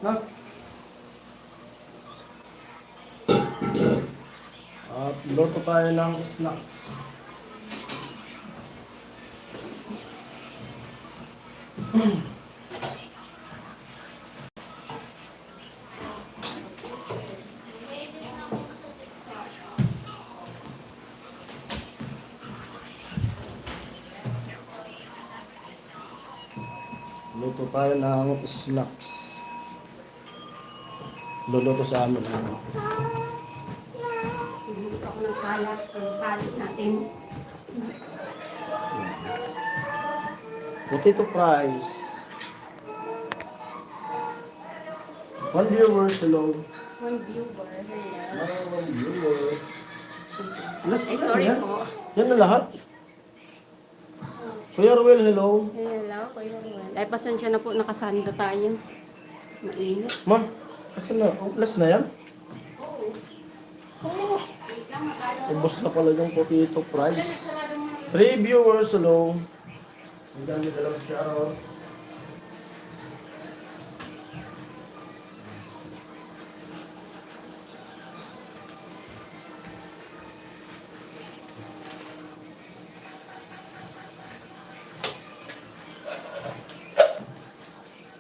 Ha? At luto tayo ng snacks. Luto tayo ng snacks. Luluto sa amin. Hindi ako ng kalat. Ang kalat natin. Potato fries. One viewers, hello. One viewer. Hello. One viewer. Ay, sorry po. Yan na lahat. Kuya Ruel, hello. Hello, Kuya Ruel. Ay, pasensya na po. Nakasando tayo. Mainit. Ma, kasi na, last na yan? Oh, ubos na pala yung potato fries. 3 viewers, hello. Ang dami dalawang shoutout.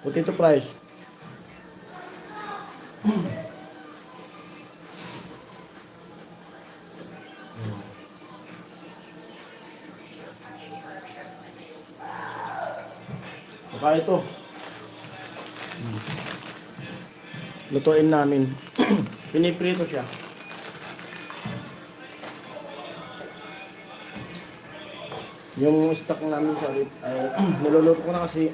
Potato fries. Saka ito. Lutuin namin. Piniprito siya. Yung stock namin sa rip ay niluluto ko na kasi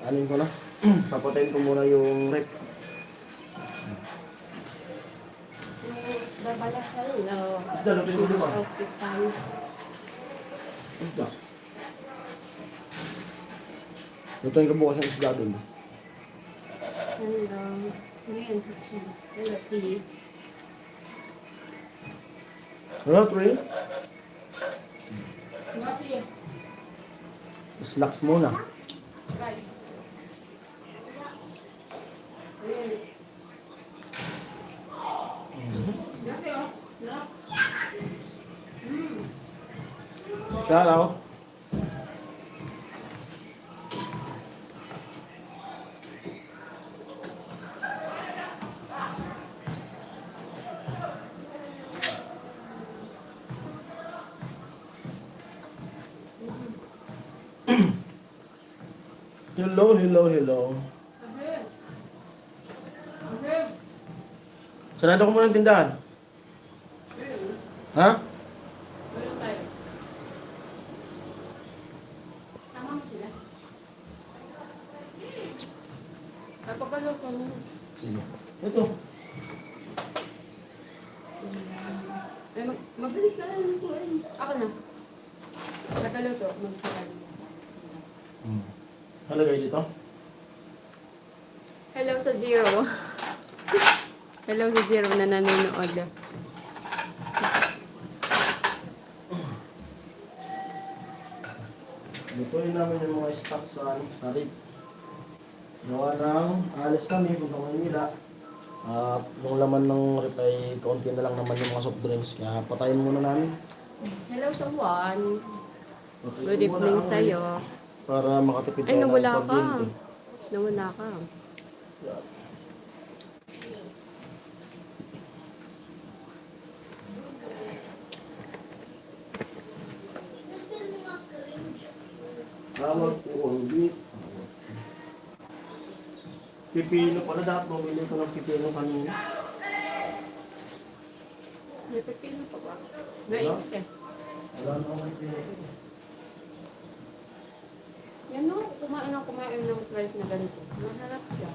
alin ko na. Papatayin ko muna yung rip. Isda bala. Hello. Isda, lutuin ko diba? Outfit tayo. Isda. Lutuin ko bukas ang isda dun. Hello. Ngayon sa chin. Hello, P. Hello, Trey. Mati. Slacks muna. Right. Shout out. Hello, hello, hello. Sarado ko muna ng tindahan. Ha? Tama mo sila. Kapagkaluto mo. Ito. Ay, mabilis na lang ito. Ako na. Nagaluto. Magsagal. Halagay dito. Hello sa Zero. Hello sa Zero na nanonood. Lutuin namin yung mga stock sa rip. Gawa ng alis kami, punta Manila. Yung laman ng rip ay kaunti na lang naman yung mga soft drinks. Kaya patayin muna namin. Hello sa Juan. Okay, Good evening sa'yo. Para makatipid Ay, tayo ng nawala ka. kuryente. Nawala ka. Tawag po ang beat. Pipino pala, dapat bumili ko ng pipino kanina. May pepino pa ba? Nainit eh. Wala na akong pipino. Yan no, kumain ng fries na ganito. Masarap siya.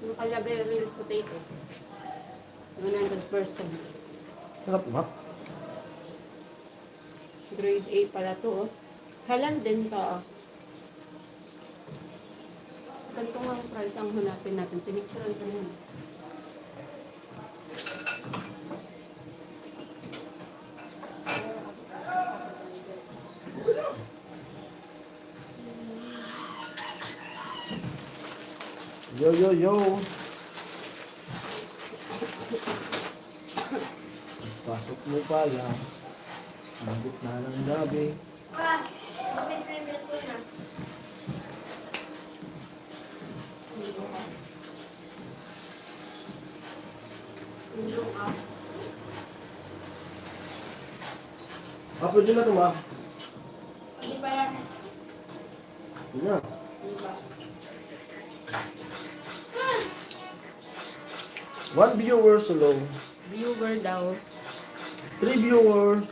Yung kalabay real potato. 100%. Sarap nga. Grade A pala to oh. Halal din ka. Ganito nga ang price ang hanapin natin. Pinicturean ko na. Yo, yo, yo. Pasok mo pa lang. Ang gitna ng gabi. Ah, pwede na ito, ma. Hindi pa yan. Pwede na. One viewer solo. Viewer daw. 3 viewers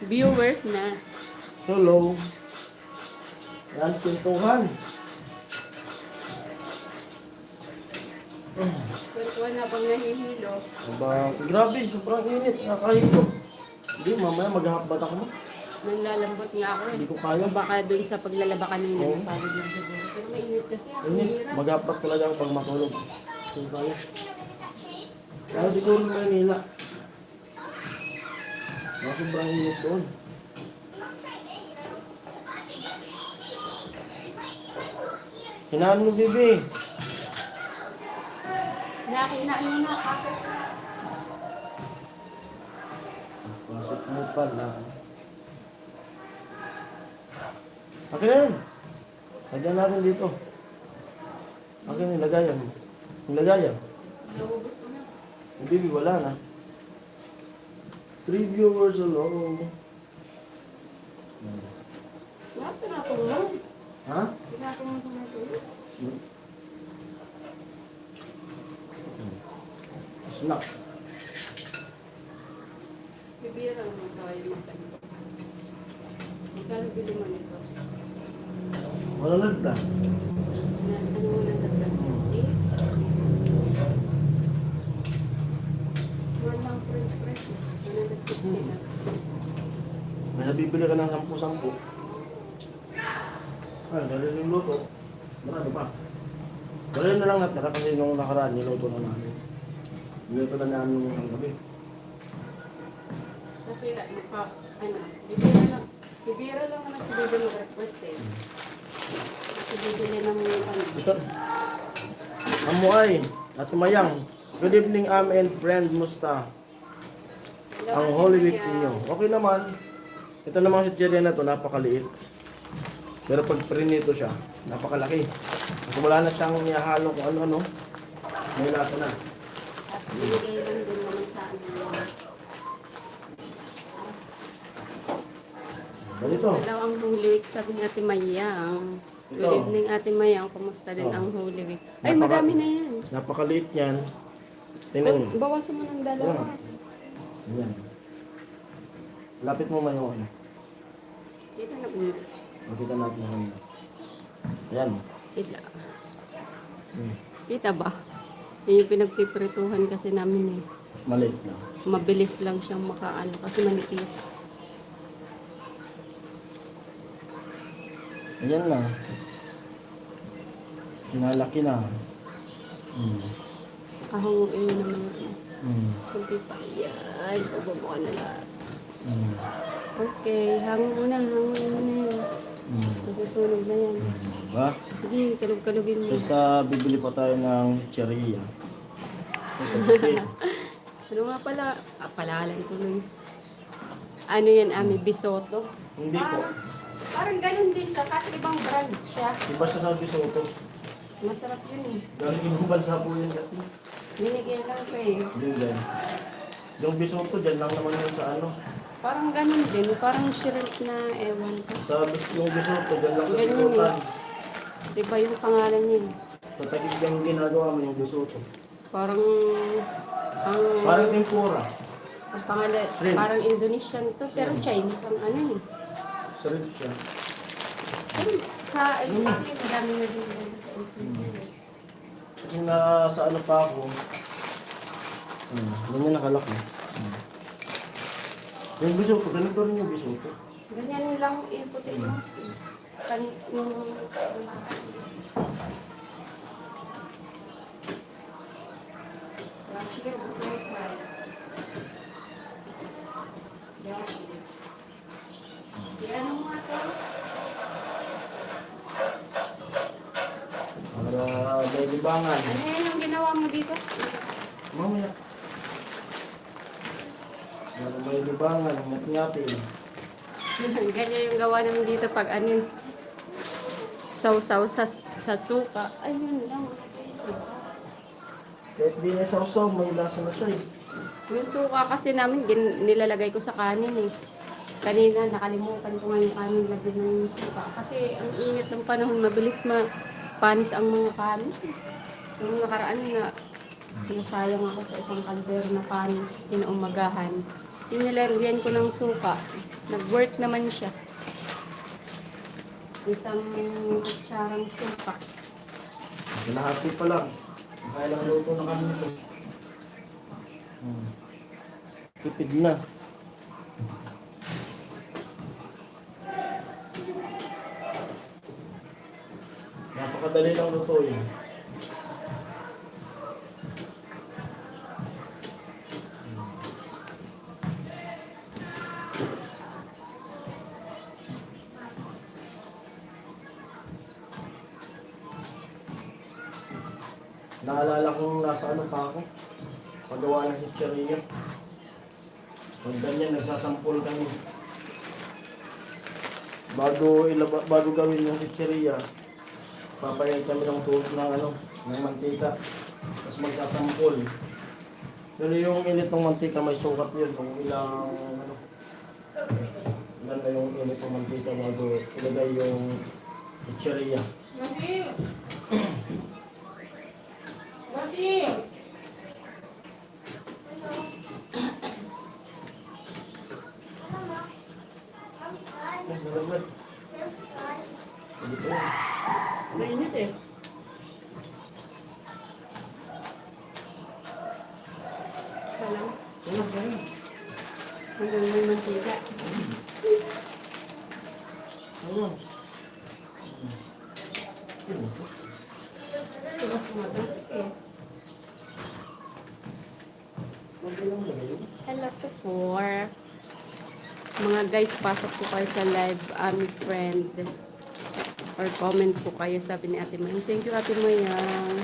Viewers na. solo. Yan, pintuhan. Kwentuhan na pang nahihilo. Aba, grabe, sobrang init. Nakahilo. Hindi, mamaya maghahapbat ako mo. Nanlalambot nga ako eh. Hindi ko kaya. Baka dun sa paglalaba kanina. Oo. Pagod yung siguro. Pero mainit kasi ako. Init. Hirap. Maghahapbat talaga ako pag matulog. Hindi ko kaya. Kaya siguro ng Manila. Sobrang init doon. Hinaan mo, bibi. Nakinaan mo na. Kapit. Pasok mo pala. Akin na yan. Lagyan natin dito. Akin na, lagayan mo. Yung lagayan. Naubos ko na. Yung bibi, wala na. 3 viewers alone. Wala, pinatong mo. Ha? Pinatong mo tumatulog. Snack. Bibira mo tayo magkano. Magkano bili mo nito? Wala nagda. Ano mo na nagdas? Eh? One lang French press. 150 na. May nabibili ka ng 10-10. Ay, dali yung luto. Marami pa. Dali na lang natira kasi nung nakaraan, niluto na namin. Niluto na namin ng gabi. Kasi bibira lang naman si Bibi mag-request eh. Kasi bibili ng ano. Ito. Amuay, Ate Mayang. Good evening, and friend. Musta? Ang Holy Week ninyo. Okay naman. Ito namang si Cherry na to, napakaliit. Pero pag prinito siya, napakalaki. Kasi wala na siyang nihalo kung ano-ano. May lasa na. At binigay lang din naman sa ano. Ganito. Kumusta daw ang Holy Week, sabi ni Ate Mayang. Good Ito. evening, Ate Mayang. Kumusta din Oh. ang Holy Week? Ay, Napaka- marami na yan. Napakaliit yan. Tingnan mo. Bawasan mo ng dalawa. Yan. Lapit mo man yung ano. Kita na po. Makita natin yung ano. Ayan. Kita. Hmm. Kita ba? Yan yung pinagpiprituhan kasi namin eh. Maliit na. Mabilis lang siyang makaano kasi manipis. Ayan na. Pinalaki na. Kahanguin mo naman ano. Kunti pa. Yan. Bubuka na lahat. Okay. Hangin mo na. Hangin mo na yan. Masusunog na yan. Diba? Sige, kalug-kalugin mo. Kaysa bibili pa tayo ng cherry. Ano nga pala? Palalan ko nun. Ano yan, Ami? Bisoto? Hindi po. Parang ganun din siya, kasi ibang brand siya. Iba siya sa Bisoto. Masarap yun eh. Galing yung bansa po yun kasi. Binigay lang ko eh. Yun din. Yung Bisoto, dyan lang naman yun sa ano. Parang ganun din. Parang shrimp na ewan ko. Yung Bisoto, dyan lang sa Ganyan Bisotan. Diba yung pangalan niya? Sa tagig yung ginagawa mo yung Bisoto. Parang ang Tempura. ang pangalan, Shrimp. parang Indonesian to, pero Chinese ang ano eh. Shrimp siya. Pero sa LCC, madami na din dito sa LCC. Kasi sa ano pa ako. Ganyan nakalaki. Yung Bisoto, ganito rin yung Bisoto. Ganyan lang iputi mo. Sige, gusto mo price. Yan mo nga to. Para may libangan. Ano yan yung ginawa mo dito? Mamaya. May libangan, ngat-ngatin. Ganyan yung gawa namin dito pag ano, sausaw sa suka. Ayun lang. Kahit di na sausaw, may lasa na siya eh. Yung suka kasi namin, nilalagay ko sa kanin eh. Kanina, nakalimutan ko nga yung kanin lagyan ng suka. Kasi ang init ng panahon, mabilis mapanis ang mga kanin. Yung nakaraan na, nasayang ako sa isang kaldero na panis, kinaumagahan. Yung nilagyan ko ng suka, nag-work naman siya. Isang kutsarang suka. Kalahati pa lang. Kaya lang luto na kami nito. Tipid na. Napakadali lang lutuin. Naalala kong nasa ano pa ako. Pagawa ng chicheria. Pag ganyan, nagsasampol kami. Bago gawin yung chicheria, papayag kami ng tubig ng ano, ng mantika. Tapos magsasampol. Pero yung init ng mantika, may sukat yun. Kung ilang, ano, ilan na yung init ng mantika bago ilagay yung chicheria. Nalaglag. Hindi ko yan. Mainit eh. Salam. Wala ka yan. Hanggang may mantika. Ayun. Diba tumatalsik eh. Magalang na yun. Hello sa 4. Mga guys, pasok po kayo sa live, friend. Or comment po kayo, sabi ni Ate Mayang. Thank you, Ate Mayang.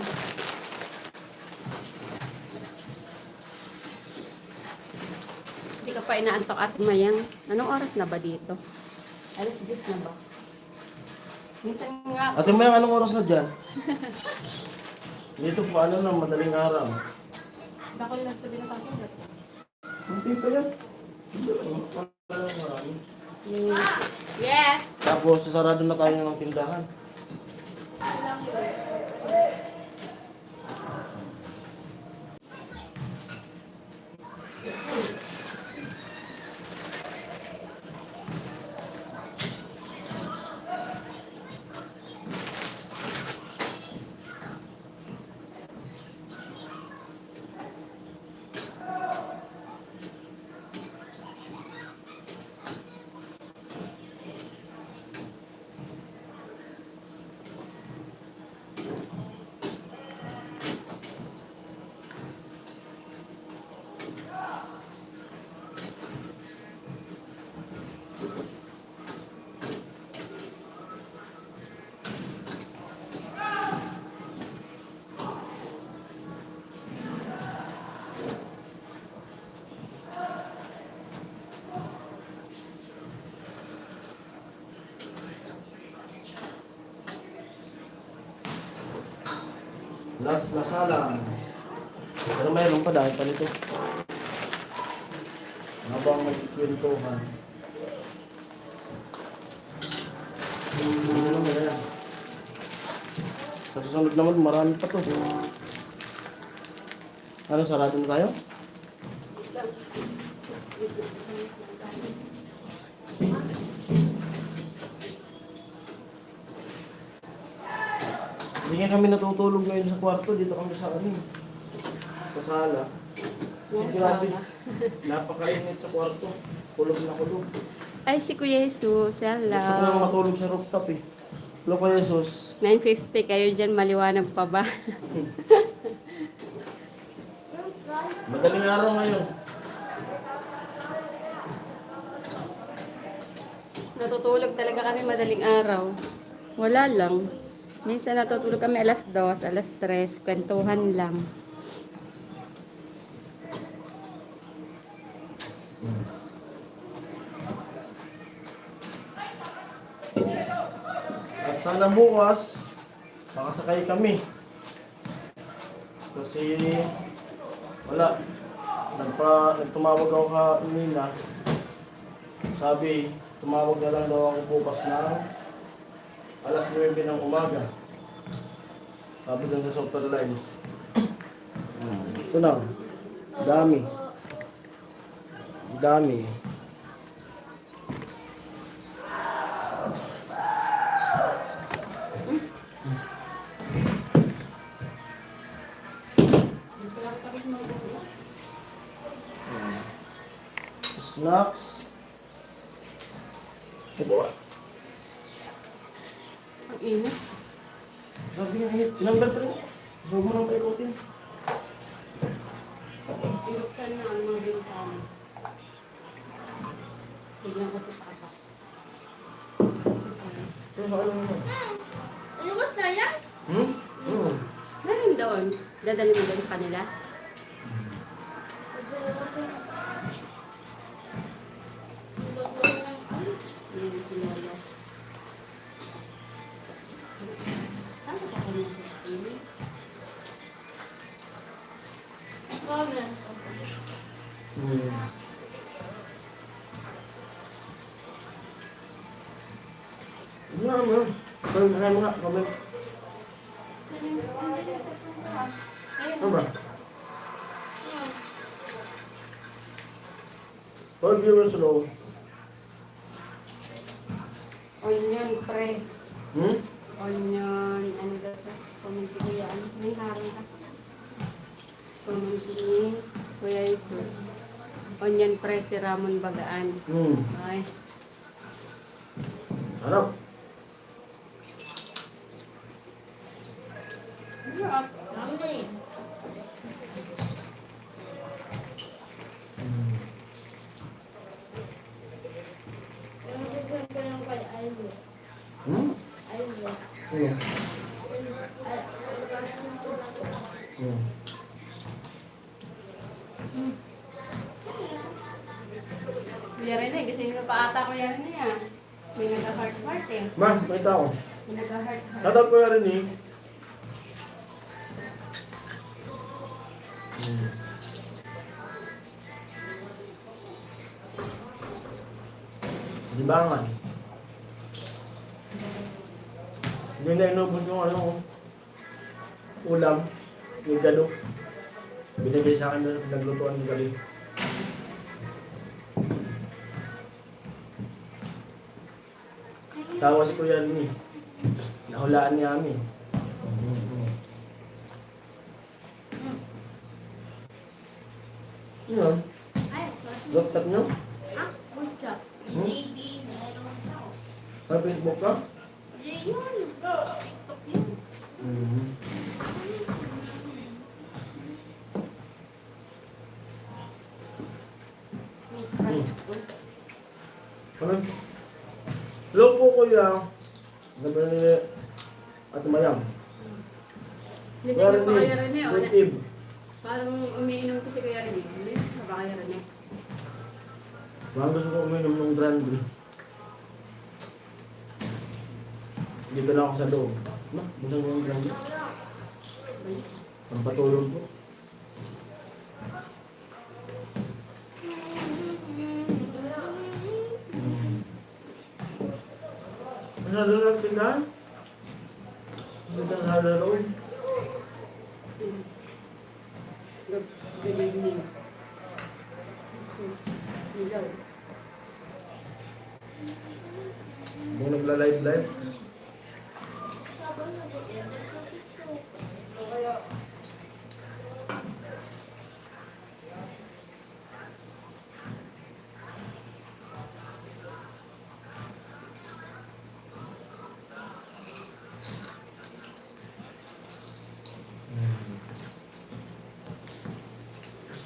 Hindi ka pa inaantok, Ate Mayang. Anong oras na ba dito? Alas 10 na ba? Minsan nga, Ate Mayang, anong oras na dyan? Dito po, ano na, madaling araw. bakit lang sabi na kakulat? Hindi pa yan. Hindi, wala lang marami. Yes! Tapos, sasarado na tayo ng tindahan. Lasalang. Pero mayroon pa dahil pa nito. Habang magkikwentuhan. Ano naman yan? Sa susunod naman, marami pa to. Ano, sarado na tayo? Hindi nga kami natutulog ngayon sa kwarto. Dito kami sa ano, sa sala. Kasi grabe, napakainit sa kwarto. Kulog na kulog. Ay, si Kuya Jesus. Gusto ko lang Hello. matulog sa rooftop eh. Hello ko Jesus. 9:50 kayo dyan, maliwanag pa ba? Madaling araw ngayon. Natutulog talaga kami madaling araw. Wala lang. Minsan natutulog kami alas 2, alas 3, kwentuhan lang. At sana bukas, makasakay kami. Kasi, wala. Nagtumawag ako kanina. Sabi, tumawag na lang daw ako bukas na alas 9 ng umaga. Sabi dun sa Super Lines. Ito na. Dami. Dami. Snacks. Ito ah. Ang init. Sabi nga, tinanggal pa rin. Huwag mo nang paikutin. Pinuksan na ang mga bintana. Tignan ko sa papa. Ano ba ano mo? Ano ba saya? Hmm? Hmm. Meron doon. Dadali mo doon sa kanila. Ayan, sinolo. Ano ka kanya sa TV? Hmm. Ano nga? Kaya mo nga, comment. Ano ba? 12 viewers low. Onion press. Hmm? Onion, ano ba ito? Pumunti ko yan. May harang ka. Pumunti ni Kuya Jesus. Onion press si Ramon Bagaan. Hmm. Ay, Harap. Hmm? Ano? Hmm. Kuya Rene, gising ka pa ata Kuya Rene ah. May nag-heart-heart eh. Ma, may tao. May nag-heart-heart. Tatawag ko na rin eh. Hmm. Di ba nga? Hindi na inubos yung ano ko. Ulam. Yung galo. Binigay sa akin na naglutuan ng gali. Tawa si Kuya Lini. Nahulaan niya amin. Yun. Laptop niyo? May Facebook ka? Price ko. Ano? Hello po Kuya. Gabi ni Ate Mayang. Hindi ka pa Kuya Rene o. Good Eve. Parang umiinom ko si Kuya Rene. Hindi ka ba Kuya Rene? Parang gusto ko uminom ng brandy. Dito na ako sa loob. Ma, gusto ko ng brandy. Ang patulog po. Masyado lang tindahan. Dito sa loob. Good evening. Ilaw. Kung nagla-live.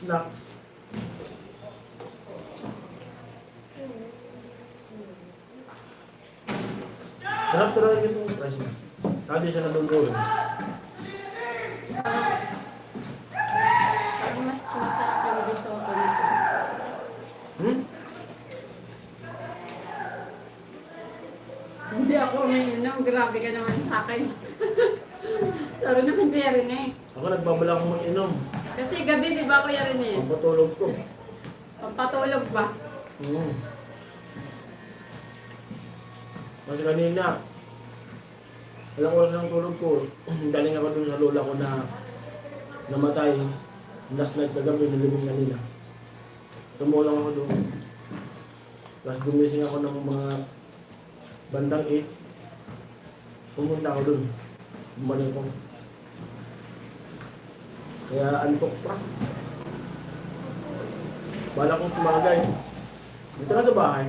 Snacks. Sarap talaga itong price niya. Kadi siya nadudulog. Parang mas masarap yung risotto nito. Hmm? Hindi ako umiinom. Grabe ka naman sa akin. Sorry naman Kuya Rene. Ako nagbabala akong mag-inom. Kasi gabi di ba Kuya Rene? Ang patulog ko. Pampatulog ba? Hmm. Kasi kanina, alam oras ng tulog ko, galing ako dun sa lola ko na namatay. Last night na gabi, nilibing kanina. Tumulang ako doon. Tapos gumising ako ng mga bandang 8. Pumunta ako doon. Bumalik ko. Kaya antok pa. Bala kong tumagay. Dito na sa bahay.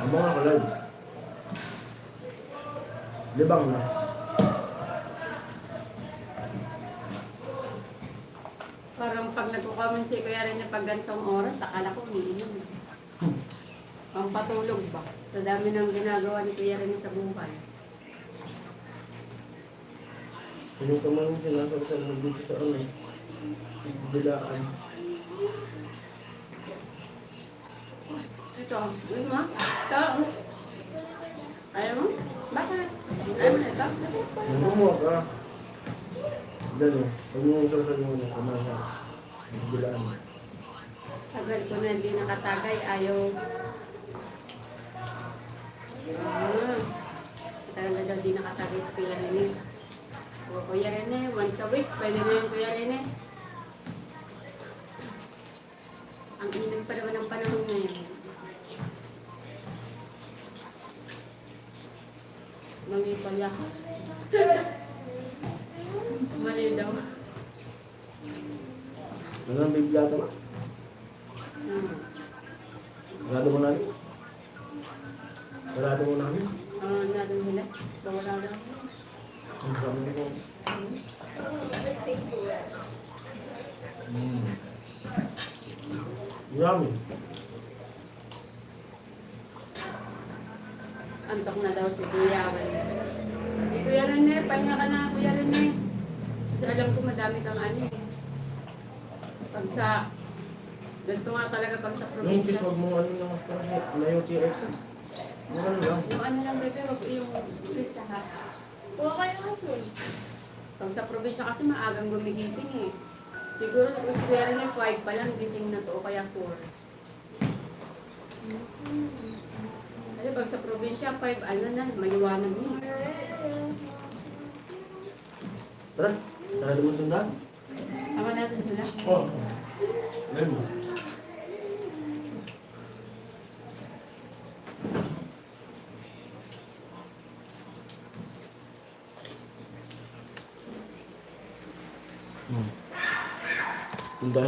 Ang mga kalay. Libang na. Parang pag nagko-comment si Kuya Rene pag gantong oras, akala ko umiinom. Pampatulog ba? Sa dami ng ginagawa ni Kuya Rene sa buhay. Pinuto mo yung sinasabi sa mga dito sa ano. Bilaan. Ito, yun mo. Ito. Ayaw mo? Bakit? Ayaw mo na ito? Namumuha ka. Gano'n. Huwag mo sasabi mo na kumasa. Bilaan. Tagal ko na hindi nakatagay. Ayaw. Tagal na daw di nakatagay si Kuya Rene. O Kuya Rene, once a week. Pwede na yung Kuya Rene. Ang init pa naman ng panahon ngayon. Mali pala. Mali daw. Ano ang biblata ba? Sarado mo namin? Sarado mo namin? Natin nila. Bawala lang. Ang sabi ko. Yummy. Antok na daw si Kuya Rene. Si Kuya Rene, pahinga ka na Kuya Rene. Kasi alam ko madami kang ano eh. Pag sa... Ganito nga talaga pag sa Yung cheese, probinsya. huwag mo ano lang kasi layo TX. Ano lang? Yung ano lang bebe, wag yung twist ha. Huwag kayo kasi. Pag sa probinsya kasi maagang gumigising eh. Siguro si Kuya Rene 5 pa lang gising na to o kaya 4. Kasi pag sa probinsya 5 ano na, maliwanag niya. Tara, sarado mo itong daan. Tama natin sila. Oo. Ngayon mo.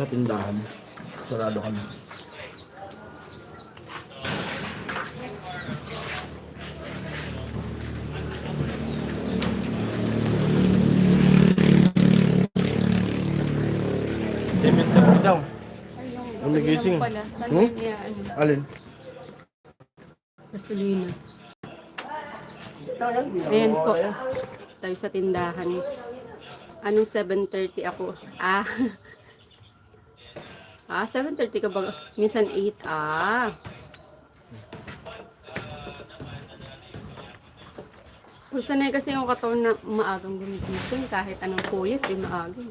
Tindahan. Sarado kami. Limit na po daw. Ay, yung Ang nagising. pala. Saan Hmm? yun niya? Ano? Alin? Gasolina. Ayan po. Tayo sa tindahan. Anong 7:30 ako? 7:30 ka ba? Minsan 8. Sanay kasi yung katawan na maagang gumigising kahit anong puyat, maagang.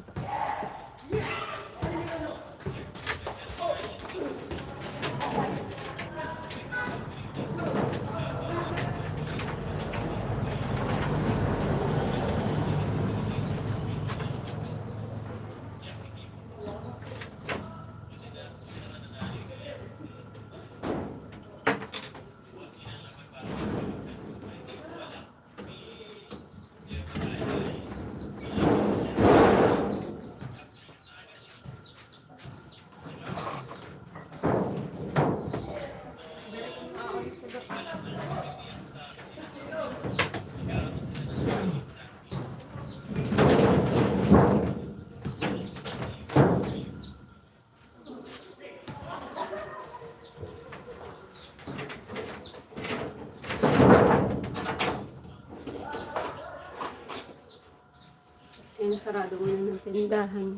sarado mo na ng tindahan.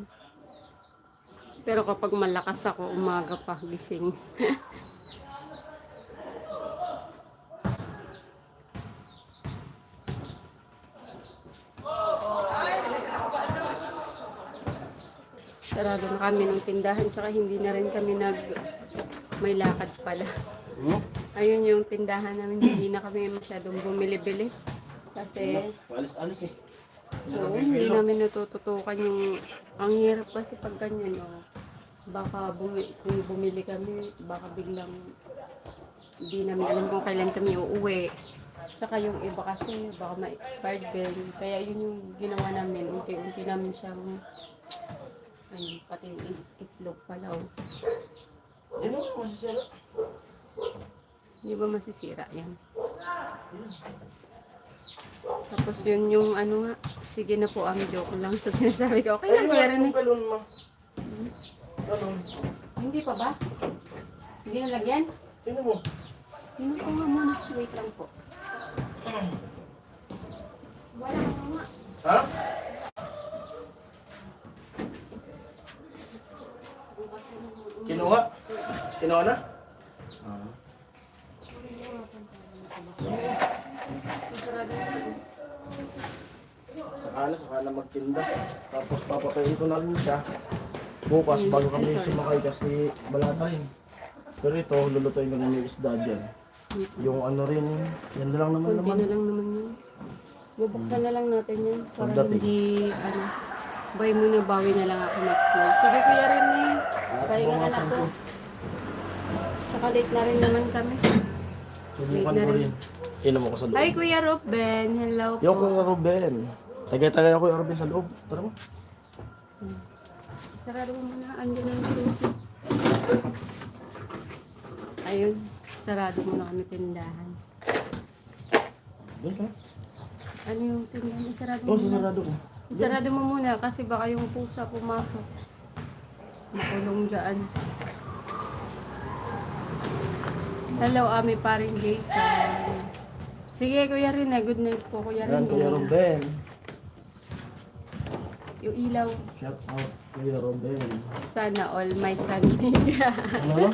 Pero kapag malakas ako, umaga pa gising. Sarado na kami ng tindahan, tsaka hindi na rin kami may lakad pala. Hmm? Ayun yung tindahan namin, hindi na kami masyadong bumili-bili. Kasi, Alis-alis eh. oo, hindi namin natututukan yung, ang hirap kasi pag ganyan, oh. Baka kung bumili kami, baka biglang hindi namin alam kung kailan kami uuwi. Saka yung iba kasi, baka ma-expired din. Kaya yun yung ginawa namin, unti-unti namin siyang, pati yung itlog pala, oh. Ano? Masisira. Hindi ba masisira yan? Tapos yun yung ano nga, sige na po ang joke lang sa sinasabi ko. Okay lang, meron eh. Galon mo. Galon. Hindi pa ba? Hindi na lagyan? Tingnan mo. Tingnan ko nga muna. Wait lang po. Wala ka nga. Ha? Kinuha? Kinuha na? Ah. Saka na magtinda. Tapos papatayin ko na rin siya. Bukas bago kami sumakay kasi balata yun. Pero ito, lulutuin ko na yung isda dyan. Yung ano rin, yan na lang naman Kunti naman. na lang naman yun. Bubuksan na lang natin yan. Para Pagdating. hindi, buy muna, bawi na lang ako next live. Sige kuya rin eh. Pahinga ka na po. Saka late na rin naman kami. Subukan na ko rin. rin. Inom ako sa loob. Hi Kuya Ruben, hello po. Yung Kuya Ruben. Tagay-tagay ako Kuya Ruben sa loob. Tara mo. Sarado mo muna, andyan na yung susi. Ayun, sarado mo na kami tindahan. Doon ka. Ano yung tindahan? Isarado mo Oo, muna. sinarado ko. Isarado mo muna kasi baka yung pusa pumasok. Makulong dyan. Hello, Ami paring Jason. Sige, Kuya Rina. Good night po, Kuya Rina. Yan, Kuya Ruben. Yung ilaw. Shout out, Kuya Ruben. Sana all may sunmid. Ano?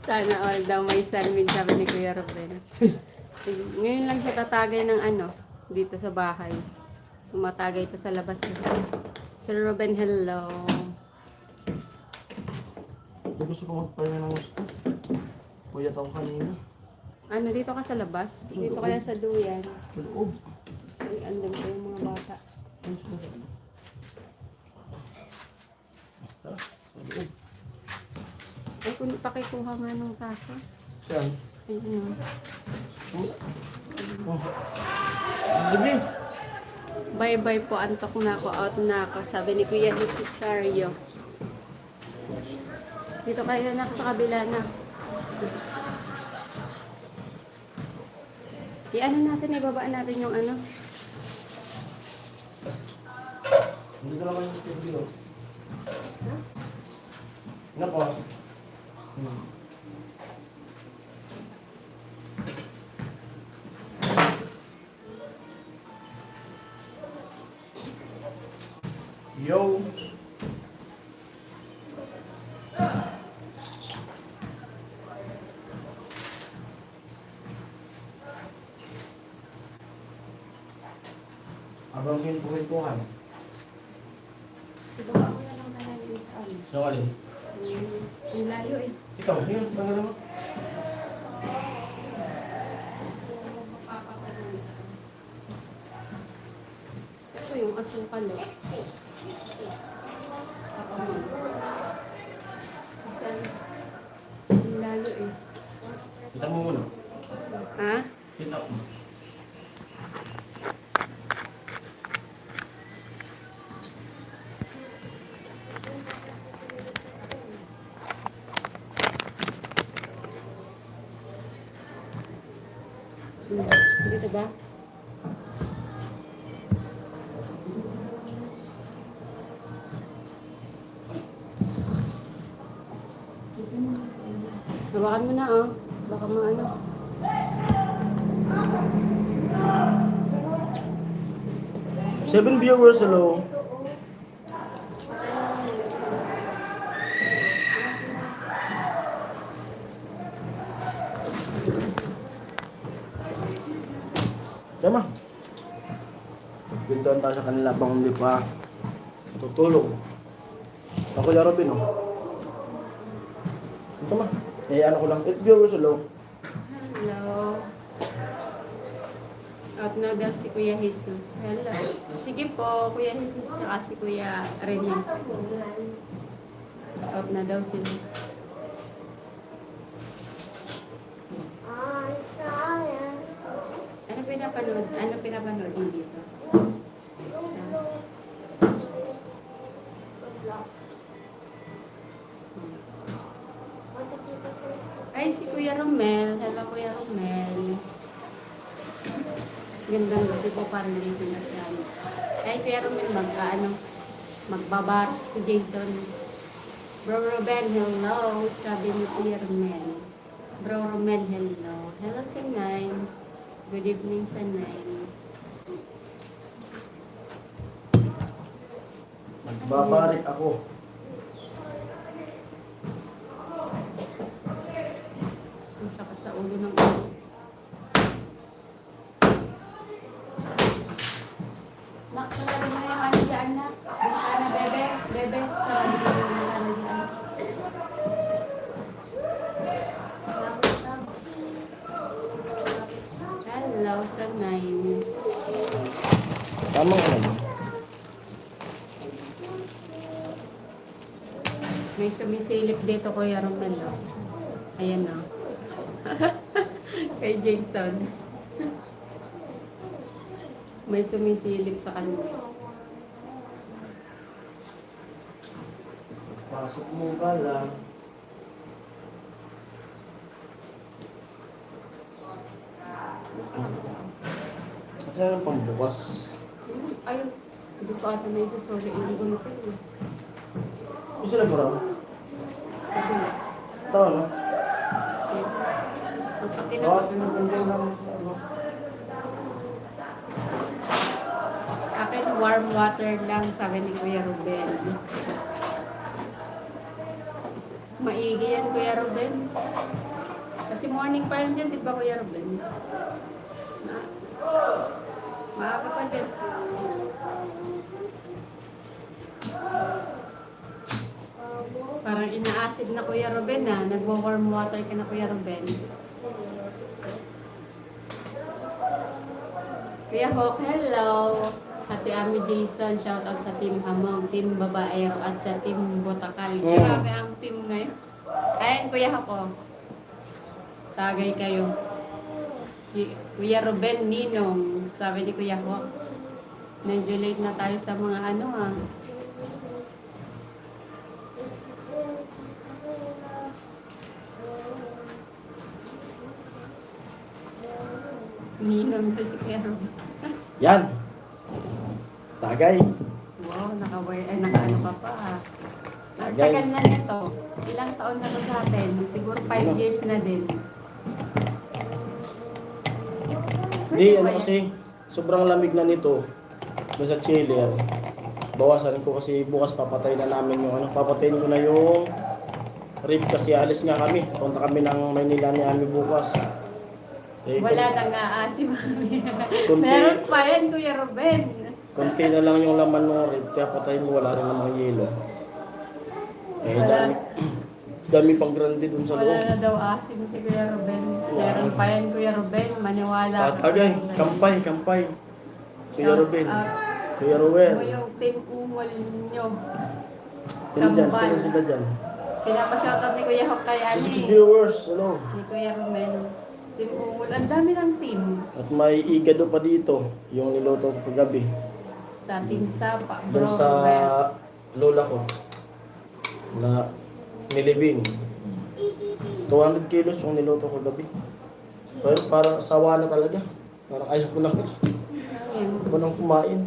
Sana all daw may sunmid, sabi ni Kuya Ruben. Ngayon lang siya tatagay ng ano, dito sa bahay. Tumatagay ito sa labas. Sir Ruben, hello. Gusto ko magpahinga ng gusto. Kuya tao kanina. Ano, dito ka sa labas? Dito kaya sa duyan? Sa loob. Ay, andun ko yung mga bata. Ay, sa loob. Tara, sa loob. Ay, kung pakikuha nga ng tasa. Saan? Ayun o. Oh. Gabi. Bye-bye po, antok na ako, out na ako. Sabi ni Kuya Jesusario. Dito kayo na sa kabila na. I-ano natin, ibaba natin yung ano. Hindi ko lang kayo studio. Ano po? Yo! Abang kwentuhan. Ibaba mo na lang tayo yung sa ano. So, alin? Ang layo eh. Ikaw, yun, tanggal mo. Ito yung asukal oh. Papaman. Kasi ang layo eh. Kita mo muna. Ha? Kita mo. Dito ba? Hawakan mo na oh. Baka maano. Seven viewers, hello. dito ang tayo sa kanila pang hindi pa tutulog. Ako Kuya Robin, oh. Ito ma. Eh, ano ko lang. Viewers, hello. Hello. Out na daw si Kuya Jesus. Hello. Sige po, Kuya Jesus, saka si Kuya Rene. Out na daw sila. Ano pinapanood mo dito? Ay, si Kuya Romel. Hello, Kuya Romel. Gandang gabi po parang din sila siya. Ay, Kuya Romel, magbabar si Jason. Bro Romel, hello. Sabi ni Kuya Romel. Bro Romel, hello. Hello, Sinay. Good evening, Sinay. Magbabarik ako. Ang sakit sa ulo ng ulo. Nak, sarado mo na yung ano dyan, nak. Bintana, bebe. Bebe, sarado mo na yung ano dyan. Hello, Sanay. Tama ka na. May sumisilip dito, Kuya Romel. Oh. Ayan o. Kay Jason. May sumisilip sa kanya. Pasok mo ka lang. Kasi ano pang bukas? Ayun. Hindi ko ata na isusuli. Hindi ko na pwede. Yung sila mo raw? Okay. Ito, no? Okay na. Oo, tinagandang lang. Ano? Akin, warm water lang, sabi ni Kuya Ruben. Maigi yan, Kuya Ruben. Kasi morning pa yun dyan, di ba, Kuya Ruben? Maaga pa dyan. Parang ina-acid na Kuya Ruben na. Nagwa-warm water ka na Kuya Ruben. Kuya Hawk, hello! Ate Ami Jason, shout out sa Team Hamog, Team Babaero at sa Team Botakal. Grabe ang team ngayon. Ayan, Kuya Hawk, oh. Tagay kayo. Kuya Ruben Ninong, sabi ni Kuya Hawk. Medyo late na tayo sa mga ano ah. Ninong to si Kuya Ruben. Yan! Tagay! Wow, naka-ano ka pa ah. Ang Tagay. tagal na nito. Ilang taon na to sa atin? Siguro 5 years na din. Hindi, ano kasi, sobrang lamig na nito. Doon sa chiller. Bawasan ko kasi bukas papatay na namin yung ano, papatayin ko na yung rib kasi alis nga kami. Punta kami ng Maynila ni Ami bukas. Eh, Wala nang aasim. Kunti. Meron pa yan, Kuya Ruben. Konti na lang yung laman ng rib, kaya patayin ko, wala rin namang yelo. Eh, Wala. dami pang grande dun sa Wala loob. na daw asim si Kuya Ruben. Meron pa yan, Kuya Ruben. Maniwala ka. Tagay, kampay, kampay. Kuya Ruben, Kuya Ano Ruben. yung team umol nyo? Sino dyan? Kampay. Sino sila dyan? Pinapashoutout ni Kuya Hawk kay Sa 6 Ani. viewers, hello. Ni Kuya Ruben. Team umol. Ang dami ng team. At may igado pa dito, yung niluto ko kagabi. Sa Team Sapa. Doon Bro, sa Robert. lola ko na nilibing. 200 kilos yung niluto ko kagabi. Pero parang sawa na talaga. Parang ayaw ko na. Ayun. Ako nang kumain.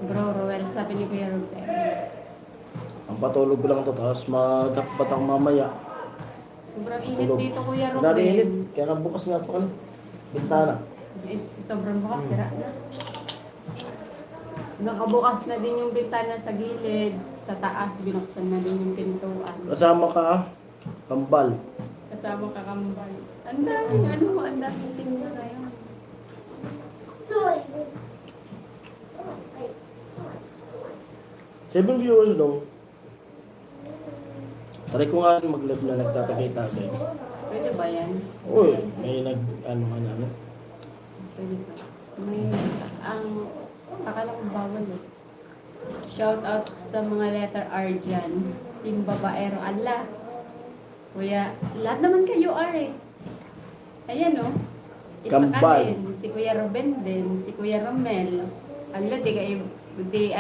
Bro, Roel, sabi ni Kuya Ruben. Ang patulog ko lang ito, tapos magkapatang mamaya. Sobrang init Tulog. dito, Kuya Dali init. Ruben. Kaya nga bukas nga pa ano. Bintana. Sobrang bukas, sira na. Nakabukas na din yung bintana sa gilid. Sa taas, binuksan na din yung pintuan. Kasama ka, kambal. Kasama kakambal. Ang daming ano, ang daming team na ngayon. 7 viewers daw. Try ko nga mag-live na nagtatagay-tagay. Pwede ba yan? Uy, may ano. Pwede ba? May, ang, akala ko bawal eh. Shout out sa mga letter R dyan. Team Babaero. Ala. Kuya, lahat naman kayo R eh. Ayan oh. Isa ka Kambal. din. Si Kuya Ruben din. Si Kuya Romel. Ala, di kayo, di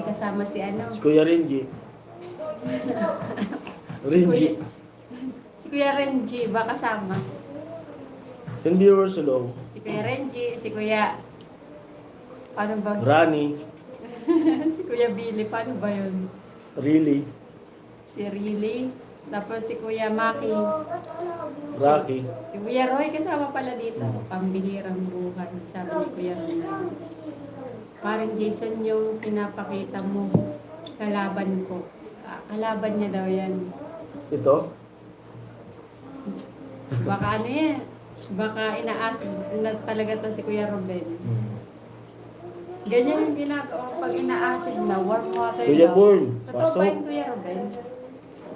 kasama si ano. Si Kuya Renji. Renji. Si Kuya Renji, ba kasama? 10 viewers daw. Si Kuya Renji, si Kuya... Paano ba? Rani. Si Kuya Billy, paano ba yun? Really. Si Riley. Tapos si Kuya Maki. Rocky. Si Kuya Roy, kasama pala dito. Pambihirang buhay. Sabi ni Kuya Roy. Parang Jason yung pinapakita mo. Kalaban ko. Kalaban niya daw yan. Ito. Baka ano yan? Baka inaas na talaga to si Kuya Ruben. Ganyan yung ginagawa pag inaasid na warm water Kuya daw. Born, Totoo ba pasok. yung Kuya Ruben?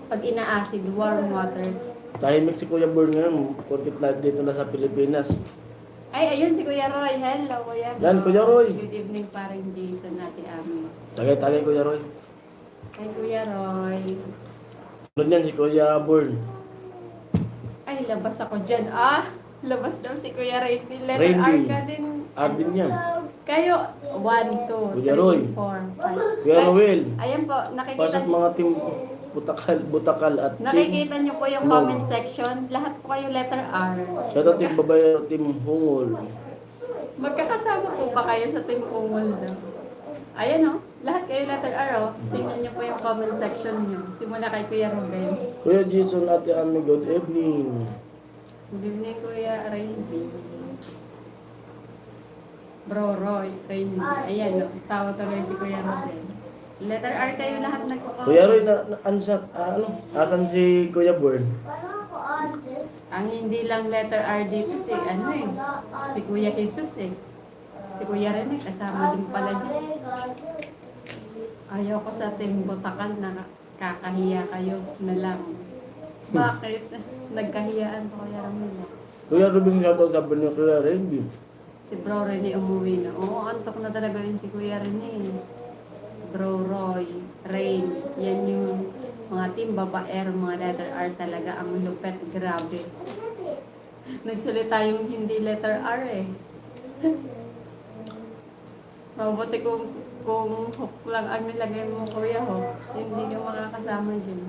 Pag inaasid, warm water. Tahimik si Kuya Born ngayon. Porkit live dito na sa Pilipinas. Ay, ayun si Kuya Roy. Hello, Kuya Roy. Yan, Kuya Roy. Good evening, parang Jason natin amin. Tagay-tagay Kuya Roy. Ay, Kuya Roy. Tulad yan si Kuya Born. Ay, labas ako dyan. Labas daw si Kuya Rainby. Letter Rainby. R ka din. Adin yan. Kayo, 1, 2, Kuya Roy. 3, 4, 5. Kuya Roel. Ayan po, nakikita Pasok niyo. mga team Butakal at team. Nakikita niyo po yung No. comment section. Lahat po kayo letter R. Shout out team Babaero, team Hungol. Magkakasama po ba kayo sa Team Ungol daw? Ayan o, lahat kayo letter R o. Tingnan niyo po yung comment section niyo. Simula kay Kuya Ruben. Kuya Jason, Ate Ami, good evening. Good evening, Kuya Rainby. Bro Roy, Rainby. Ayan o, tawa tuloy si Kuya Ruben. Letter R kayo lahat nagko-comment. Kuya Roy, asan si Kuya Born? Ang hindi lang letter R dito si si Kuya Jesus eh. Si Kuya Rene, kasama din pala dyan. Ayaw ko sa Team Botakan na kakahiya kayo na lang. Bakit? Nagkahiyaan po Kuya Ramila. Kuya Rubing, shout out sabi niyo Kuya Renji. Si Bro Rene umuwi na. Oo, antok na talaga yun si Kuya Rene. Bro Roy, Rain, yan yung mga team babaero, mga letter R talaga ang lupet, grabe. Nagsalita yung hindi letter R eh. Mabuti kung hook lang ang nilagay mo, Kuya Hook, hindi ka makakasama dyan.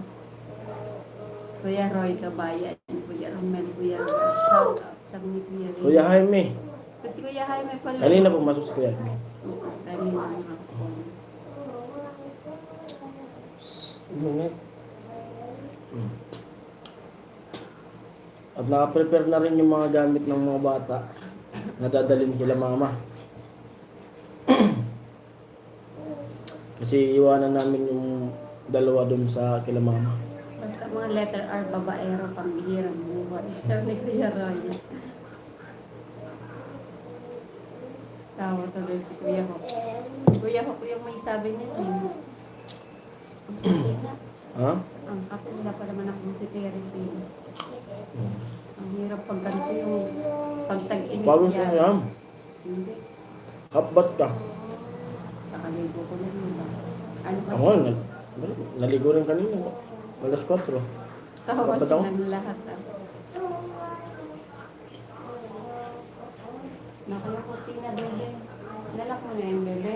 Kuya Roy Kabayan, Kuya Romel, Kuya Roy, shout out sa mga Kuya Ray. Kuya Jaime. Kasi Kuya Jaime pala. Kanina pumasok si Kuya Jaime. Kanina nga po. At naka-prepare na rin yung mga gamit ng mga bata na dadalhin kila mama. Kasi iwanan namin yung dalawa dun sa kila mama. Basta mga letter R, babaero, pambihirang buhay. Sir ni Kuya Roy. Tawa tuloy si Kuya Hook. Si Kuya Hook yung may sabi niya. Ang kapila. Ha? Ang kapila pa naman ako si Teresina. Ang hirap pag ganito yung pagtag-init Pawin ko yan. yan. Hindi. Kapbat ka. Nakaligo ko na yun. Ano kasi? Ako, naligo rin kanina. Alas 4. Tawa Kapbat ako? silang lahat. Nakalukuti na bebe. Nalak mo na yung bebe.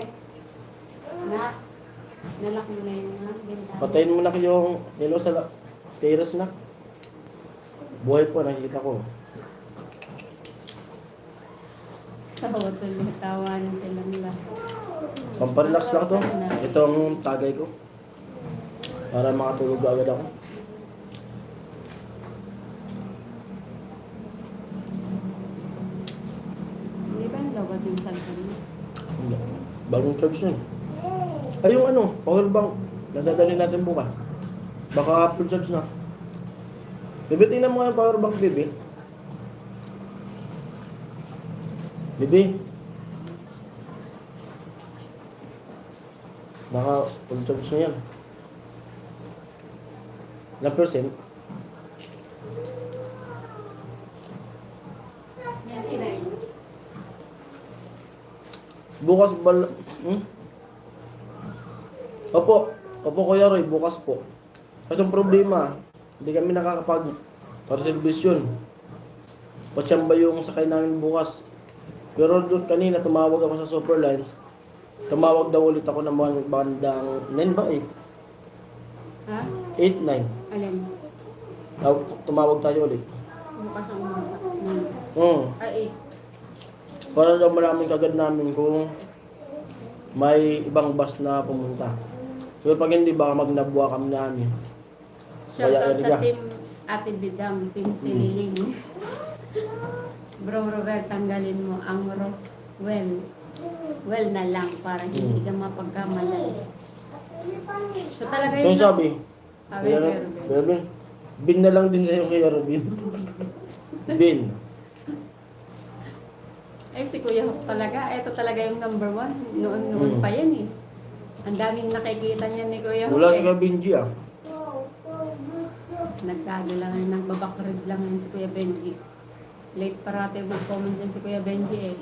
Nalak mo na yung bintana. Patayin mo na yung yellow sa terrace na. Buhay po, nakikita ko. Tawa tuloy, tawanan silang lahat. Pamparelax lang to. Ito ang tagay ko. Para makatulog agad ako. Hindi ba yung lawat yung cellphone mo? Hindi. Bagong charge yun. Ay, yung ano, power bank. Nadadali natin bukas. Baka full charge na. Bebe, tingnan mo nga yung power bank, bebe. Bebe. Baka full charge na yan. Ilang percent? Yan, inay. Bukas Opo. Opo, Kuya Roy, bukas po. Kasi ang problema, hindi kami nakakapag-reservation. Patsamba yung sakay namin bukas. Pero doon kanina, tumawag ako sa Superlines. Tumawag daw ulit ako ng mga bandang 9 ba 8? Ha? 8, 9. Alin? Tumawag tayo ulit. Bukas ang umaga. Ay, 8. Para daw maraming kagad namin kung may ibang bus na pumunta. So pag hindi, baka magnabwa kami namin. Shoutout Kaya, sa team Ate Bidang, team Tililing. Bro Robert, tanggalin mo ang well na lang para hindi ka mapagkamalan. So talaga So yun. sabi, Sabi ni Kuya Ruben. Bin na lang din sa'yo kay Robin. Bin. Eh si Kuya Hook talaga, ito talaga yung number 1. Noon pa yan eh. Ang daming nakikita niya ni Kuya Hook. Wala si Kabinji ah. Nagkagalangan ng babakrid lang yun si Kuya Benji. Late parate mag-comment din si Kuya Benji eh.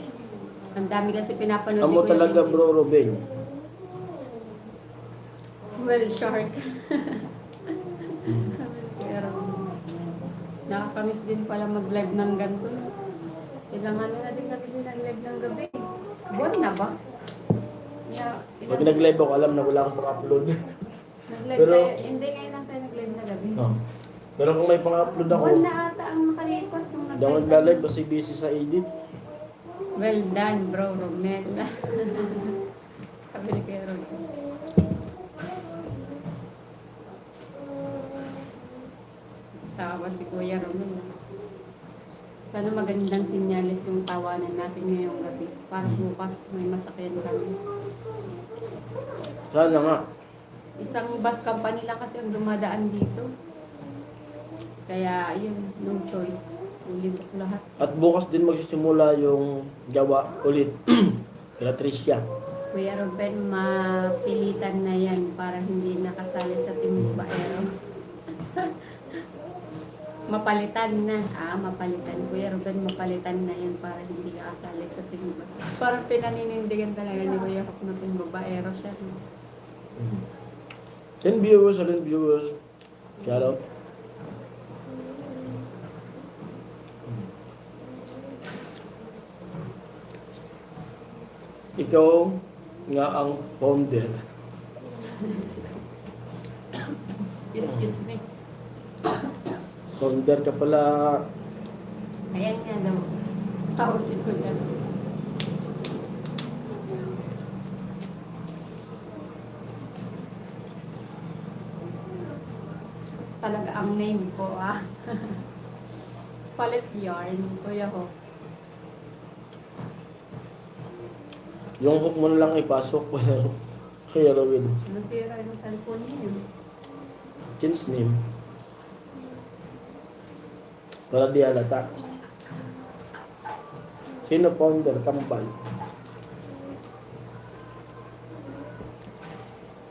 Ang dami kasi pinapanood Amo ni Kuya talaga Benji. bro Robin. Well, shark. Pero, nakakamiss din pala mag-live ng ganito. Ilang ano na din kami din ang live ng gabi. Buwan na ba? Pag nag-live ako, alam na wala akong pang-upload. Nag-live Pero- tayo. Hindi ngayon lang tayo nag-live na gabi. No. Pero kung may pang-upload ako, Buwan na ata ang naka-request nung hindi ako nag-live kasi busy sa edit. Well done, bro, Romel. Sabi ni Kuya Ron. Tawa si Kuya Romel. Sana magandang sinyalis yung tawanan natin ngayong gabi. Para bukas may masakyan kami. Sana nga. Isang bus company lang kasi ang dumadaan dito. Kaya yun, no choice. Ulibok lahat. At bukas din magsisimula yung gawa ulit. Kila Tricia. Kuya Ruben, mapilitan na yan para hindi nakasali sa Team Baero. Mapalitan na. Mapalitan. Kuya Ruben, mapalitan na yan para hindi ka kasali sa Team Baero. Parang pinaninindigan talaga ni Kuya Hap na Team Baero siya. 10 viewers, 11 viewers. Shout out. Ikaw nga ang founder. Excuse me. Founder ka pala. Ayan nga daw. Tawag si Kuya. Talaga ang name ko Palit yarn, Kuya Ho. Yung hook mo na lang ipasok. Kaya Robin. Anong pera yung cellphone niyo? Change name. Para di halata. Sino founder? Kambal.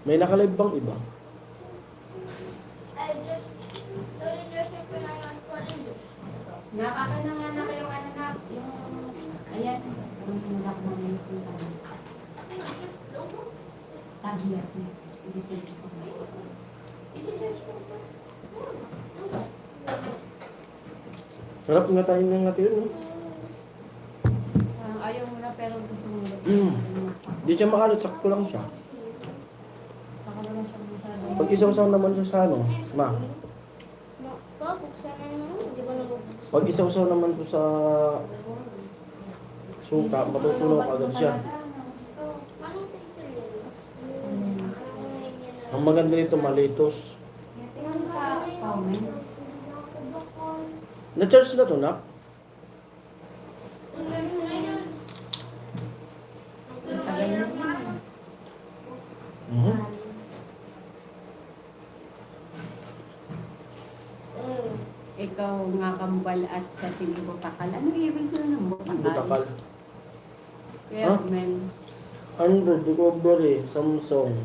May nakalive bang iba? Nakaka na nga na kayong ano na, yung, ayan, yung tinulak mo na yung tinulak. Tabi ako. I-change ko. I-change ko. Sarap nga tayo ng natin, no? Ayaw mo na pero gusto mo ulit. Di siya maalat, sakto lang siya. Saka naman siya masyado. Pag isaw-saw naman siya sa ano, ma. Buksan na naman. Di ba nabuksan? Pag isaw-saw naman po sa suka, matutunaw agad siya. Anong picture yun? Ang maganda nito, malitos. Tingnan mo sa comment. Na-charge na to, nak? Tagal na yun. Ikaw nga kambal at sa Team Butakal. Ano ibig sabihin ng Butakal? Butakal. Kaya Huh? men. Android, recovery, Samsung.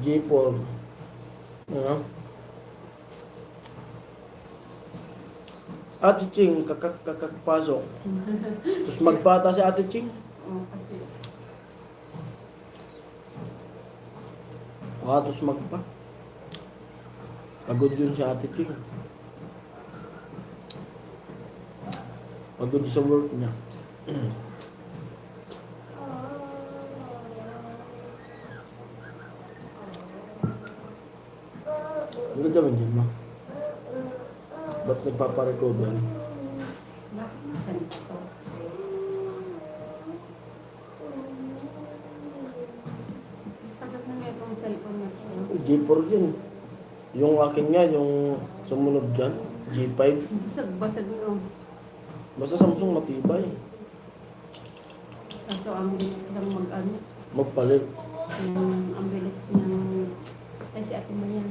G4. Ano? Ate Ching, kakakpasok. Tapos magpata si Ate Ching. Oo, kasi Tapos magpa. Pagod yun si Ate Ching. Pagod sa work niya. Ang ganda man dyan, ma. Ba't nagpaparecover? bakit na ganito? Tagat na nga itong cellphone na to. G4 din. Yung akin nga, yung sumunod dyan, G5. Basag-basag no. Basta Samsung matibay. Kaso ang bilis lang mag-ano. Magpalit. Ang bilis ng... Ay, si Ate Mayan.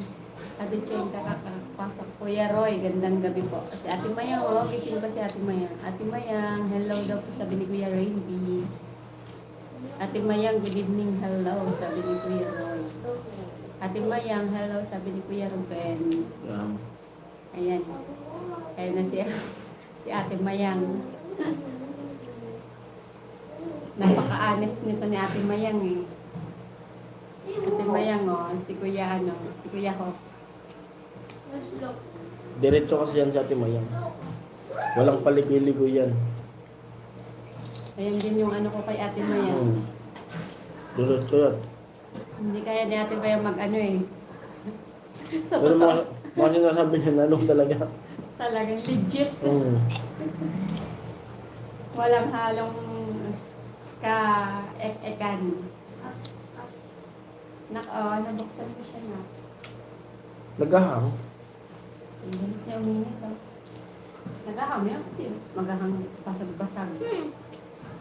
Ate Cheng, kakapasok. Kuya Roy, gandang gabi po. Si Ate Mayang, oh, gising pa si Ate Mayang. Ate Mayang, hello daw po, sabi ni Kuya Rainby. Ate Mayang, good evening, hello, sabi ni Kuya Roy. Ate Mayang, hello, sabi ni Kuya Ruben. Yan. Ayan. Ayan na si Ate Mayang. Napaka-honest nito ni Ate Mayang eh. Ate Mayang, oh, si Kuya Ho. Diretso kasi yan si Ate Mayang. Walang paligiligo yan. Ayan din yung ano ko kay Ate Mayang. Diretso yan. Hindi kaya ni Ate Mayang mag-ano eh. Sa Pero totoo, mga sinasabi niya, nanong talaga. talagang legit. Mm. Walang halong ka-ek-ekan. Nabuksan ko siya na. Nagahang. Ang bilis niya uminit, oh. Nagahang yan kasi magahang basag-basag.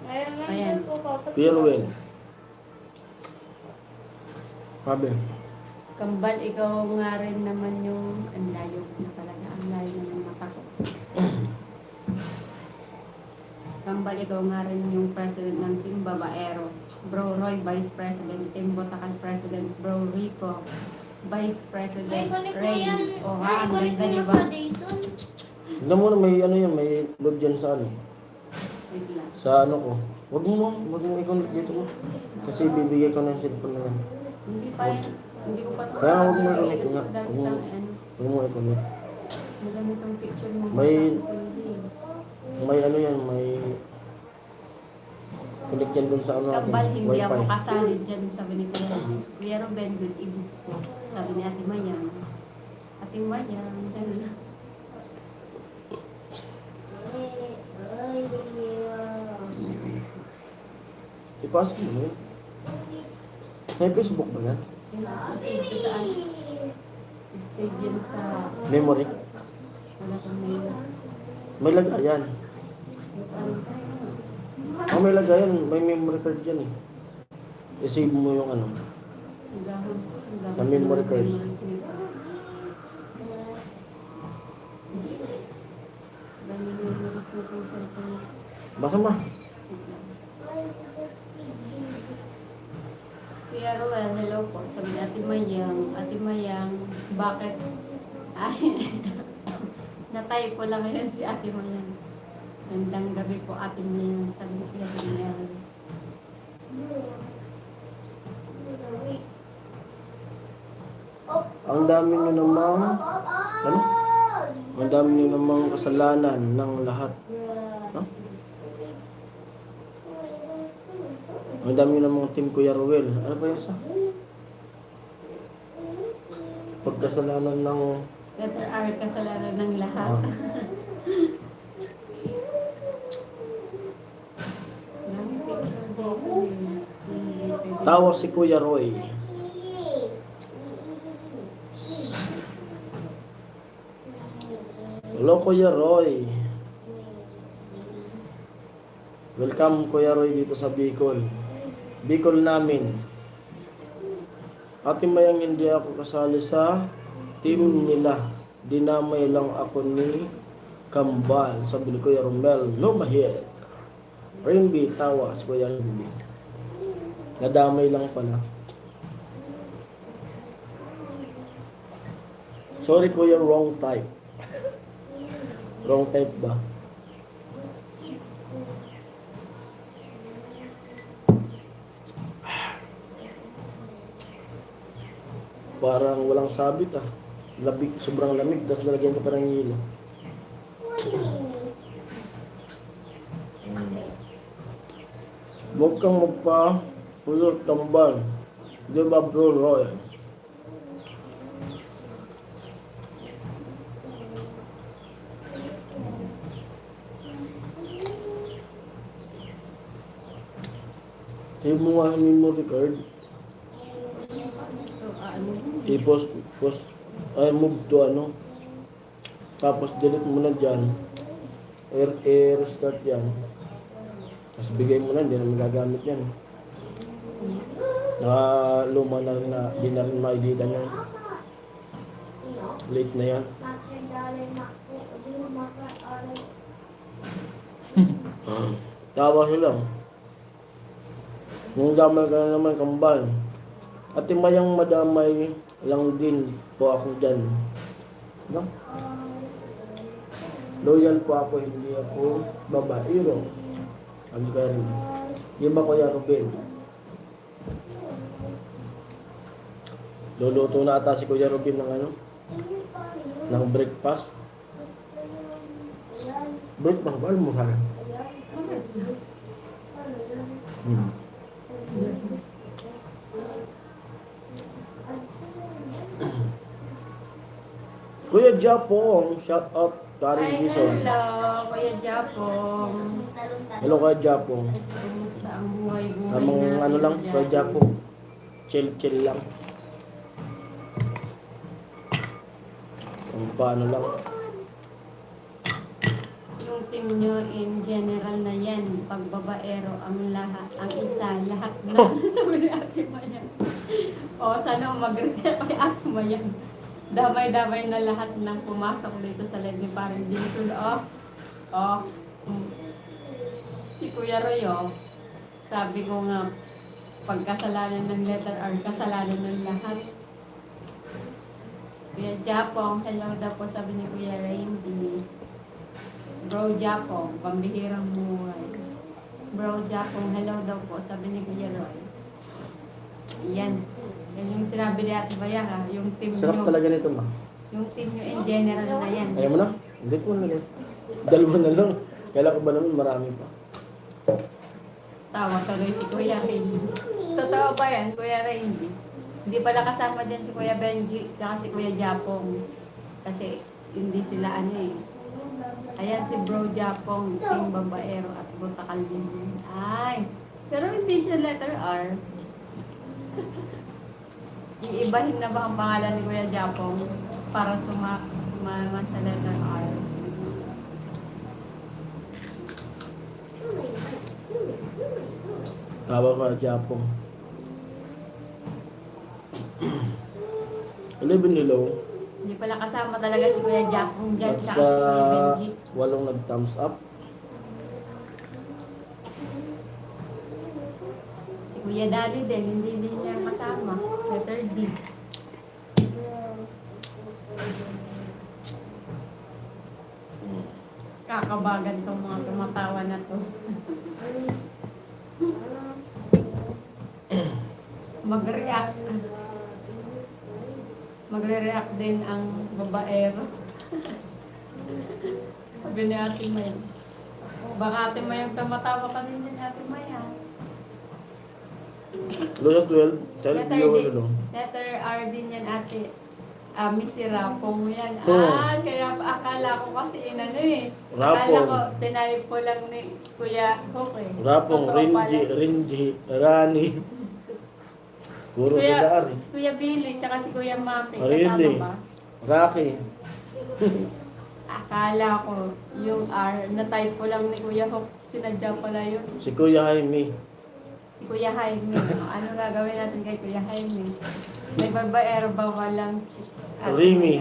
Ngayon na Ayan. po papat. Pierwell. Sabi. Kambal, ikaw nga rin naman yung ang layo na talaga. Ang layo na ng mata ko. Kambal, ikaw nga rin yung president ng Team Babaero. Bro Roy, Vice President. Team Botacan President. Bro Rico, Vice President. May connect na Ray. yan. O May ha, ang connect ganda mo na diba? sa Dayson. Tignan mo na may ano yan, may load dyan sa ano. Wait lang. Sa ano ko. Wag mo i-connect dito mo. Kasi bibigay ko na yung cellphone na yan. Hindi pa yan. Hindi ko pa ito. Kaya huwag mo Kasi i-connect nga. madami Huwag mo. tang ano. Huwag mo i-connect. Madami tang picture mo. May- Tapos hindi. May ano yan, may connect yan dun sa ano natin. Kambal, hindi ako Wi-Fi. kasali dyan, sabi ni Kuya. Kuya Ruben, good evening po. Sabi ni Ate Mayang. Ate Mayang, gano'n. Ipasok mo yun. May Facebook ba yan? Save ko saan? Save yan sa... Memory? Wala kang mail. May lagayan. Ano tayo? Oh, may lagayan. May memory card yan eh. I-save mo yung ano. Ang memory card. memories nito. Daming memories na itong cellphone. Basa ma. Kuya Roel, hello po. Sabi ni Ate Mayang, bakit? Ay, natay ko lang ngayon si Ate Mayang. Gandang gabi po Ate Mayang, sabi ni Kuya Roel. Ang dami nyo namang, ano? Ang dami nyo namang kasalanan ng lahat. No? Ang dami nyo namang Team Kuya Ruel. Ano pa yun sa? Pagkasalanan ng... Letter R, kasalanan ng lahat. Ah, Maraming picture dito eh. tawa si Kuya Roy. Hello Kuya Roy. Welcome Kuya Roy dito sa Bicol. Bicol namin. Ate Mayang, hindi ako kasali sa team nila. Dinamay lang ako ni Kambal. Sabi ni Kuya Romel, no mahit. Rainby, tawa si Kuya Rainby. Nadamay lang pala. Sorry kuya, wrong type. Wrong type ba? Parang walang sabit ah. Sobrang lamig, tapos lalagyan ka pa ng hilo. Huwag kang magpa-pulot tambal. Di ba bro Roy? Save mo nga ang memory card. So, ano? I-post, move to ano. Tapos delete mo na dyan. I-restart yan. Tapos bigay mo na, hindi na magagamit yan. Luma na rin na, di na rin ma-edita yan. Late na yan. Tawa sila. Nung damay ka na naman kambal. At mayang madamay lang din po ako dyan. No? Loyal po ako, hindi ako babaero. Ang galing. Yung ba Kuya Ruben? Luluto na ata si Kuya Ruben ng ano? Ng breakfast. Breakfast ba? Ano mo ha? Kuya Japong, shout out Karin Gison. Hello, Kuya Japong. Hello Kuya Japong. Kumusta ang buhay-buhay Tamang natin ano lang, dyan? Kuya Japong. Chill lang. Kung paano lang. Yung team nyo in general na yan, pagbabaero, ang lahat, ang isa, lahat na. Sabi ni Ate Mayan. O, sana mag-recap kay Ate Mayan. Damay-damay na lahat ng pumasok dito sa live ni Parang dito. Si Kuya Roy, sabi ko nga, pagkasalanan ng letter R, kasalanan ng lahat. Kuya Japong, hello daw po, sabi ni Kuya Randy. Bro Japong, pambihirang buhay. Bro Japong, hello daw po, sabi ni Kuya Roy. Yan. Yan yung sinabi ni Ate Maya ha, yung team Sarap nyo. talaga nito ma. Yung team nyo in general na yan. Ayaw mo na? Hindi ko na lang. Dalawa na lang. Kailan ko ba naman marami pa? Tawa tuloy si Kuya Randy. Totoo ba yan, Kuya Randy? Hindi pala kasama dyan si Kuya Benji tsaka si Kuya Japong. Kasi hindi sila ano eh. Ayan si Bro Japong, team babaero at butakal din. Ay, pero hindi siya letter R. Iibahin na ba ang pangalan ni Kuya Japong para sumama sa letter R? Tawa ka, Japong. 11 hello. Hindi pala kasama talaga si Kuya Japong dyan At tsaka sa si Kuya Benji. 8 nag-thumbs up. Si Kuya Dali din, hindi din niya kasama. Letter D. Kakabagan tong mga tumatawa na to. Mag-react. Magre-react din ang babaero. Sabi ni Ate May. Baka Ate May ang tumatawa ka din din Ate May ha. Hello sa 12. Tell Letter you D. hello. Letter R din yan Ate. Missy Rapong yan. Oo. Kaya akala ko kasi inano eh. Rapong. Akala ko, tinayip ko lang ni Kuya Hook eh. Rapong, Totoo pala. Rinji, Rani. Puro Kuya, sila ari. Kuya Billy, tsaka si Kuya Maki. Really? Kasama ba? Rocky. Akala ko, yung R, na-type ko lang ni Kuya Hook. Sinadya pala yun. Si Kuya Jaime. Si Kuya Jaime. Ano gagawin natin kay Kuya Jaime? May babaero ba walang chips? Rimi.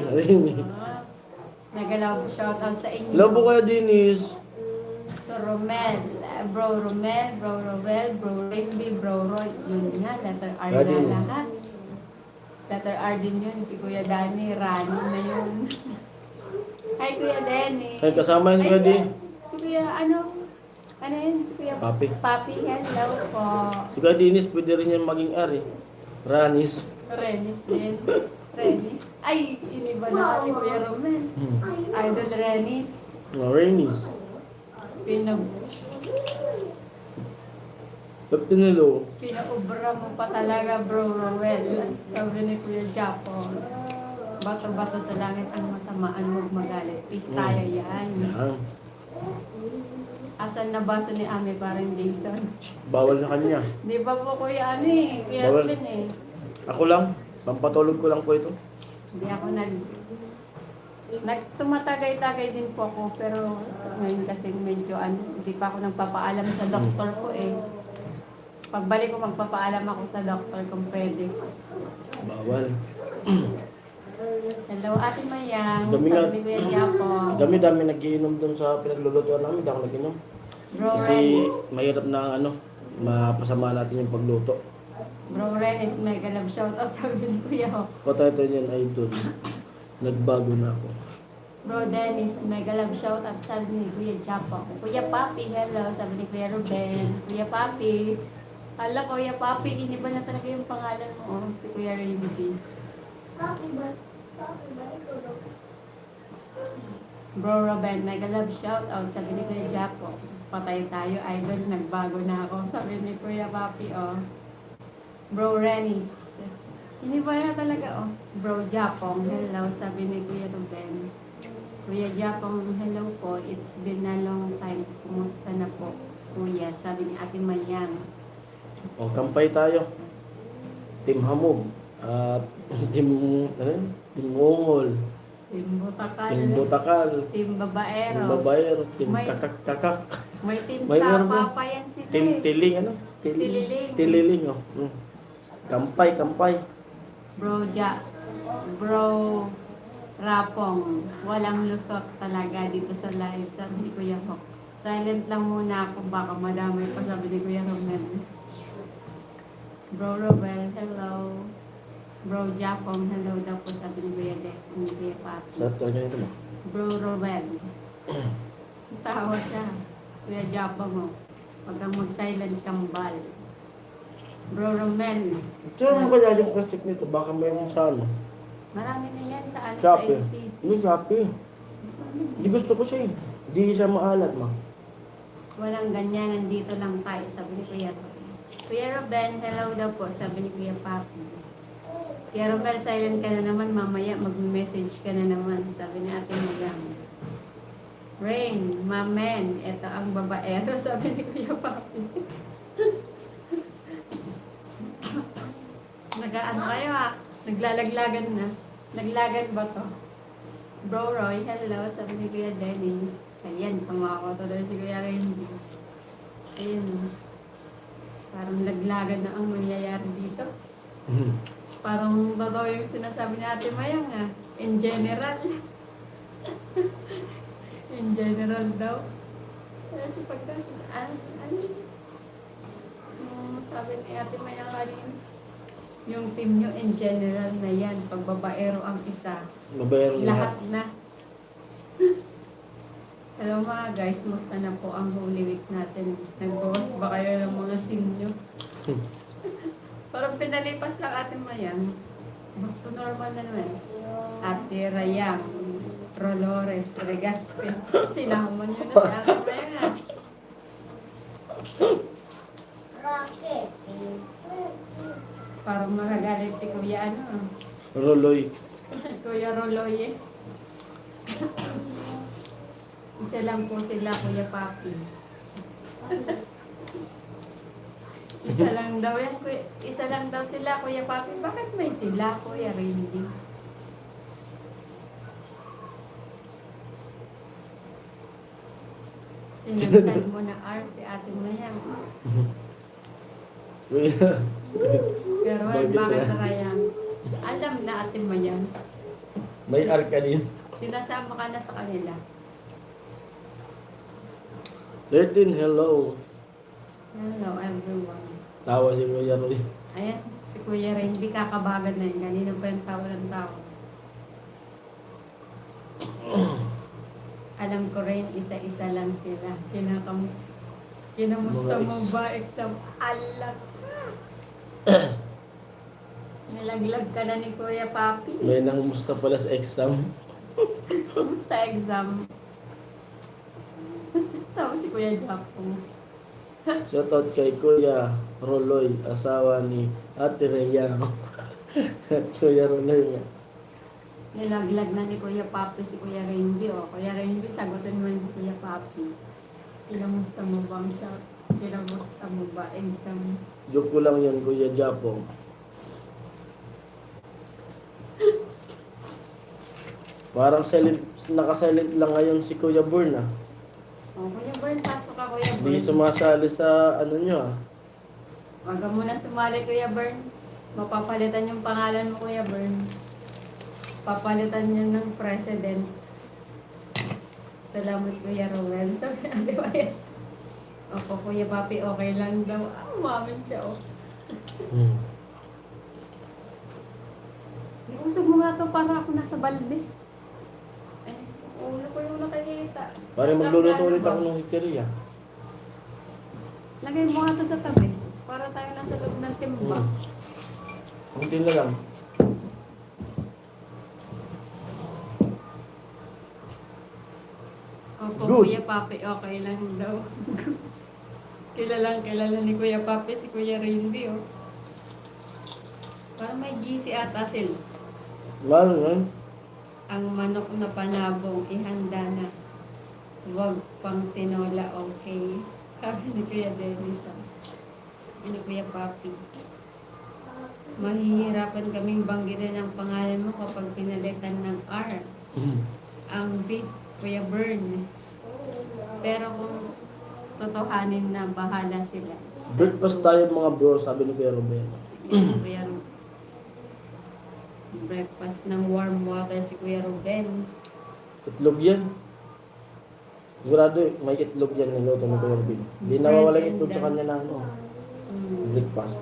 Nagalaw, shoutout sa inyo. Hello po kayo, Denise. So, Romel, Bro Romel, Bro Robel, Bro Rigby, Bro Roy. Yun nga, letter R Daddy. na lahat. Letter R din yun. Si Kuya Danny, Rani na yun. Hi, Kuya Danny. Ay, kasama yun, Ay, Kuya Di. Si Kuya, ano yun? Si Kuya Papi. Papi, hello po. Si Kuya Dinis, pwede rin yan maging R eh. Ranis. Renis din. Renis. Ay, iniba na ni Kuya Roman. Idol Renis. Ranis. Pinag Ba't pinilo? Pinaubra mo pa talaga, bro, Rowell. Sabi ni Kuya Japo. Bato-bato sa langit ang matamaan, huwag magalit. Peace tayo yan. Yan. Asan na baso ni Ame parang Jason? Bawal na kanya. Di ba po Kuya Ame? Kuya Bawal. Ruben eh. Ako lang. Pampatulog ko lang po ito. Hindi ako tumatagay-tagay din po ako, pero ngayon kasi medyo hindi pa ako nagpapaalam sa doktor ko eh. Pagbalik ko magpapaalam ako sa doktor kung pwede. Bawal. Hello, Ate Mayang. Dami nga. Sabi ni Kuya Japo. Dami-dami nagiinom dun sa pinaglulutuan namin. Hindi ako naginom. Bro Kasi Renis. mahirap na mapasama natin yung pagluto. Bro Renis, mega love shoutout sabi ni Kuya Ho. Patay ito yan, idol. Nagbago na ako. Bro Dennis, mega love shoutout sabi ni Kuya Japo. Kuya Papi, hello, sabi ni Kuya Ruben. Kuya Papi. Hala, Kuya Papi, iniba na talaga yung pangalan mo, si Kuya Rainy. Bro Ruben, mega love shoutout sabi ni Kuya Japo. Patay tayo, idol, nagbago na ako, sabi ni Kuya Papi, oh. Bro Renis. Iniba na talaga, oh. Bro Japong, hello, sabi ni Kuya Ruben. Kuya Japong, hello po. It's been a long time. Kumusta na po, Kuya? Sabi ni Ate Mayang. O, kampay tayo. Team Hamog. At Team Ungol. Team Butakal. Team Butakal. Team Babaero. Team Babayer. Team May- Kakak-Kakak. May team May meron Sapa ba? pa yan si Team Ted. Tiling, Tililing. Tililing, oh. Kampay. Bro Rapong. Walang lusot talaga dito sa live. Sabi ni Kuya Hok. Silent lang muna ako. Baka madamay pa, sabi ni Kuya Romel. Bro Robel, hello. Bro Japong, hello daw po, sabi ni Kuya Dek. Ni Kuya Papi. Sarap talaga nito mo. Bro Robel. Tawa siya. Kuya Japong mo. Huwag kang mag-silent kambal. Bro Romel. Saan mo kaya yung plastic nito? Baka mayroon sa ano? Marami na yan sa ano sa Shopee. LCC. Hindi, Shopee. Hindi gusto ko siya eh. Hindi siya maalat, ma. Walang ganyan, nandito lang tayo, sabi ni Kuya Roy. Kuya Ruben, hello daw po, sabi ni Kuya Papi. Kuya Ruben, silent ka na naman, mamaya mag-message ka na naman, sabi ni Ate Magang. Rain, mamen, eto ang babaero, sabi ni Kuya Papi. Nag-ano kayo ah? Naglalaglagan na. Naglagan ba to? Bro Roy, hello, sabi ni Kuya Dennis. Ayan, tumawa to doon si Kuya Randy. Ayun. Parang laglagan na ang nangyayari dito. Parang totoo yung sinasabi ni Ate Mayang ah. In general. In general daw. Kasi pagka, sabi ni Ate Mayang kanina, yung team nyo in general na yan, pag babaero ang isa, Mabayaro lahat na. Hello mga guys, musta na po ang Holy Week natin? Nagbawas ba kayo ng mga sim nyo? Parang pinalipas lang Ate Mayang. Back to normal na naman. Ate Rayang, Rolores, Regaspe. Sinahman nyo na si Ate Mayang ah. Rocket. Parang magagalit si Kuya ano. Roloy. Kuya Roloy eh. Isa lang po sila, Kuya Papi. Isa lang daw yan, isa lang daw sila, Kuya Papi. Bakit may sila, Kuya Randy? Sinundan mo na R si Ate Mayang. Pero Bakit bakit na? kaya? Alam na Ate Mayang. May arka din. Sinasama ka na sa kanila. 13, hello. Hello everyone. Tawa si Kuya Roy. Ayan, Si Kuya rin, hindi kakabagan na yun. Ganina pa yung tao ng tao. Alam ko rin, isa-isa lang sila. Kinamusta Mga mo ex. ba? Exam. Alam. Nalaglag ka na ni Kuya Papi. May nangumusta pala sa exam. Kumusta exam? Tapos si Kuya Japong. Shoutout kay Kuya Roloy, asawa ni Ate Rhea. Kuya Roloy nga. Nilaglag na ni Kuya Papi si Kuya Randy. O, Kuya Randy, sagutin mo yung si Kuya Papi. Kinamusta mo ba ang siya? Kinamusta mo ba exam? Joke ko lang yan, Kuya Japong. Parang nakasilent lang ngayon si Kuya Burn ah. O, Kuya Bern, pasok ka Kuya Hindi Bern. sumasali sa ano nyo ah. Wag ka muna sumali Kuya Bern. Mapapalitan yung pangalan mo Kuya Bern. Papalitan niya ng president. Salamat Kuya Rowel. Sabi ate Maya. Opo Kuya Papi, okay lang daw. Ah, umamin siya oh. Iusog mo nga to para ako nasa balde. Ay, ulo ko yung nakikita. Parang magluluto ulit ako Ba? ng hiteria. Lagay mo nga to sa tabi. Para tayo nasa loob ng timba. Kunti na lang. Opo, Good. Kuya Papi, okay lang daw. kilala ni Kuya Papi si Kuya Randy, oh. Parang may GC ata sila. Lalo nga. Ang manok na panabong, ihanda na. Huwag pang tinola, okay? Sabi ni Kuya Dennis, ah. Ni Kuya Papi. Mahihirapan kaming banggitin ang pangalan mo kapag pinalitan ng R. Ang beat, Kuya Bern. Pero kung totohanin na bahala sila. Breakfast tayo mga bro, sabi ni Kuya Ruben. Yan, Kuya Ruben. Breakfast ng warm water si Kuya Ruben. Itlog yan. Sigurado may itlog yan niluto ni Kuya Ruben. Hindi nawawala yung itlog sa kanya na ano. Breakfast.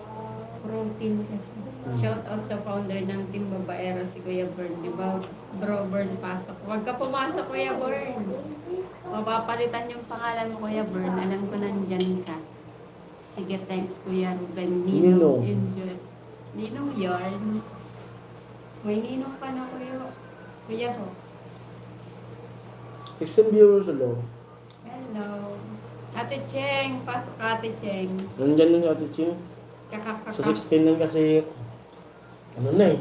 Protein kasi. Shout out sa founder ng Team Babaero si Kuya Bern. Di ba? Bro Bern, pasok. Huwag ka pumasok Kuya Bern. Mapapalitan yung pangalan mo Kuya Bern. Alam ko nandyan ka. Sige, thanks Kuya Ruben. Ninong. Enjoy. Ninong yarn. May ninong pa na Kuya ho. Extreme viewers hello. Hello. Ate Cheng. Pasok ka, Ate Cheng. Nandyan yung Ate Ching. Kakakaka. Sa 16 lang kasi, ano na eh.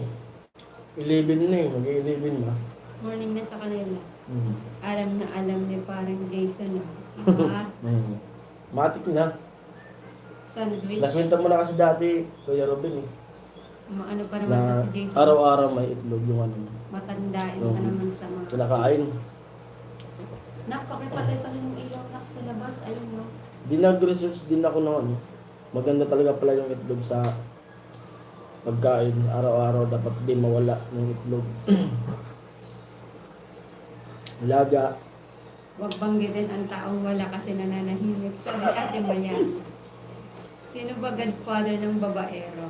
11 na eh. Mag-11 na. Morning na sa kanila. Hmm. Alam na alam ni parang Jason. Ah, Matik na. sandwich. Nakwenta mo na kasi dati, Kuya Ruben eh. Ano pa naman to Na si Jason? araw-araw may itlog yung ano. Matandain Oo. ka naman sa mga... Kinakain. Napakipatay pa yung ilaw nak sa labas. Ayun no. Di nag-research din ako ng ano. Maganda talaga pala yung itlog sa pagkain. Araw-araw dapat di mawala ng itlog. Laga. Huwag banggitin ang taong wala kasi nananahimik. Sabi Ate Mayan. Sino ba godfather ng babaero?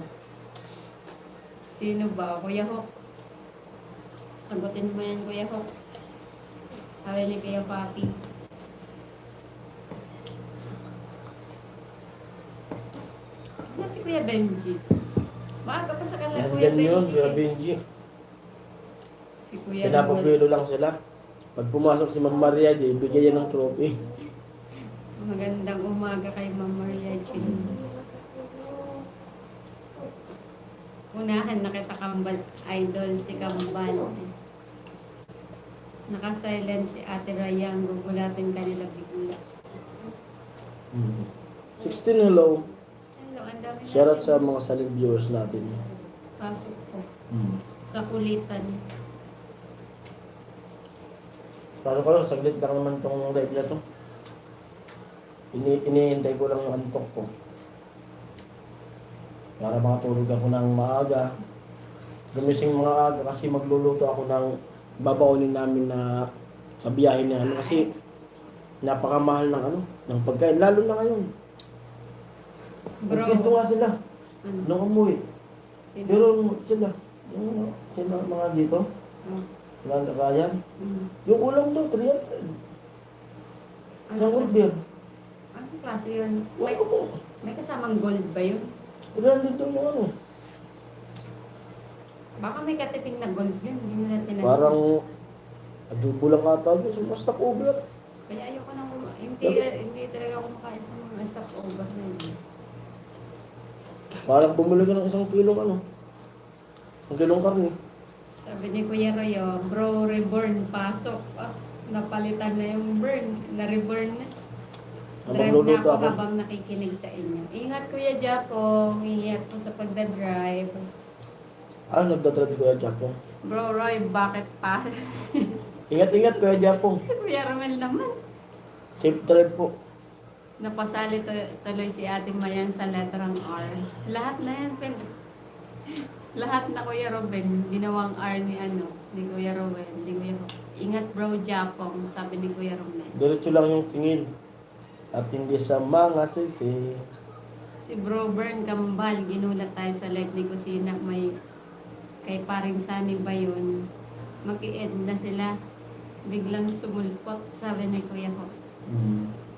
Sino ba? Kuya Hok. Sagutin mo yan, Kuya Hok. Sabi ni Kuya Papi. Ano si Kuya Benji? Maaga pa sa kanila Kuya Nandyan yun, Benji. Kuya Benji. Si Kuya Pinapapilo lang sila. Pag pumasok si Ma'am Maria, ibigay yan ng trophy. Magandang umaga kay Ma'am Maria Jean. Unahan na kita Kambal, idol si Kambal. Naka-silent si Ate Rayang, gugulatin kanila bigla. 16, hello. Hello, ang dami Shoutout natin. sa mga silent viewers natin. Pasok ko. Sa kulitan. Paano ko lang, saglit lang naman tong live na to. Iniintay ko lang yung antok ko. Para makatulog ako ng maaga. Gumising mga aga kasi magluluto ako ng babaunin namin na sa biyahe na ano. Kasi napakamahal ng ano, ng pagkain. Lalo na ngayon. Bro. Nagkinto nga sila. Ano? Nung umuwi. Meron sila. Yung sila mga dito. Oh. Lalakayan. Mm. Yung ulam daw, 300. Yung order. Anong klase yun? Oo. May kasamang gold ba yun? 300 daw yung ano. Baka may katiping na gold yun. Hindi nila tinanong. Parang adobo lang ata yun. So, mas stopover. Kaya ayoko nang hindi talaga ako makain sa mga stopover na yun. Parang bumili ka ng 1 kilong ano. 1 kilong karne. Sabi ni Kuya Royo, bro, reborn, pasok. Ah, napalitan na yung burn. Na-reborn na. Drive na Magluluto ako ako. habang nakikinig sa inyo. Ingat Kuya Japong. Ingat po sa pagdadrive. Ah, nagdadrive ko yung Japong. Bro Roy, bakit pa? Ingat-ingat Kuya Japong. Kuya Romel naman. Safe drive po. Napasali tuloy si Ate Mayan sa letrang R. Lahat na yan, lahat na Kuya Robin, ginawang R ni Kuya Robin, ni Kuya Robin. Ingat bro, Japong, sabi ni Kuya Romel. Diretso lang yung tingin. At hindi sa mga sisi. Si Bro Bern Kambal, ginulat tayo sa live ni Kusina, may kay paring Sani ba yun? Mag-i-end na sila. Biglang sumulpot, sabi ni Kuya Ho.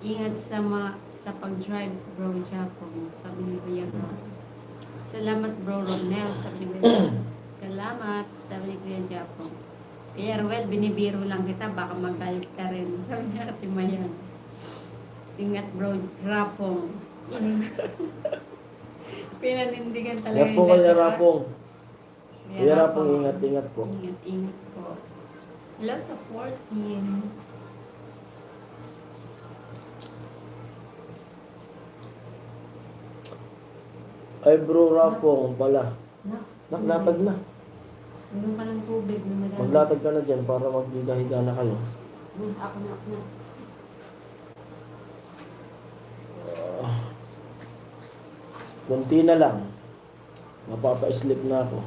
Ingat sa pag-drive, bro, Japong, sabi ni Kuya Ho. Salamat, bro, Romel, sabi ni Kuya. Salamat, sabi ni Kuya Japong. Kaya Ruel, binibiro lang kita, baka magalit ka rin. Sabi ni Ate Mayan. Ingat, bro, Rapong. Pinanindigan talaga Ingat po Kuya Rapong. Kuya Kuya Rapong, ingat-ingat po. Ingat po. Hello sa 14. Ay bro Rapong pala. Naglatag na. Meron ka ng tubig na madami. Maglatag ka na dyan para maghiga-higa na kayo. Ako na. Kunti na lang. Mapapa-sleep na ako.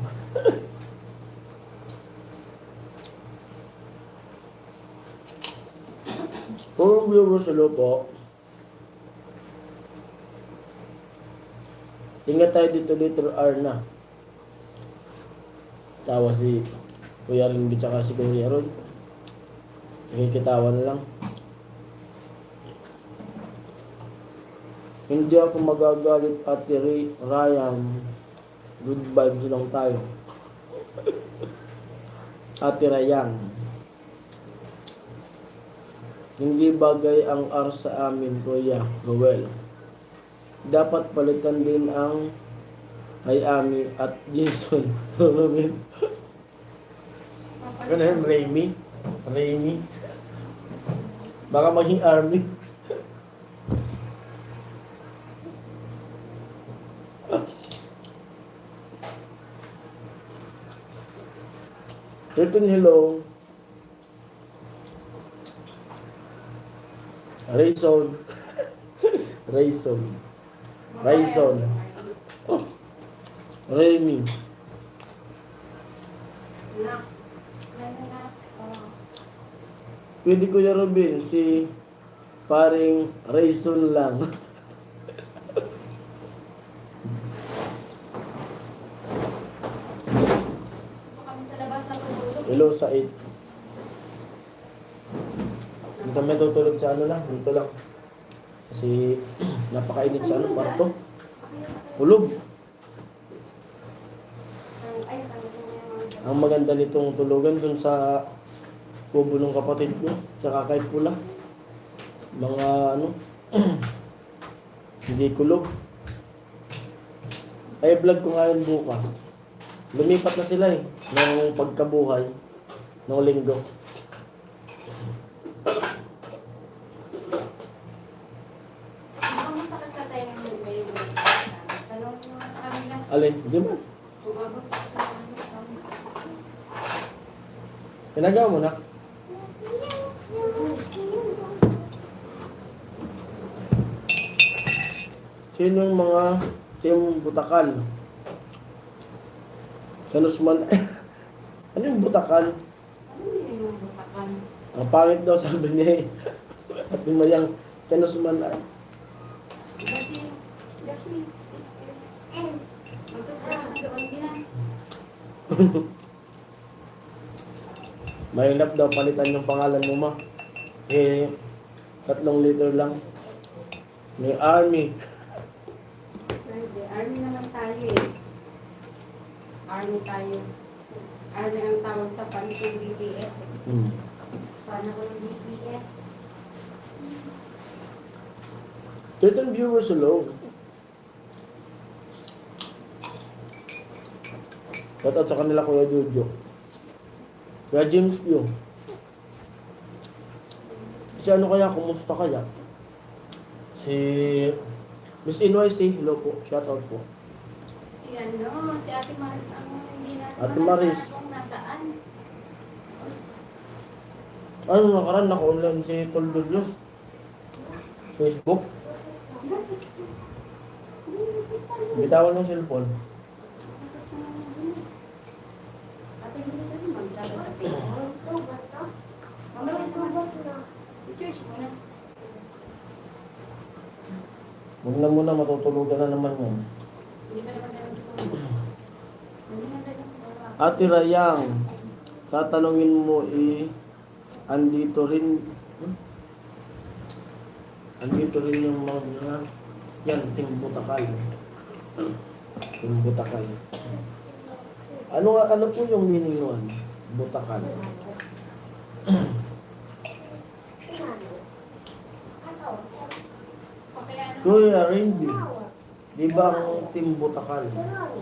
Puro viewers, hello po. Ingat tayo dito, letter R na. Tawa si Kuya Rindy tsaka si Kuya Roy. Nakikitawa na lang. Hindi ako magagalit at Ryan. Good vibes lang tayo. Ate Ryan. Hindi bagay ang R sa amin, Kuya Roel. Dapat palitan din ang kay Ami at Jason. Ano yun? Raimi? Baka maging Army. Return hello. Rayson. Oh. Raimi. Pwede Kuya Robin, si paring Rayson lang. Kami sa labas na tutulog. Hello sa 8. Hindi kami tutulog sa ano lang, dito lang. Kasi napakainit sa ano, kwarto. Hulog. Ang maganda nitong tulugan dun sa kubo ng kapatid ko, tsaka kay Pula. Mga ano, hindi kulog. Ay vlog ko ngayon bukas. Lumipat na sila ng pagkabuhay ng linggo. Baka masakit ka tayo ng ngayon. Talong mo sa kanila. Alin, di ba? Umabot sa kanila. Pinagawa mo na. Sino yung mga Team Butakal? Kanusman. Ano yung Butakal? Ano yun yung butakan? Ang pangit daw sabi niya at yung mayang Kanusman ay. Gashi, is. Magkakaroon. doon din na. Mahirap daw palitan yung pangalan mo, ma. Eh, 3 liter lang. May army. Pwede. Army naman tayo eh. Army tayo. Army ang tawag sa panis ng BPS. Hmm. Paano ko ng BPS? 13 viewers alone. Shout out sa kanila, Kuya Jojo. Kuya James View. Si ano kaya, kumusta kaya? Si Miss NYC, hello po, shout out po. Si ano, si Ate Maris ang hindi natin Ate Maris. kung nasaan. Ano nakaraan, naka-online si Toldolos. Facebook. Bitawan ng cellphone. Ate, hindi ka rin magdala sa Facebook. Mamaya naman. Church muna. Huwag na muna, matutulugan na naman yan. Hindi ka naman meron dito. Hindi na tayo. Ate Rayang, tatanungin mo andito rin, andito rin yung mga, yan, Timbutakal. Timbutakal. Ano po yung meaning nun? Butakal. Kuya Randy, di ba ang Timbutakal?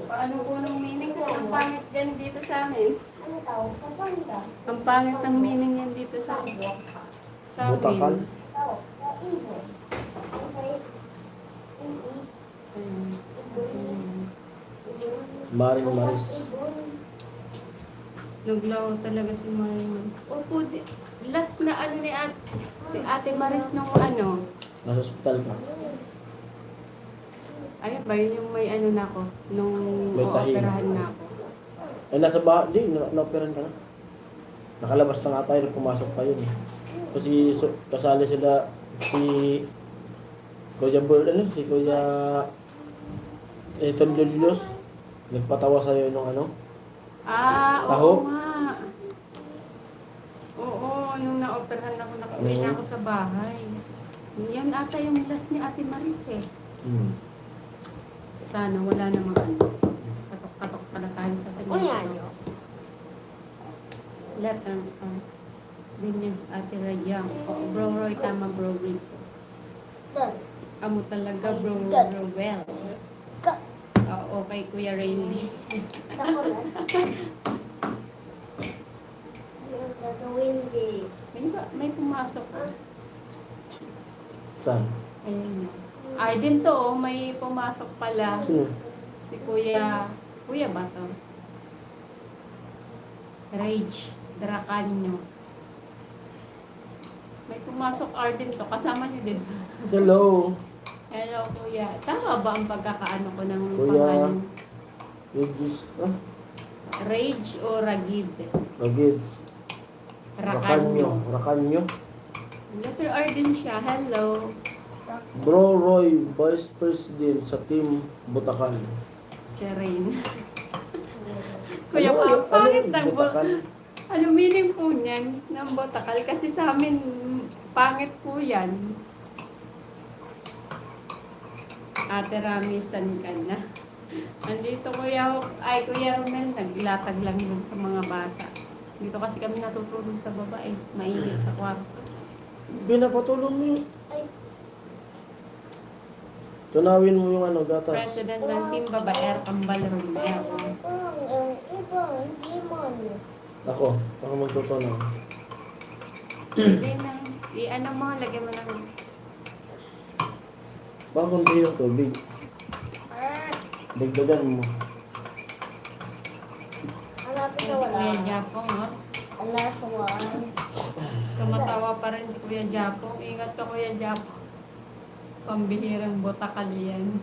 Paano po ng meaning? Kasi ang pangit yan dito sa amin. Ang pangit ng meaning yan dito sa amin. Sa Butakal? amin. Maring Maris. Naglaw talaga si Maring Maris. Opo, last na ano ni Ate Maris nung ano. Nasa ospital ka. Ay ba yun yung may ano na ako. Nung May tahi. operahan na ako. Ay, nasa bahay, di, na-operan ka na. Nakalabas na nga tayo, pumasok pa yun. Kasi kasali sila si Kuya Bird, si Kuya Ethan Julius. Nagpatawa sa'yo nung ano. Oo Taho? nga. Oo, nung na-operahan ako, nakauwi na ako sa bahay. Yan ata yung last ni Ate Maris eh. Hmm. Sana wala namang ano. Katok-katok pala tayo sa semento. Letter ganyan si Ate Rayang. Bro Roy, tama bro Rico. Amo talaga bro well. Oo, kay Kuya Rainy. May pumasok. Saan? Ayun. Ay, din to, oh, may pumasok pala. Sino? Si Kuya ba to? Rage Dracanyo. May pumasok Arden to, kasama niyo din. Hello. Hello, Kuya. Tama ba ang pagkakaano ko ng Kuya. pangalan? Regis. Rage o Ragid? Ragid. Racanyo. Racanyo. Letter R din siya. Hello. Bro Roy, Vice President sa Team Butakal. Si Rain. Kuya, pangit ng Butakal? ano meaning po niyan ng Botakal? Kasi sa amin, pangit po yan. Ate Rami, san ka na? Andito Kuya Romel, naglatag lang dun sa mga bata. Dito kasi kami natutulog sa baba eh. Mainit sa kwarto. Pinapatulong mo yun. Tunawin mo yung ano, gatas. President ng Team Babaer, Kambal Romel. Ako magtutunaw. Hindi na. I-ano mo, lagyan mo ng... Baka kunti yung tubig. Dagdagan mo. Si Kuya Japong, oh. Tumatawa pa rin si Kuya Japong. Ingat ka Kuya Japong. Pambihirang Botakal yan.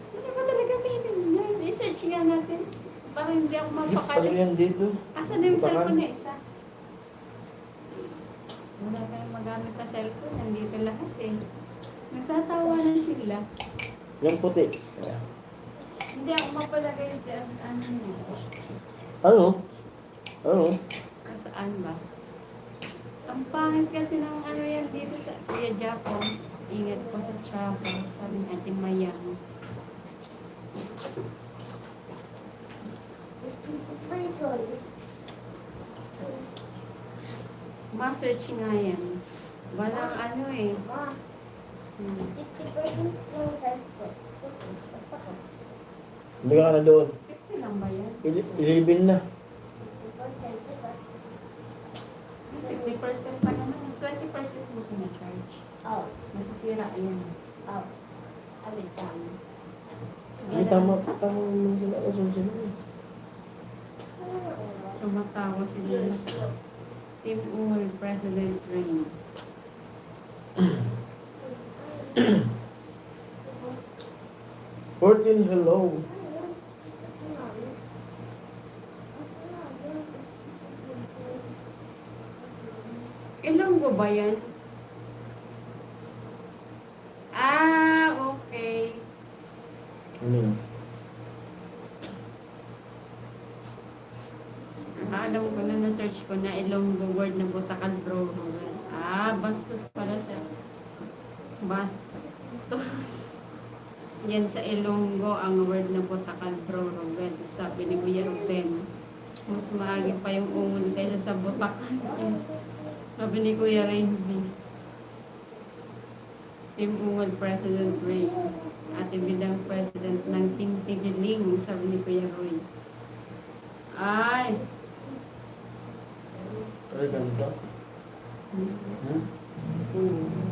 Ano ba talaga meaning yan? I-search nga natin. Parang hindi ako Paano mapakali. yan dito? Asa na yung Botakal? cellphone niya isa? Wala tayong magamit na cellphone. Nandito lahat eh. Nagtatawa na sila. Yung puti. Kaya. Hindi ako mapalagay dyan. Ano mo? Ano? Ano? Saan ba? Ang pangit kasi ng ano yan dito sa Kuya Jaco. Ingat po sa travel. Sabi ni Ate Mayang. Ma-search nga yan. Walang ano eh. Hmm. Hindi ka na doon. 50 lang ba yan? 11 na. 50% pa naman. 20% mo na-charge. Masisira yan. Hindi tama. Tama naman sila. Susunod. Tumatawa sila. Team Ungol President Ring. Hello. Ilonggo ba yan? Ah, okay. Ano yun? Alam ko na na-search ko na Ilonggo word na Butacan Bro. Ah, bastos pala siya. Bastos. Yan sa Ilonggo ang word na Butacan Bro. Sabi ni Kuya Ruben. Mas maagi pa yung ungol kaysa sa Butacan. Sabi ni Kuya Rainby. Team Ungol President Ray. Ate Bidang President ng Team Tigiling. Sabi ni Kuya Roy. Ay! Ay, ganito. Hmm?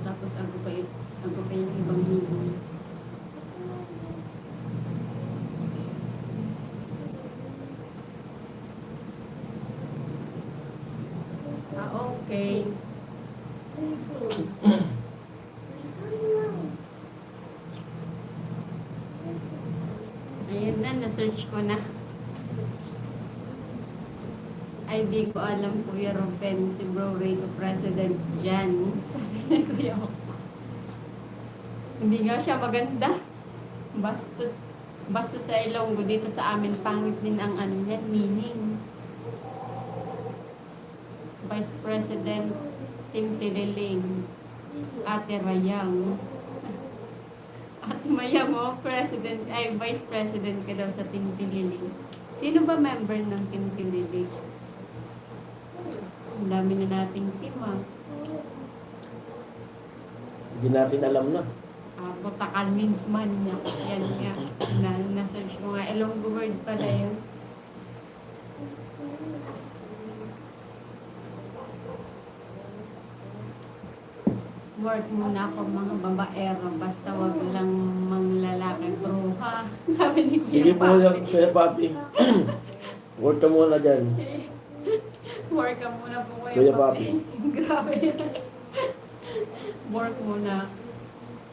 Tapos ako pa yung ibang meaning. Ah, okay. Ayun na, na-search ko na. Ay, di ko alam Kuya Ruben, si Bro Ray ko President Jan. Sabi ni Kuya Opo. Hindi nga siya maganda. Basta sa Ilonggo, dito sa amin, pangit din ang ano niyan, meaning. Vice President Tim Tililing, Ate Rayang. Ate Maya mo, President, ay Vice President ka daw sa Tim Tililing. Sino ba member ng Tim Tililing? Ang dami na nating team ah. Hindi natin alam na. Butacan means man niya. Yan nga. Na-search ko nga. Ilonggo word pala yun. Work muna ako mga babaero. Basta wag lang manglalaki bruha. Sabi ni Sige Kuya po Papi. yan, Kuya Papi. Work ka muna dyan. Work ka muna po Kuya Papi. Grabe yan. Work muna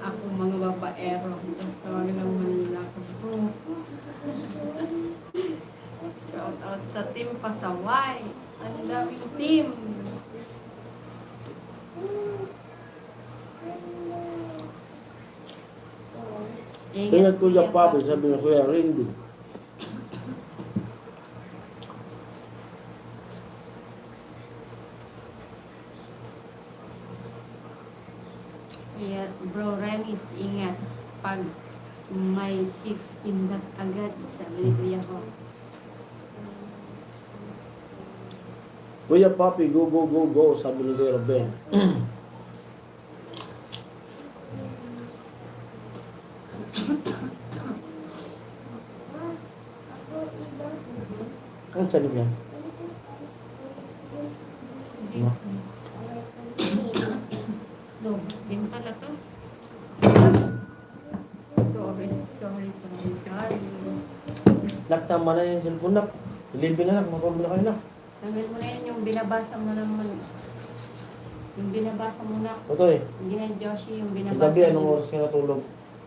ako mga babaero. Basta wag lang manlalaki bruha. Shout out sa team Pasaway. Ang daming team. Ingat Kuya Papi, sabi ng Kuya Rindy. Yeah, bro, Renis, ingat. Pag may chicks kindat agad, sabi ni Kuya ko. Kuya Papi, go, go, go, go, sabi ni Kuya Ruben. Ang salim yan. No, din pala to. Sorry. Naktama na yung cellphone na. Ilibin na lang, matulog na kayo na. Tanggal mo na yan yung binabasa mo naman. Yung binabasa mo na. Ito eh. Hindi na Joshi yung Sa binabasa gabi, anong mo. oras ka natulog?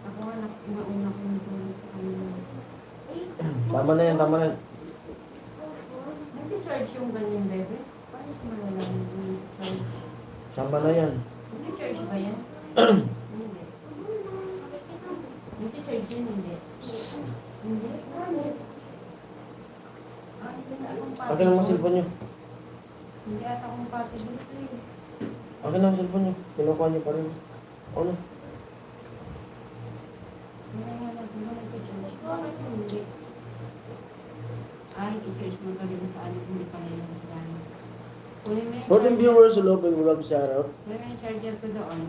Ako nga, nauna ko natulog sa kanila. Tama na yan, tama na yan. Nag-charge yung ganyan, bebe? Paano ko malalaman yung charge? Tama na yan. Nag-charge ba yan? Hindi. Nag-charge yan, hindi. Hindi. Akin lang ang cellphone nyo. Hindi ata compatible ito eh. Akin lang ang cellphone nyo. Kinukuha nyo pa rin. Ano? Hindi. Ay, i-charge mo ka rin sa ano, hindi pa rin lang. Kunin mo yung 14 viewers, hello, pwede mo love shoutout. kunin mo yung charger ko doon.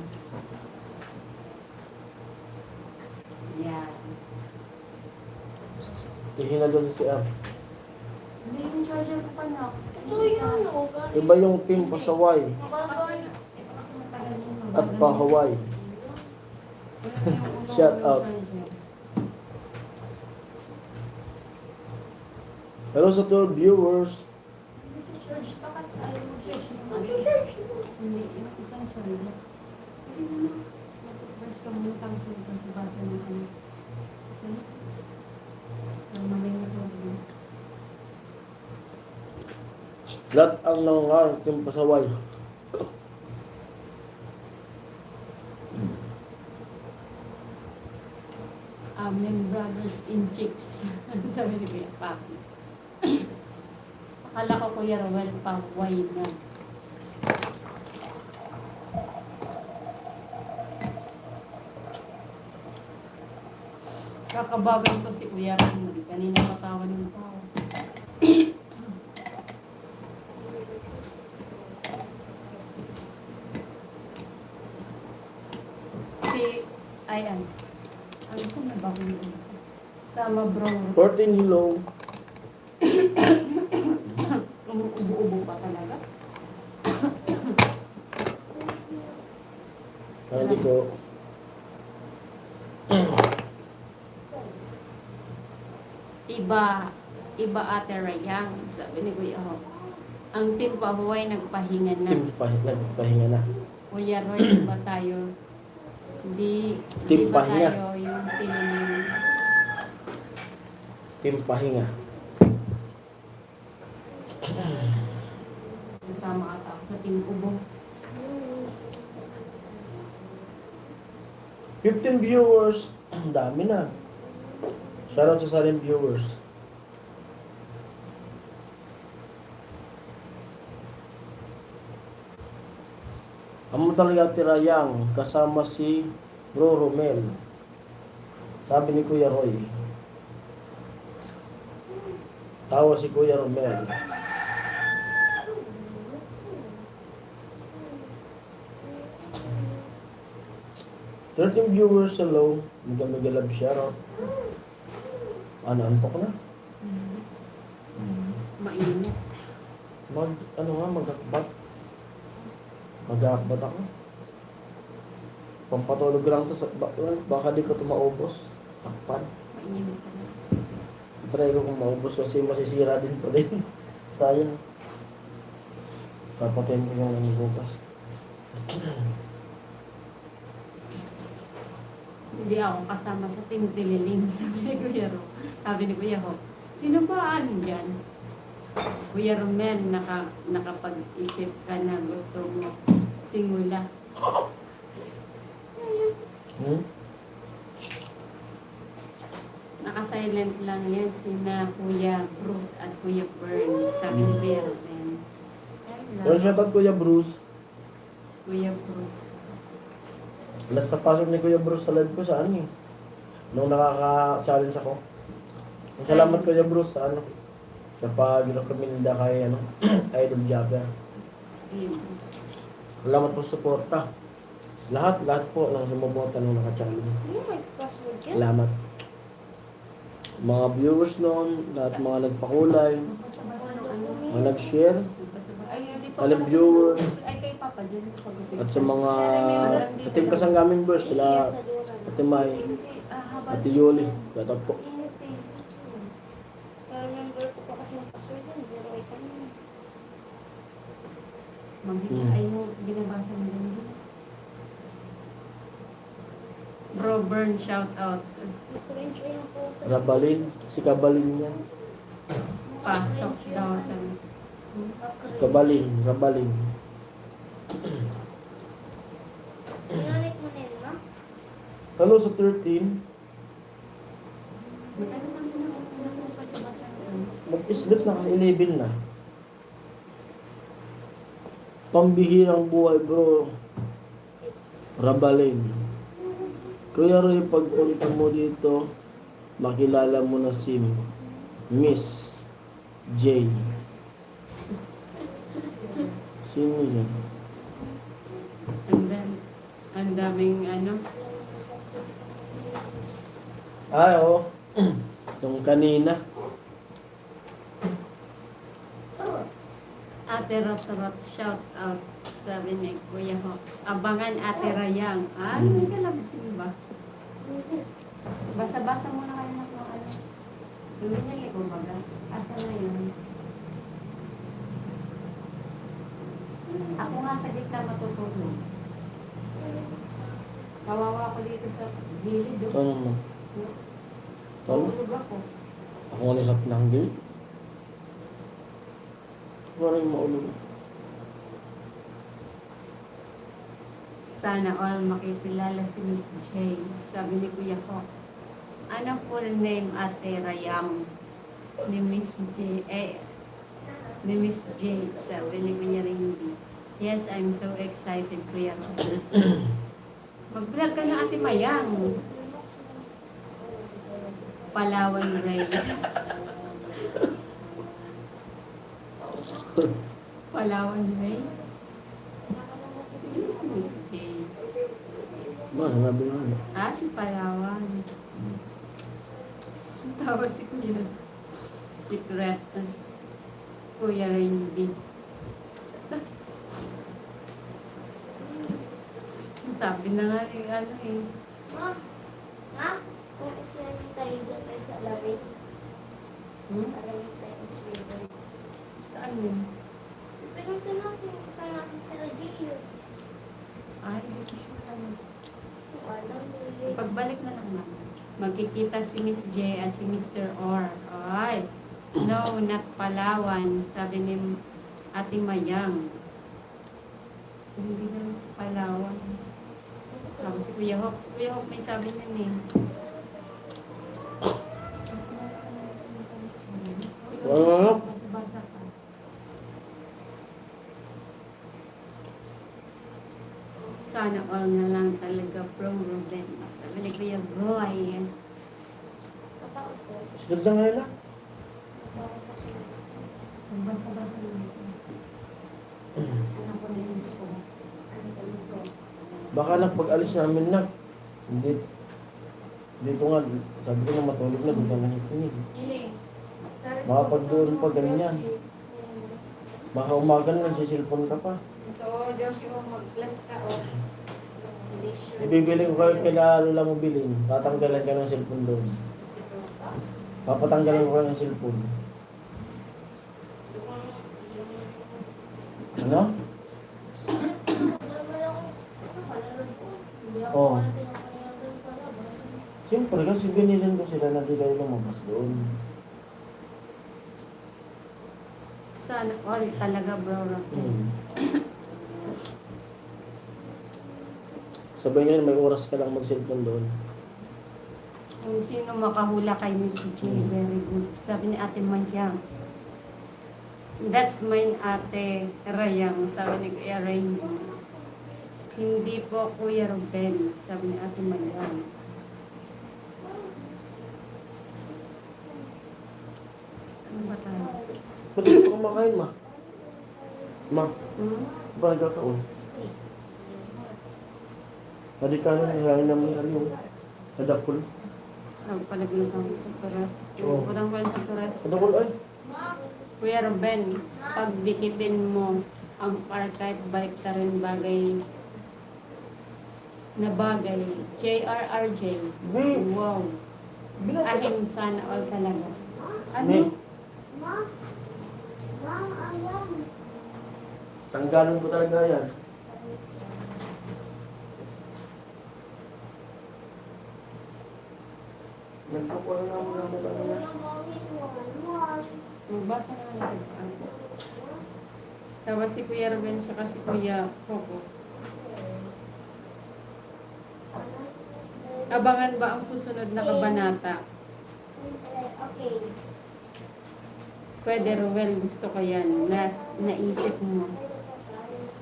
Yan. Ihina doon si Am. Hindi yung charger ko pa na. Ito yun, ako galing. Iba yung team pasaway Nakakay. Kasi matagal mo. at pa-Hawaii. Shout out. Hello sa 12 viewers. Charge pa kasi ayaw mo charge mo. Mag-charge mo. Hindi, yung isang charger. Mag-charge ka muna tapos basa ng ano. Ang mali na problem. Lahat ang nangangar, team pasaway. Amen, brothers in chicks. Sabi ni Kuya Papi. Akala ko Kuya Rowel pa wine na. Kakababang ko si Kuya Rowel. Kanina patawa ng tao. Si, ayan. Ano ko na ba kung yung isa? Tama bro. 14 hello. Umuubo-ubo pa talaga. Hindi ko. Iba ate Rayang, sabi ni Kuya Ho. Ang team Pahuway nagpahinga na. Team nagpahinga na. Kuya Roy, ba tayo? Hindi Team ba pahinga. tayo yung siniling? Team pahinga. Kasama ata ako sa team Ubo. 15 viewers. Ang dami na. Shoutout sa saling viewers. Amo talaga tirayang kasama si Bro Romel. Sabi ni Kuya Roy. Tawa si Kuya Romel. Thirteen viewers, hello. Mega love shoutout. Ano, antok na? Mainit. Mag-akbat. Mag-akbat ako. Pampatulog lang to. Baka di ko ito maubos. Takpan. Mainit ka na. Try ko kung maubos kasi masisira din pa rin. Sayang. Papatayin ko yung ano bukas. Hindi ako kasama sa team Tililing. Sabi ni Kuya Ro. Sabi ni Kuya Ho, sino ba yan? Kuya Romel, nakapag-isip ka na gusto mo singula. Naka-silent lang yan sina Kuya Bruce at Kuya Bern. Sabi ni Kuya Romel. Well, shoutout Kuya Bruce. Kuya Bruce. Last na pasok ni Kuya Bruce sa live ko sa ano eh. Nung nakaka-challenge ako. Salamat Kuya Bruce sa ano. Sa pag-recommenda kay ano, Idol Jabber. Kuya Bruce. Salamat po sa suporta. Lahat po ng sumuporta nung naka-challenge. Ano may password yan? Salamat. Mga viewers noon, lahat mga nagpakulay, Basa-basa ng ano. mga nag-share, Ay, hindi pa. alam viewers, Ay, kay Papa, dyan ko pag-upit. at sa mga sa team Kasanggaming Burst, sila Ate May, Ate Yuli, shoutout po. Remember ko pa kasi yung password yan. 08 ano. Ay, yung binabasa mo din. Bro, Bern, shout out. Nag-range yung po. Rabalin, si Kabalin yan. Pasok daw sa... Rabalin. Pinanik mo na yun, ma? Hello sa 13, Ano lang yun ako basa-basa. mag-slips na kasi 11 na. Pambihirang buhay, bro. Rabalin. Kuya Roy, pagpunta mo dito, makilala mo na si Miss J. Sino yan? Ang daming ano. Ay, oo. Yung kanina. Ate Rot, shout out. Sabi ni Kuya Ho. Abangan Ate Rayang. Hindi ka lang ba? Basa-basa muna kayo ng mga ano. Luminili ko baga. Asa na yun? Ako nga sa gitna matutulog. Kawawa ako dito sa gilid. Ito naman. Tulog ako. Ako nga nisap ng gate. Parang maulog. Sana all makikilala si Miss J. Sabi ni Kuya Ho. Ano full name Ate Rayang? Ni Miss J. Ni Miss J. Sabi ni Kuya Rindy. Yes, I'm so excited, Kuya Ho. Mag-vlog ka na Ate Mayang. Palawan Ray. Palawan Ray. Sino si Miss J? Sabi nga. Si Palawan. Tawa si Kuya. Secret. Kuya Randy. Sabi na nga rin ano eh. Ma? Focus na rin tayo doon tayo sa labi. Para rin tayo mag-swivel. Saan yun? Pinunta natin kasama natin sila Gio. Hindi ko alam. Alam mo yun. Pagbalik na lang naman. Magkikita si Miss J at si Mr. Or. Ay, no, not Palawan. Sabi ni Ate Mayang. Hindi naman sa Palawan. Tapos si Kuya Hawk. Si Kuya Hawk may sabi niyan eh. Ano? Basa ka. Sana all na lang talaga from Ruben. Sabi ni Kuya Roy. Kapag sir. Ganda nga yun. Basa-basa lang. Anak ko na yung gusto. Ano ko gusto? Baka lang pag-alis namin na, hindi, dito nga, sabi ko na matulog na, doon na nakikinig. Baka pag doon pa, ganyan. Baka umaga na, nagsisilpon ka pa. Ito, Joshua, mag-class ka o. Hindi sure. Ibibili ko kayo kila Lola mo bilhin, tatanggalan ka ng cellphone doon. Papatanggalan ko kayo ng cellphone. Ano? Oo. Siyempre, kasi binilin ko sila na di kayo lumabas doon. Sana all talaga, bro. Sabay nga, may oras ka lang mag-cellphone doon. Kung sino makahula kay Miss J, very good. Sabi ni Ate Mayang. That's mine, Ate Rayang. Sabi ni Kuya Rainbow. Hindi po Kuya Ruben. Sabi ni Ate Mayang. Ano ba tayo? Pwede ko kumakain, ma. Ma, ba nagkakaon? Pwede ka na, hihangin naman rin yung adakul. Palaglag ako sa turat. Oo. Parang ko sa turat. Adakul ay. Kuya Ruben, pag dikitin mo ang archive balik ka rin bagay na bagay. JRRJ. Be, Wow. binabasa. Ahim sana all talaga. Be, Ano? Ma? Ma, ayan. tanggalan ko talaga yan. Nagpapuan na mo namin ano yan. Magbasa na lang. Tapos si Kuya Ruben siya kasi Kuya Coco. Abangan ba ang susunod na kabanata? Okay. Pwede, Ruel, gusto ko yan. Naisip mo.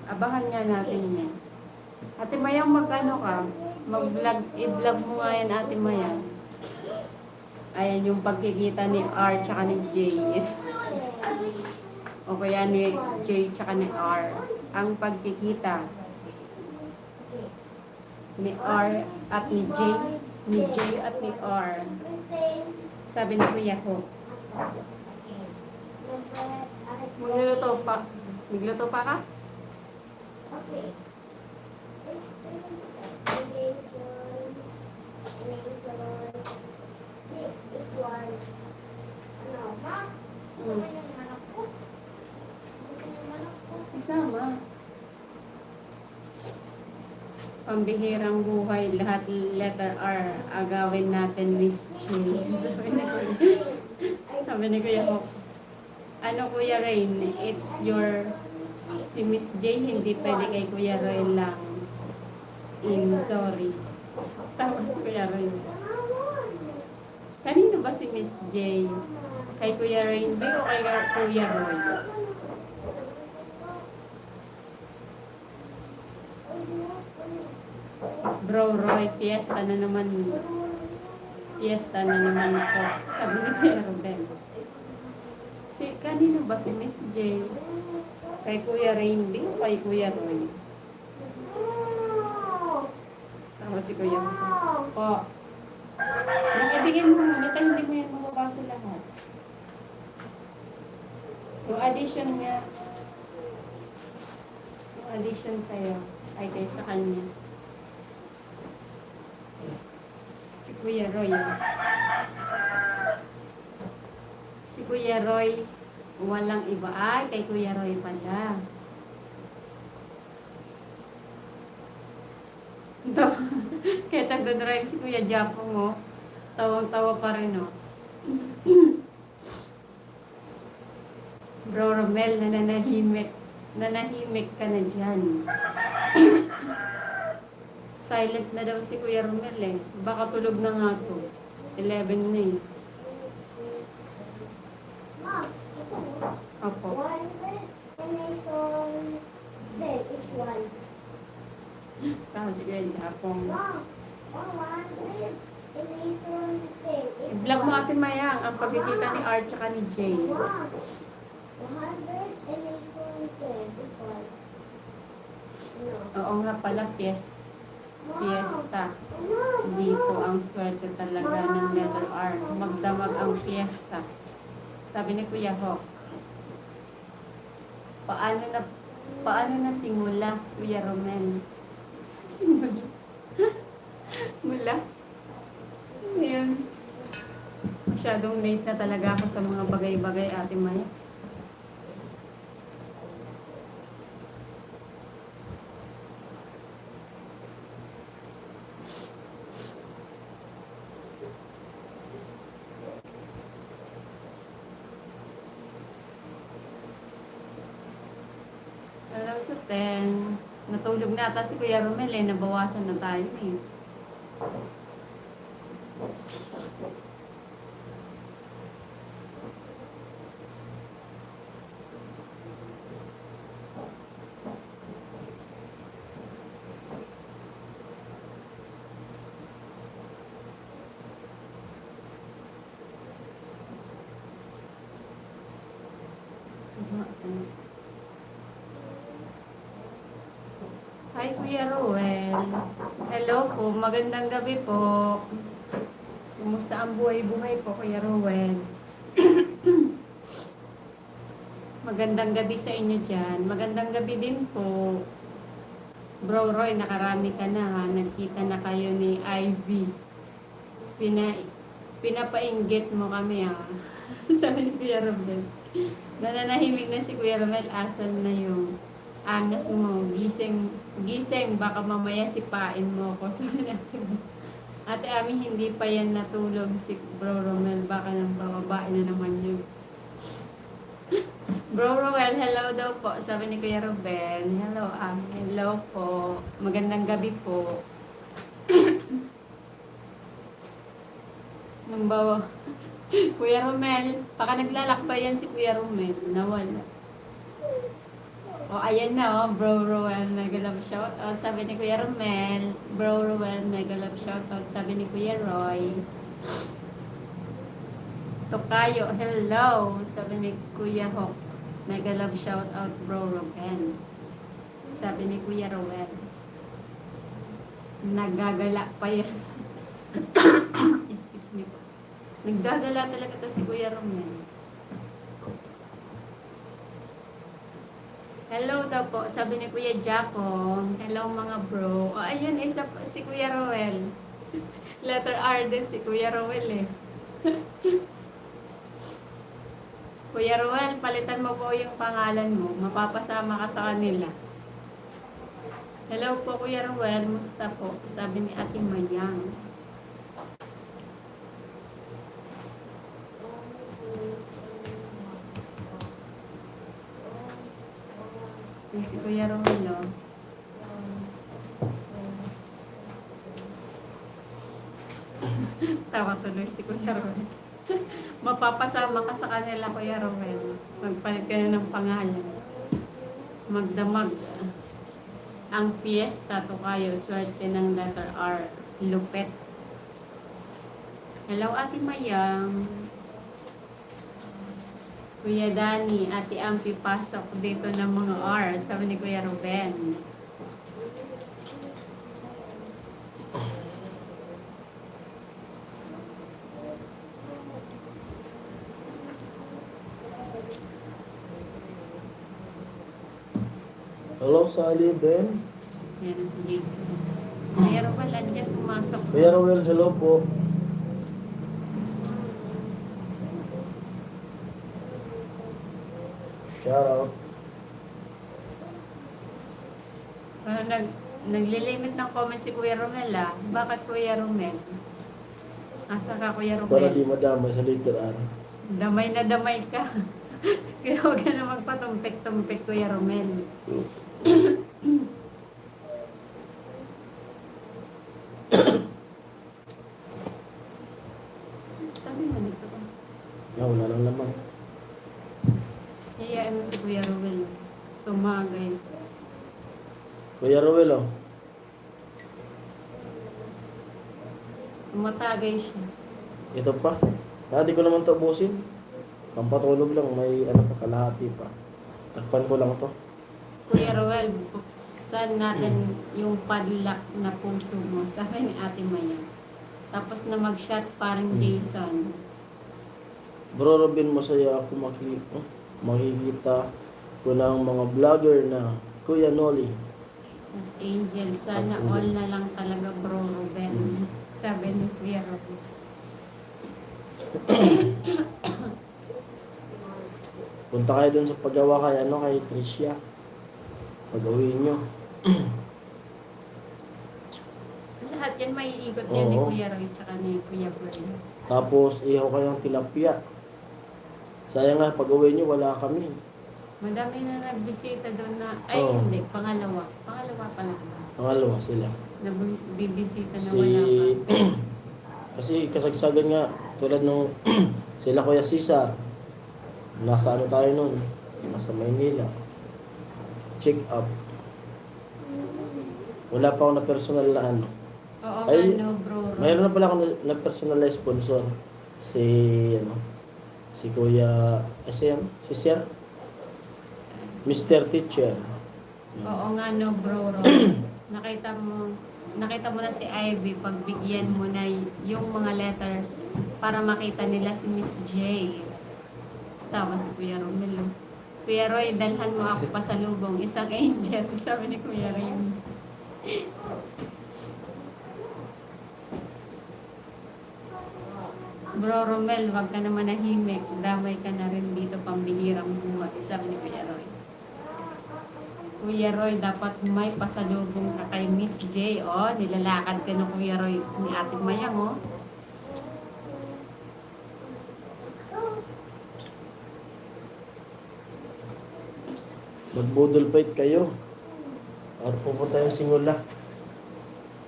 Abangan nga natin yan. Ate Mayang, mag-ano ka? Mag-vlog, i-vlog mo nga yan, Ate Mayang. Ayan yung pagkikita ni R tsaka ni J. O kaya ni J tsaka ni R. Ang pagkikita ni R at ni J. Ni J at ni R. Sabi ni Kuya ko. Magluluto pa. Magluto pa ka? Okay. 6 equals ano, ma? Gusto mo yung manok ko? Gusto mo yung manok ko? Isama. Pambihirang buhay, lahat letter R. Agawin natin, Miss J. Sabi ni Kuya Hok. Ano, Kuya Rain? It's your... Si Miss J, hindi pwede kay Kuya Roy lang. Sorry. Tama si Kuya Roy. Kanino ba si Miss J? Kay Kuya Rainbow o kay Kuya Roy? Bro Roy, fiesta na naman. Fiesta na naman ko. Sabi ni Kuya Ruben. Kanino ba si Miss J? Kay Kuya Rainbow o kay Kuya Roy? Tama si Kuya. Po. Ibigay mo muna, hindi mo yan mababasa lahat. Yung addition niya, yung addition sa'yo, ay kay sa kanya. Si Kuya Roy. Si Kuya Roy, walang iba. Ay, kay Kuya Roy pala. Kaya tagdadrive si Kuya Japo mo. Tawang-tawa pa rin, oh. Bro Romel, nananahimik. Nanahimik ka na dyan. Silent na daw si Kuya Romel, eh. Baka tulog na nga to. 11 na, eh. Ma, ito mo. Opo. 100 and I saw 10 equals. Tama si Kuya Japo. Ma, 100 and I saw 10 I-vlog mo Ate Mayang ang pagkikita ni R tsaka ni J. Ma, 100 and I saw 10 equals. No. Oo nga pala, fiesta. Dito ang swerte talaga ng letter R. Magdamag ang fiesta. Sabi ni Kuya Ho. Paano na simula, Kuya Romen? Simula? Mula? Ngayon. Masyadong late na talaga ako sa mga bagay-bagay, Ate Maya. Alam sa 10. Natulog na ata si Kuya Romel, eh. Nabawasan na tayo, eh. Hi, Kuya Rowel. Hello po, magandang gabi po. Kumusta ang buhay-buhay po, Kuya Rowel? Magandang gabi sa inyo dyan. Magandang gabi din po. Bro Roy, nakarami ka na ha. Nagkita na kayo ni Ivy. Pinapainggit mo kami ha. Sabi ni Kuya Rowel. Nananahimik na si Kuya Rowel. Asan na yung angas mo, gising, baka mamaya sipain mo ako. Sabi natin, Ate Ami, hindi pa yan natulog si Bro Romel, baka nang bababae na naman yun. Bro Romel, hello daw po, sabi ni Kuya Ruben. Hello, Ami, hello po, magandang gabi po. Nang bawa, Kuya Romel, baka naglalakbay yan si Kuya Romel, nawala. O, ayan na, Bro Roel, mega love shoutout. Sabi ni Kuya Romel. Bro Roel, mega love shoutout. Sabi ni Kuya Roy. Tokayo, hello. Sabi ni Kuya Hok. Mega love shoutout, Bro Roel. Sabi ni Kuya Roel. Nagagala pa yan. Excuse me po. Naggagala talaga to si Kuya Romel. Hello daw po, sabi ni Kuya Jaco. Hello mga bro. O ayun, isa po si Kuya Roel. Letter R din si Kuya Roel eh. Kuya Roel, palitan mo po yung pangalan mo. Mapapasama ka sa kanila. Hello po Kuya Roel, musta po? Sabi ni Ate Mayang. Si Kuya Romelo. Tawa tuloy si Kuya Romelo. Mapapasama ka sa kanila, Kuya Romelo. Magpalit ka na ng pangalan. Magdamag. Ang fiesta to kayo, swerte ng letter R. Lupet. Hello, Ate Mayang. Kuya Dani, Ate Ampi, pasok dito ng mga R. Sabi ni Kuya Ruben. Hello, Sally, Ben. Yan si Jason. Kuya Ruben, andyan pumasok. Kuya Rowel, hello po. Shout out. Naglilimit ng comment si Kuya Romel ah. Bakit Kuya Romel? Asa ka Kuya Para di Romel? madamay sa letter R. Damay na damay ka. Kaya huwag ka na magpatumpik-tumpik Kuya Romel. Sabi mo nito ka. Wala lang naman. Iyain mo si Kuya Romel. Tumagay. Kuya Rowel, oh. Tumatagay siya. Ito pa. Di ko naman ito ubusin. Pampatulog lang. May ano pa, kalahati pa. Takpan ko lang to. Kuya Roel, buksan natin yung padlock na puso mo. Sabi ni Ate Maya. Tapos na mag-shot parang Jason. Bro Robin, masaya ako makikita ko ng mga vlogger na Kuya Noli. At Angel, sana all na lang talaga Bro Ruben. Sabi ni Kuya Robin. Punta kayo dun sa paggawa kay Tricia. Pag-uwi nyo. Lahat yan maiikot yan ni Oo. Kuya Roy tsaka ni Kuya Brian. Tapos, ihaw kayong tilapia. Sayang nga, pag-uwi nyo, wala kami. Madami na nagbisita doon na, ay Oo. hindi, pangalawa. Pangalawa pa lang. Pangalawa sila. Nabibisita na Si... wala pa. Kasi kasagsagan nga, tulad nung sila Kuya Cesar. Nasa ano tayo nun? Nasa Maynila. Check up. Wala pa ako na personal na ano. Oo Ay, nga no, Bro Roy. Mayroon na pala ako na personal na sponsor. Si, ano, si Kuya, si Sir? Mr. Teacher. Oo nga no, Bro Roy. Nakita mo na si Ivy, pagbigyan mo na yung mga letter para makita nila si Miss J. Tama si Kuya Romelo. Kuya Roy, dalhan mo ako pa sa lubong. Isang angel, sabi ni Kuya Roy. Bro Romel, wag ka na manahimik. Damay ka na rin dito pambihirang buhat. Sabi ni Kuya Roy. Kuya Roy, dapat may pasalubong ka kay Miss J. Oh, nilalakad ka na Kuya Roy ni Ate Mayang, oh. Mag-budol fight kayo. At pupunta yung simula.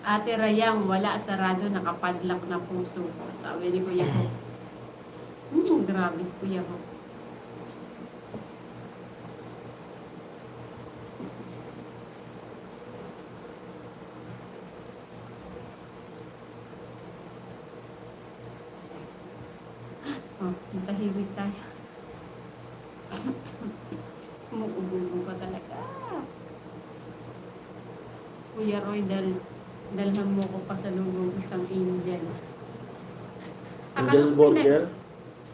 Ate Rayang, wala sarado, nakapadlock na puso ko. Sabi ni Kuya Ho. Grabe si Kuya Ho. Oh, matahimik tayo. Umuubo ka talaga. Kuya Roy, dalhan mo ko pa sa lubong isang angel. Angel's Burger.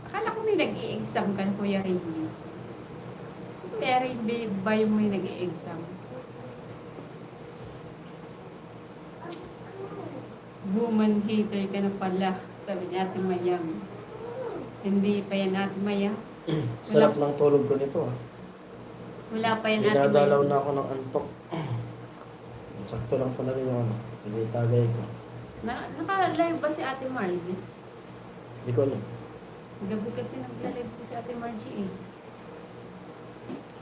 Akala ko may nag-i-exam ka, Kuya Rindy. Kuya Rindy ba yung may nag-i-exam? Woman hater ka na pala, sabi ni Ate Mayang. Hindi pa yan, Ate Mayang. Sarap ng tulog ko nito. Wala pa yan, Ate Dinadalaw Mayang. na ako ng antok. Sakto lang talaga yung ano. Hindi tagay ko. Naka-live ba si Ate Margie? Hindi ko alam. Gabi kasi nag-live po si Ate Margie eh.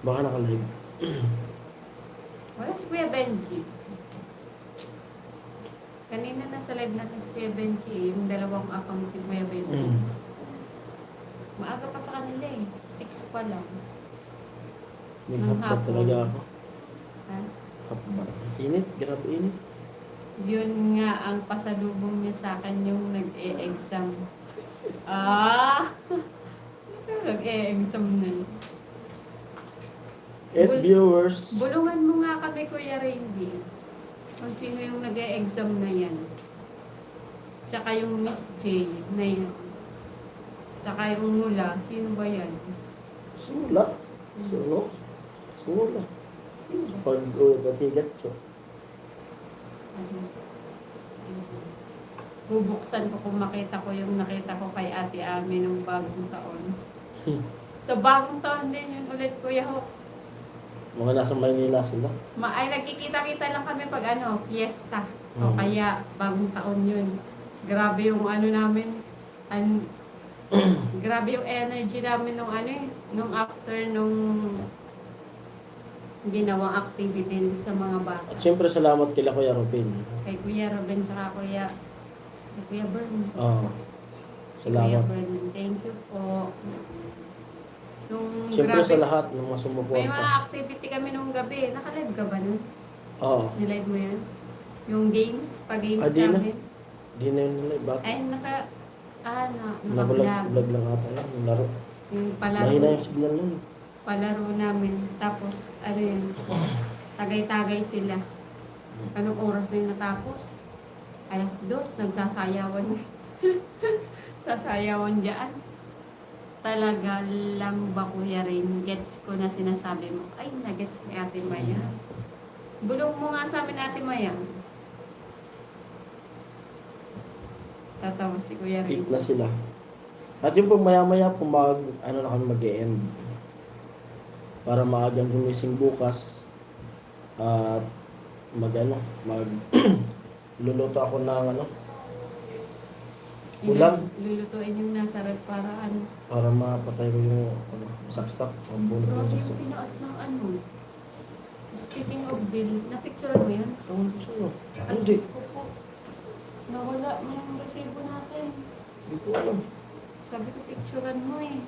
Baka naka-live. Wala si Kuya Benji. Kanina nasa live natin si Kuya Benji eh. Yung dalawang account ni Kuya Benji. Maaga pa sa kanila eh. 6 pa lang. May Ng hapbat hapon. talaga ako. Ha? Hapbat. Init. Grabe init. Yun nga ang pasalubong niya sa akin yung nag-e-exam. Ah! Nag-e-exam na yun. 8 viewers. Bulungan mo nga kami, Kuya Randy. Kung sino yung nag-e-exam na yan. Tsaka yung Miss J na yan. Tsaka yung mula. Sino ba yan? Sula. Sulo. Sula. Pag-katigat siya. Bubuksan ko kung makita ko yung nakita ko kay Ate Ami nung bagong taon. Sa bagong taon din yun ulit, Kuya Ho. Mga nasa Maynila sila. Ay, nagkikita-kita lang kami pag fiesta. O Mhm. kaya bagong taon yun. Grabe yung namin. Grabe yung energy namin nung nung after nung ginawang activity sa mga bata. At siyempre salamat kila Kuya Rupin. Kay Kuya Robin tsaka si Kuya Bern. Oo. Si Kuya Salamat. Bern. Thank you po. Nung Siyempre grabe, sa lahat ng mga may sumuporta. mga activity kami nung gabi. Naka-live ka ba nun? Oo. Nilive mo yun? Yung games, pag-games Di na. namin. Di na yun nila. Bakit? Ay, naka-vlog. Nag-vlog lang ata yan. Yung laro. Yung Mahina yung signal nun. palaro namin. Tapos, yun, tagay-tagay sila. Anong oras na yung natapos? 2:00, nagsasayawan. Sasayawan dyan. Talaga lang ba, Kuya Rin? Gets ko na sinasabi mo. Ay, nagets ni Ate Maya. Bulong mo nga sa amin, Ate Maya. Tatawa si Kuya Rin. Eat na sila. At yung pong maya-maya po na kami mag-e-end. Para maagang gumising bukas. At luluto ako ng ulam. Lulutuin yung nasa rep para Para mapatay ko yung saksak. Ang bulo Grabe yung yung saksak. pinaas ng Speaking of bill, na-picturean mo yan? Ang sa'yo. Ay, Hindi. Diyos ko po. Nawala niya yung resibo natin. Hindi ko alam. Sabi ko, picturean mo eh.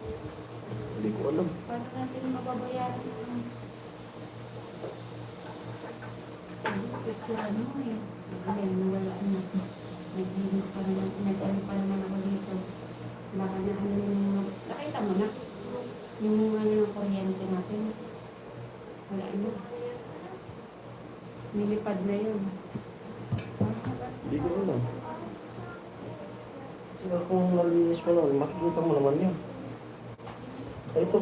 Hindi ko alam. Paano natin mababayaran yun? Sabi ko, picturean mo eh. Ay, nawala na. Naglinis pa naman, nag-ano pa naman ako dito. Baka na yung, nakita mo na? Yung ng kuryente natin. Wala na. Nilipad na yun. Hindi ko alam. Sila kung nalinis mo na, makikita mo naman yan. Ito.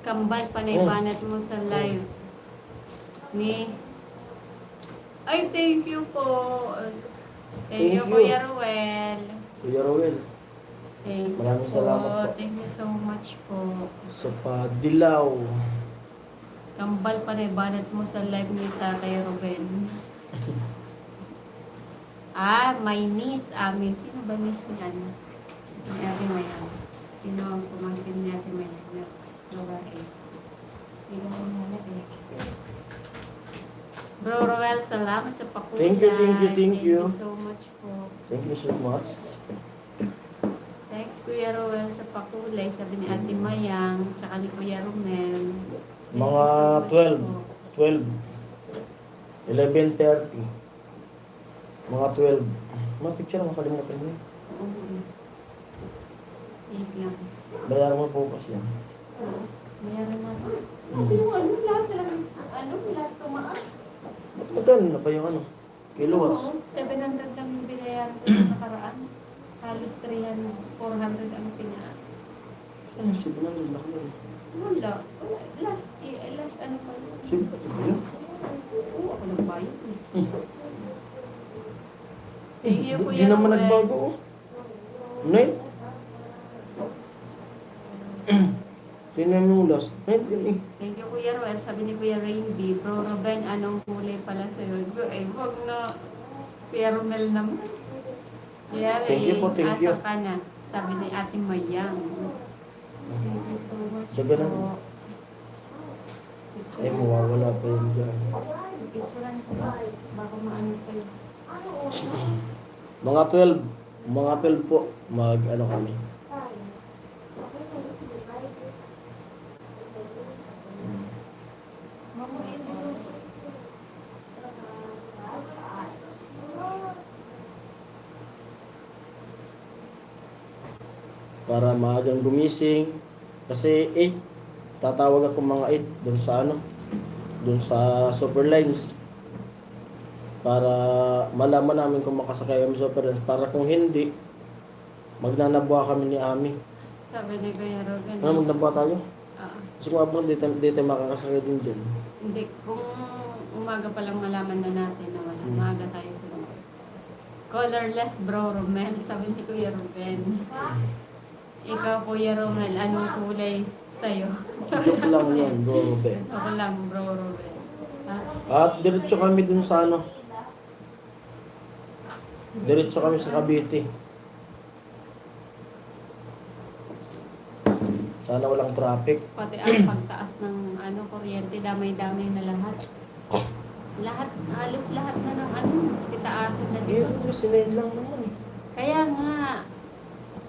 Kambal, panay-banat mo sa live. Ay, thank you po. Thank you, Thank you. Kuya Ruel. Kuya Rowel. Thank you Maraming po. salamat po. Thank you so much po. Sa Padilaw. Kambal, panay-banat mo sa live ni Tatay Ruben. My niece. Sino ba niece ni Ni Ate Mayan? Sino ang pumangkin ni Ate Mayan na babae? Hindi ko mahalat eh. Bro Roel, salamat sa pakulay. Thank you. Thank you so much po. Thank you so much. Thanks Kuya Roel sa pakulay, sabi ni Ate Mayang, tsaka ni Kuya Romel. Thank you Mga so much 12. po. 12. 11:30. Mga 12. Mga picture, makalimutan mo yun. Oo. Wait lang. Bayaran mo po kasi yan. Mayroon na ba? Hmm. Yung ano, lahat lang, lahat tumaas. Magkano na pa yung ano? Kilowatts? Oo, 700 lang yung binayaran ko sa nakaraan. Halos 300, 400 ang tinaas. Ano, 700 na kami. Wala. Last ano pa yun? Siyempre, yun. Oo, ako nagbayad eh. Thank you, Di Kuya naman Ruel. nagbago oh. Nay? Sino yung last? Nay, yun eh. Thank you, Kuya Ruel. Sabi ni Kuya Rainby, Bro Ruben, anong kulay pala sa'yo? Eh, huwag na. Kuya Romel naman. Yeah, Thank you po, thank you. Asa ka na. Sabi ni Ate Mayang. Thank you so much. Daga na. po. Ay, mawawala pa yun dyan. Picturean ko ba? Baka maano kayo. Mga 12 po, ano kami. Mamuin mo. Para maagang gumising. Kasi 8, tatawag ako mga 8 dun sa ano, dun sa Superlines. Para malaman namin kung makasakay kami sa Superlines. Para kung hindi, magnanabwa kami ni Ami. Sabi ni Kuya Rogan. Ano, magnabwa tayo? Ah, Kasi kung abang dito makakasakay din dyan. hindi, kung umaga pa lang malaman na natin na wala. Umaga tayo sa mga. Colorless Bro Romel, sabi ni Kuya Ruben. Ikaw, Kuya Romel, anong kulay sa'yo? Joke lang yan, bro, Ben. Ako lang, Bro Ruben. Ha? At diretso kami dun sa ano. Diretso kami sa Cavite. Sana walang traffic. Pati ang pagtaas ng kuryente, damay-damay na lahat. Halos lahat na ng sitaasan na dito. Sinayin lang naman eh. Kaya nga,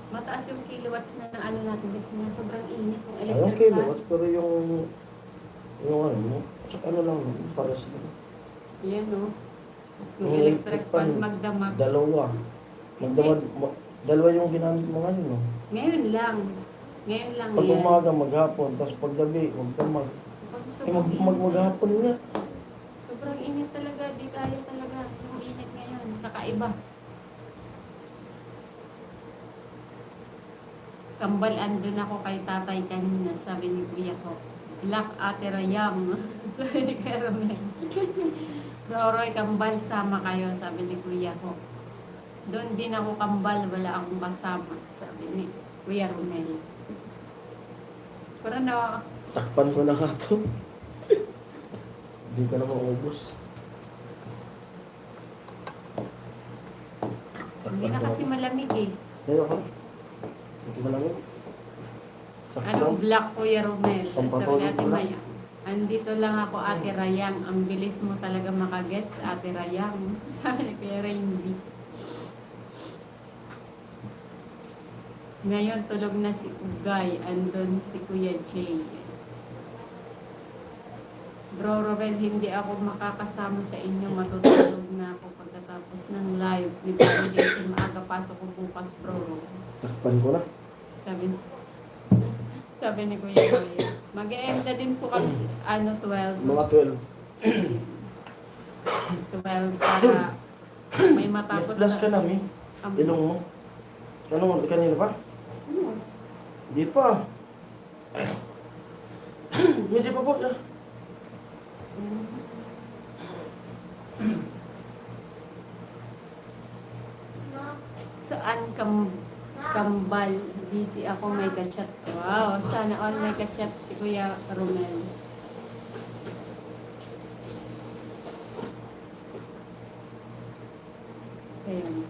mataas yung kilowatts na natin kasi nga sobrang init yung Ayun electric kilowatts, pero yung ano, ano lang, para sa Yan o. Yung Yung electric electric fan fan, magdamag. dalawa. Dalawa yung ginamit mo ngayon, no? Ngayon lang. Ngayon lang Pag yan. umaga, maghapon, tapos pag gabi, magdamag. Kasi Eh, sobrang init. maghapon nga. Sobrang init talaga. Di kaya talaga. Yung init ngayon. Kakaiba. Kambal, andun ako kay tatay kanina. Sabi ni kuya ko. Black Ate Rayam. Sabi ni Kuya Romel. Roroy, kambal, sama kayo. Sabi ni kuya ko. Doon din ako kambal. Wala akong kasama. Sabi ni Kuya Romel. Pero na, Takpan ko na nga to. Hindi ko na maubos. hindi na kasi malamig eh. Ayun ako. Hindi ko malamig. Anong black, Kuya Romel? Pampatulog Sabi natin ko lang. Maya. Andito lang ako, Ate Rayang. Ang bilis mo talaga makagets, Ate Rayang. Sabi ni Kuya Rainby. Ngayon, tulog na si Ugay. Andun si Kuya Jay. Bro Robel, hindi ako makakasama sa inyo. Matutulog na ako pagkatapos ng live. Ni Family Day, maaga pasok ko bukas, Bro Robel. Takpan ko na. Sabi ni Kuya Roy. Mag-e-end na din po kami, 12. Mga 12. 12 para may matapos Plus ka namin. Ilong mo. Ano, kanina pa? Ano? Hindi pa. Hindi pa po. Saan kambal? Busy ako, may kachat. Wow, sana all may kachat si Kuya Romel. Ayun.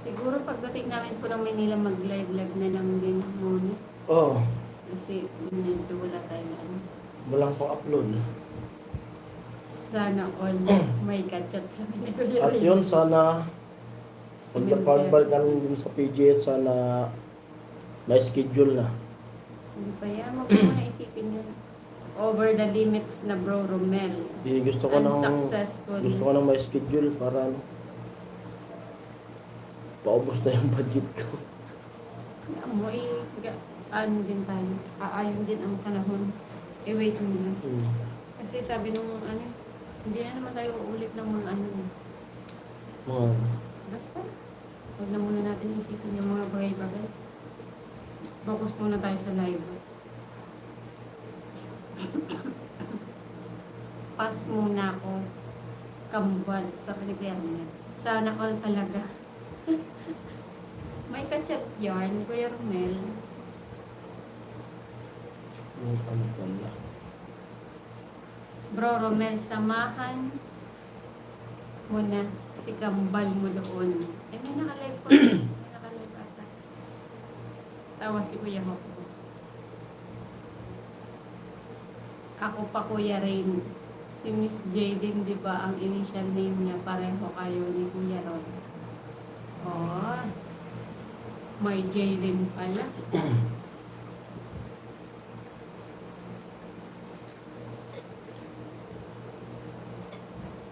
Siguro pagdating namin po ng Manila, mag-live-live na lang din muna. Oo. Kasi medyo wala tayong Walang pang upload. Sana all may kachat sa Manila. At yun, sana pagbalik namin din sa PGH, sana may schedule na. Hindi pa yan. Huwag mo na isipin yun. Over the limits na Bro Romel. Di, gusto ko Unsuccessful. nang may schedule para ano. paubos na yung budget ko. Mo ano din tayo. Aayon din ang panahon. I-wait mo lang. Kasi sabi nung ano, hindi na naman tayo uulit ng mga ano. Mga, Basta, huwag na muna natin isipin yung mga bagay-bagay. Focus muna tayo sa live. Pass muna ako. Kambal sa Pilipinas. Sana all talaga. May kachat yarn, Kuya Romel. yung ano pala. Bro Romel, samahan mo na si Kambal mo doon. Eh, may nakalive po. May nakalive ata. Tawa si Kuya Hoko. Ako pa Kuya Rain. Si Miss J din, di ba, ang initial name niya, pareho kayo ni Kuya Roy. Oh, may J din pala.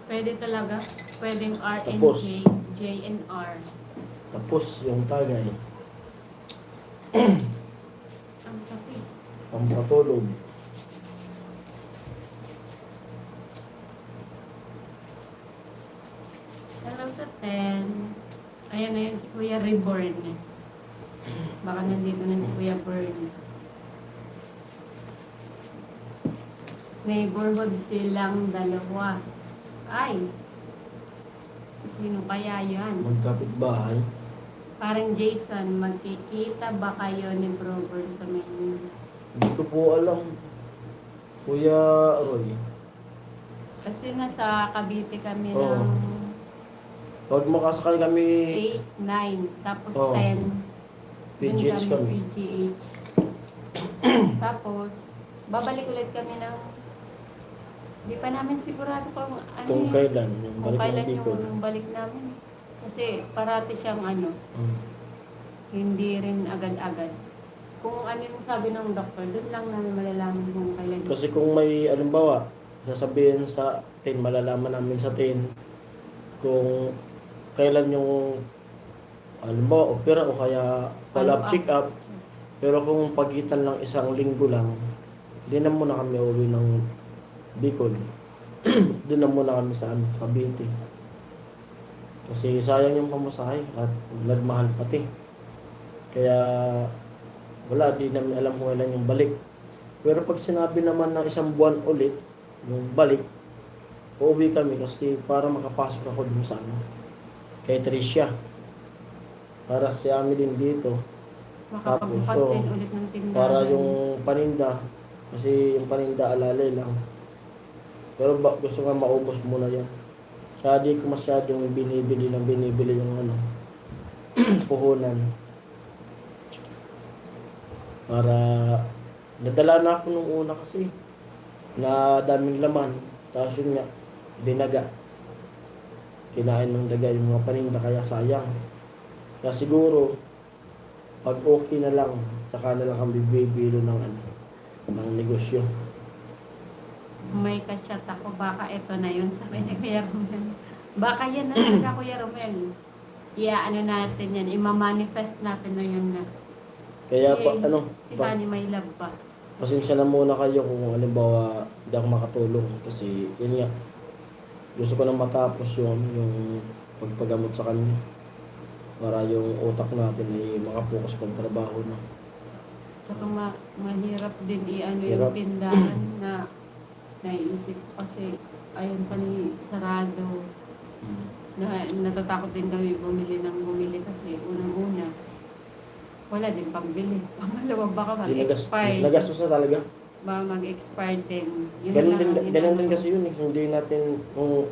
Pwede talaga. Pwedeng R and Tapos. J, J and R. Tapos yung tagay, Ang kapi. pampatulog. Hello sa 10. Ayan na yan si Kuya Reborn. Baka nandito na si Kuya Burn. Neighborhood silang dalawa. Ay! Sino kaya yan? Magkapit bahay. Parang Jason, magkikita ba kayo ni Bro Burn sa menu? Hindi ko po alam. Kuya Roy. Kasi nasa Cavite kami Oo. ng Pag makasakay kami, 8, 9, tapos Oo. 10. PGH Dun kami. PGH. Tapos, babalik ulit kami ng di pa namin sigurado kung ano Kung yun. kailan, yung Kung balik kailan ng Bicol. yung balik namin. Kasi parati siyang ano, Hmm. hindi rin agad-agad. Kung ano yung sabi ng doktor, doon lang namin malalaman kung kailan. Kasi kung may, alimbawa, sasabihin sa 10, malalaman namin sa 10 kung kailan yung, alimbawa, opera o kaya follow-up, Follow-up. check-up. Pero kung pagitan lang isang linggo lang, hindi na muna kami uwi ng Bicol. Doon na muna kami sa Cavite. Kasi sayang yung pamasahe at nagmahal pati. Kaya wala, di namin alam kung kailan yung balik. Pero pag sinabi naman na isang buwan ulit, yung balik, uuwi kami kasi para makapasok ako dun sa ano, kay Tricia. Para si Ami din dito. Makapagbukas Tapos, din ulit ng tindahan. Para yung paninda, kasi yung paninda alalay lang. Pero gusto nga maubos muna yan. Kaya di ko masyadong binibili yung ano, puhunan. Para, nadala na ako nung una kasi, na daming laman. Tapos yun nga, dinaga. Kinain ng daga yung mga paninda, kaya sayang. Kaya siguro, pag okay na lang, saka na lang kami bibilo ng ano, ng negosyo. May kachat ako, baka ito na yun, sabi ni Kuya Romel. Baka yan na talaga, Kuya Romel. Ano natin yan, ima-manifest natin na yun na. Kaya Si- pa, ano, Si Honey may love ba? pasensya na muna kayo kung halimbawa hindi ako makatulong kasi yun nga, gusto ko nang matapos yung pagpagamot sa kanya para yung utak natin ay makapokus pag trabaho na. Saka mahirap din i-ano Hirap. yung tindahan na naiisip ko kasi ayun pa ni sarado. Na, natatakot din kami bumili kasi unang-una wala din pambili. Pangalawa baka mag-expire. Nagastos na talaga. Baka mag-expire din. Yun Ganun lang din, ang ganun din inaano kasi yun eh. Hindi natin, kung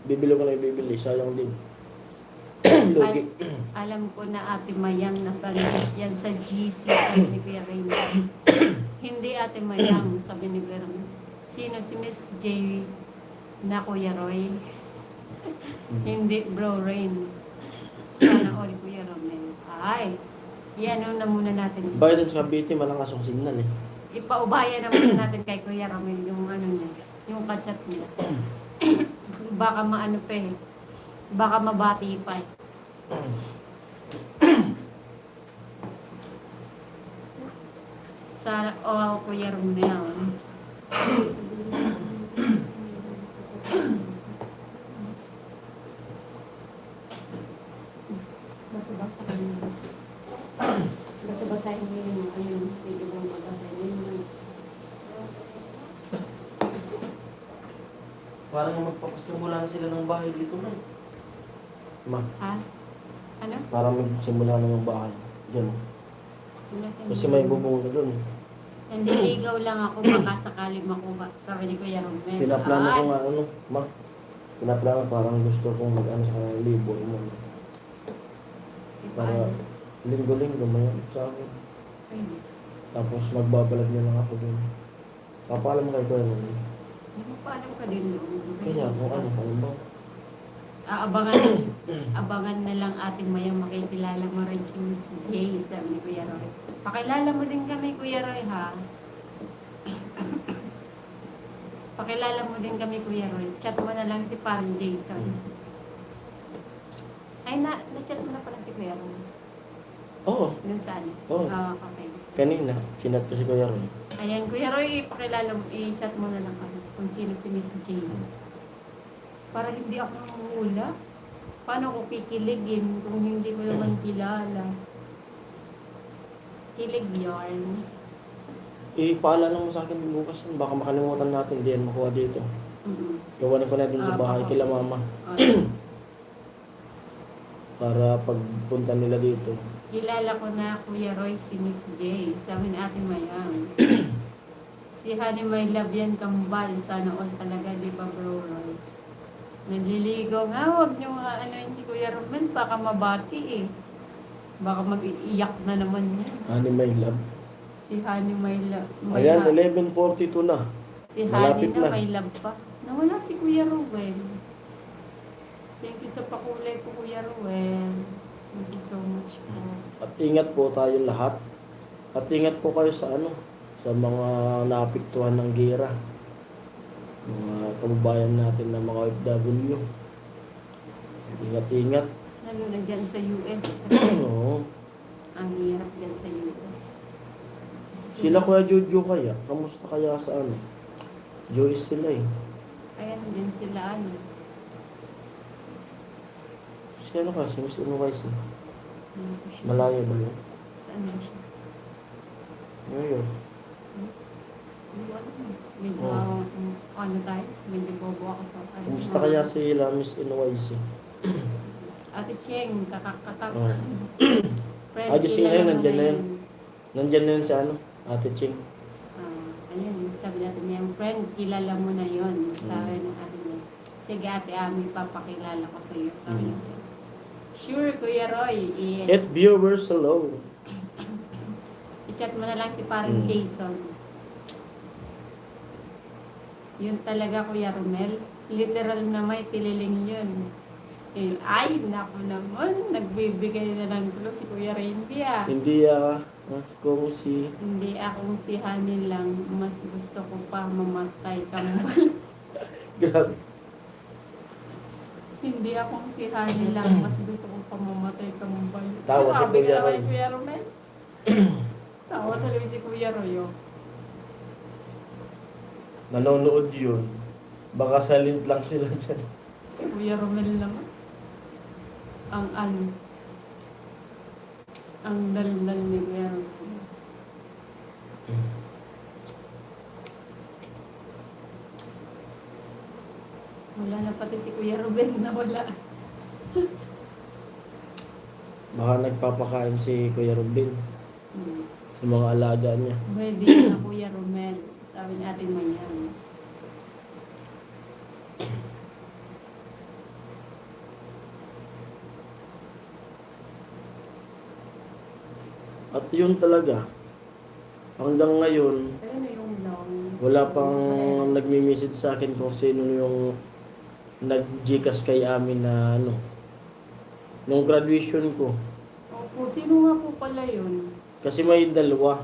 bibili ko na ibibili, sayang din. Lugi. Alam ko na Ate Mayang na banggit yan sa GC, sabi ni Kuya Raymond. Hindi Ate Mayang, sabi ni Kuya Raymond. Sino? Si Miss J na Kuya Roy. Hindi Bro Rain. Sana all Kuya Romel. Ay, yan na muna natin. Bakit din sa Cavite, malakas ang signal eh. Ipaubaya na muna natin kay Kuya Romel yung ano niya, yung kachat niya. Baka maano pa eh. Baka mabati pa eh. Sana all, Kuya Romel. Basa-basa ka yun. Basa-basahin mo yun. Ayun, pwede bang magbasahin yun. Parang magpapasimula na sila ng bahay dito na. Ma, Ha? Ano? parang magsimula na ng bahay. Diyan. Kasi may bubong na doon. Nandiligaw lang ako baka sakaling makuha. Sabi ni Kuya Romel. Pinaplano ko Ay, nga ano, ma. Pinaplano parang gusto kong mag-ano sa libo mo. Para paano? linggo-linggo may sa akin. Ay, Tapos magbabalag na lang ako doon. Papalam kayo ko ano. paano ka din doon? Kaya kung ano, paano ba? Abangan na lang ating mayang makikilala mo rin si Miss J, sabi ni Kuya Roy. Pakilala mo din kami, Kuya Roy, ha? Pakilala mo din kami, Kuya Roy. Chat mo na lang si Parang Jason. Ay, na-chat mo na pala si Kuya Roy. Oo, Dun saan? Oo. Okay. kanina. Chinat ko si Kuya Ron. Ayan, Kuya Roy, pakilala mo, i-chat mo na lang kami kung sino si Miss J. Para hindi ako nanguhula. Paano ko kikiligin kung hindi ko naman kilala? Kilig yarn. Ipaalala mo sa akin bukas yan. Baka makalimutan natin. Hindi yan makuha dito. Mm-hmm. Gawanin ko na dun sa bahay baka. kila mama. Para pagpunta nila dito. Kilala ko na, Kuya Roy, si Miss J. Sabi ni Ate Mayang. Si Honey May Love yan kambal. Sana all talaga, di ba, Bro Roy? Nagliligaw nga, huwag niyo nga ano yun si Kuya Romel, baka mabati eh. Baka mag-iiyak na naman yan. Honey, my love. Si Honey May Love. Ayan, 11:42 na. Si Honey malapit na na. may love pa. Nawala si Kuya Ruel. Thank you sa pakulay po, Kuya Ruel. Thank you so much po. At ingat po tayo lahat. At ingat po kayo sa ano, sa mga naapektuhan ng gera. Mga kababayan natin na mga OFW. Ingat-ingat. Lalo na dyan sa US. Oo. Ang hirap dyan sa US. Sila Kuya Jojo kaya? Kamusta kaya sa ano? Joyce sila eh. Ayan din sila ano. Si ano ka? Si Miss Inwise eh. Ano ko siya? Malaya ba yun? Saan ba siya? Ngayon. Hindi ko alam eh. Medyo Oh. ano tayo? Medyo bobo ako sa ano. Kamusta kaya sila Miss Inwise eh? Ate Cheng, kakakatak. Oh. Friend, Ah, gising na yun, kilala mo nandyan na na yun. Nandyan na yun sa ano? Ate Ching. Ayun, sabi natin niya, friend, kilala mo na yun. Sabi ng ate niya. Sige ate Ami, papakilala ko sa iyo. Sabi niya. Sure, Kuya Roy. At viewers, hello. I-chat mo na lang si parang Jason. Yun talaga, Kuya Romel. Literal na may tililing yun. Eh, ay, naku naman. Nagbibigay na ng clue si Kuya Randy ah. Hindi kung si... Hindi akong si Honey lang. Mas gusto ko pa mamatay kambal. Grabe. Hindi akong si Honey lang. Mas gusto ko pa mamatay kambal. Tawa si Grabe Kuya ka naman, Roy. Kuya Romel. Tawa talaga si Kuya Roy. Oh. Nanonood yun. Baka silent lang sila dyan. Si Kuya Romel naman. Ang ano. Ang dal-dal ni Kuya Romel. Wala na pati si Kuya Ruben na wala. Baka nagpapakain si Kuya Robin Hmm. sa mga alaga niya. Pwede na Kuya Romel. Sabi ni Ate Mayan. At yun talaga. Hanggang ngayon, Pero na yung long. wala pang nagmi-message sa akin kung sino yung nag-gcash kay amin na ano. Nung graduation ko. Opo, sino nga po pala yun? Kasi may dalawa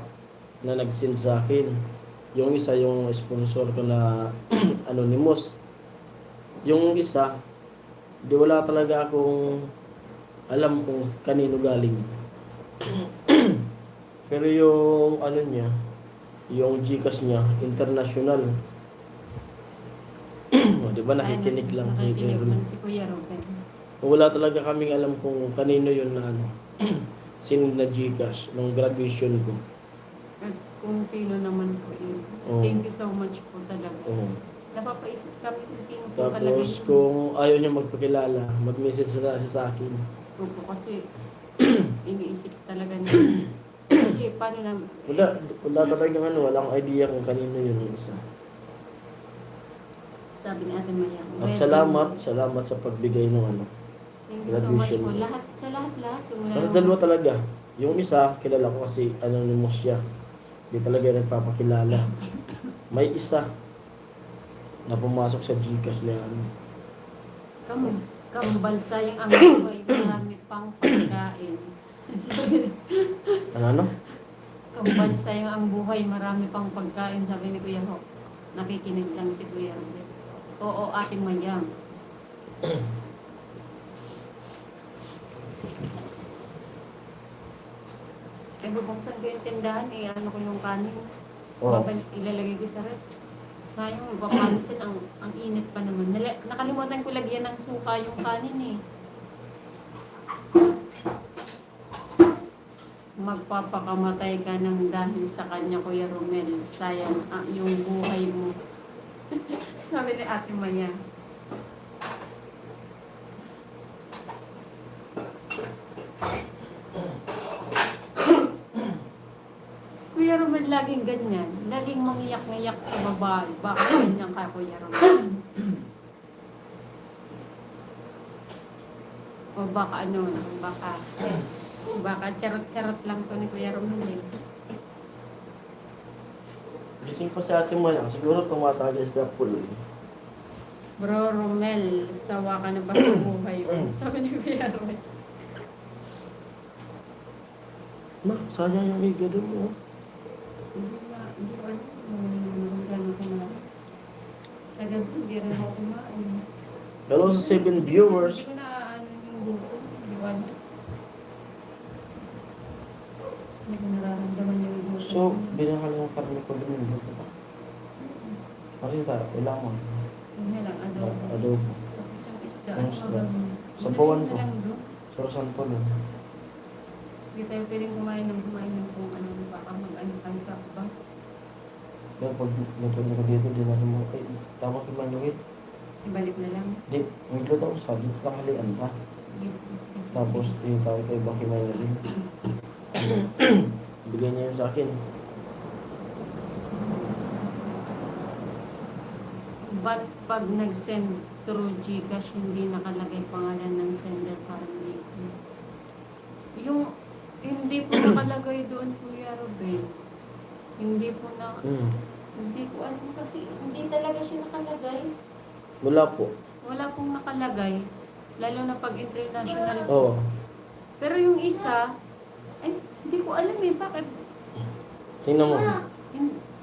na nag-send sa akin. Yung isa yung sponsor ko na anonymous. Yung isa, di wala talaga akong alam kung kanino galing. Pero yung ano niya, yung GCash niya, international. O, di ba nakikinig lang si Nakikinig Kuya lang si Kuya Ruben. Wala talaga kaming alam kung kanino yun na ano, sino na GCash nung graduation ko. At kung sino naman po yun. Oo. Thank you so much po talaga. Oo. Napapaisip kami kung sino po talaga Tapos yun. kung ayaw niya magpakilala, mag-message na siya sa akin. Opo, kasi iniisip talaga niya. Kasi paano na... Wala talaga ano, walang idea kung kanino yun yung isa. Sabi ni Ate Maya. At salamat sa pagbigay ng ano. Thank you so much graduation. po. Sa lahat. Simula Pero nung- dalawa talaga. Yung isa, kilala ko kasi anonymous siya. Hindi talaga nagpapakilala. May isa na pumasok sa GCash na ano. Kambal sayang ang buhay, marami pang pagkain. Ano? Kambal sayang ang buhay, marami pang pagkain, sabi ni Kuya Ho. Nakikinig lang si Kuya Robert. Oo, ating mayang. Ay, bubuksan ko yung tindahan eh. Ano ko yung kanin. Oo. Ilalagay ko sa ref. Sayang, magpapansin ang init pa naman. Nakalimutan ko lagyan ng suka yung kanin eh. Magpapakamatay ka ng dahil sa kanya, Kuya Romel. Sayang yung buhay mo. Sabi ni Ate Maya. Kuya Romel laging ganyan. Laging mangiyak-ngiyak sa babae. Bakit ganyan ka, Kuya Romel? O baka ano, baka charot-charot lang to ni Kuya Romel eh. Gising pa sa atin mo lang. Siguro tumatagal sa pulo. Bro Romel, sawa ka na ba sa buhay mo? Sabi ni Kuya Romel. Ma, sayang yung igado mo. Hindi ko ano, gano'n ko na. Agad hindi rin ako kumain. Hello sa 7 viewers. Hindi ko na ano yung gusto. Hindi ko ano. Hindi ko nararamdaman yung gusto. So, binakal yung karne ko din yung buto pa. Marita, kailangan. Yun na lang, adobo. Adobo. Tapos yung isda, Yung ano isda. gagawin? Sa bawan Ilagay ko. na lang doon. Pero saan po nun? Hindi tayo pwedeng kumain ng kung ano, baka mag-ano tayo sa bus. Kaya pag luto niya ko dito, di na mo. Ay, tama ko man yung Ibalik na lang. Di, may luto ako sabi, tanghalian pa. Yes. Tapos, yung tawag kay Bang Kimayo din. Bigay niya yun sa akin. But pag nag-send through Gcash, hindi nakalagay pangalan ng sender para ma-send. Yung hindi po nakalagay doon, Kuya Robin. Hindi po na, hindi ko alam kasi, hindi talaga siya nakalagay. Wala po. Wala pong nakalagay. Lalo na pag international po. Oo. Pero yung isa, ay, hindi ko alam eh, bakit? Tingnan mo.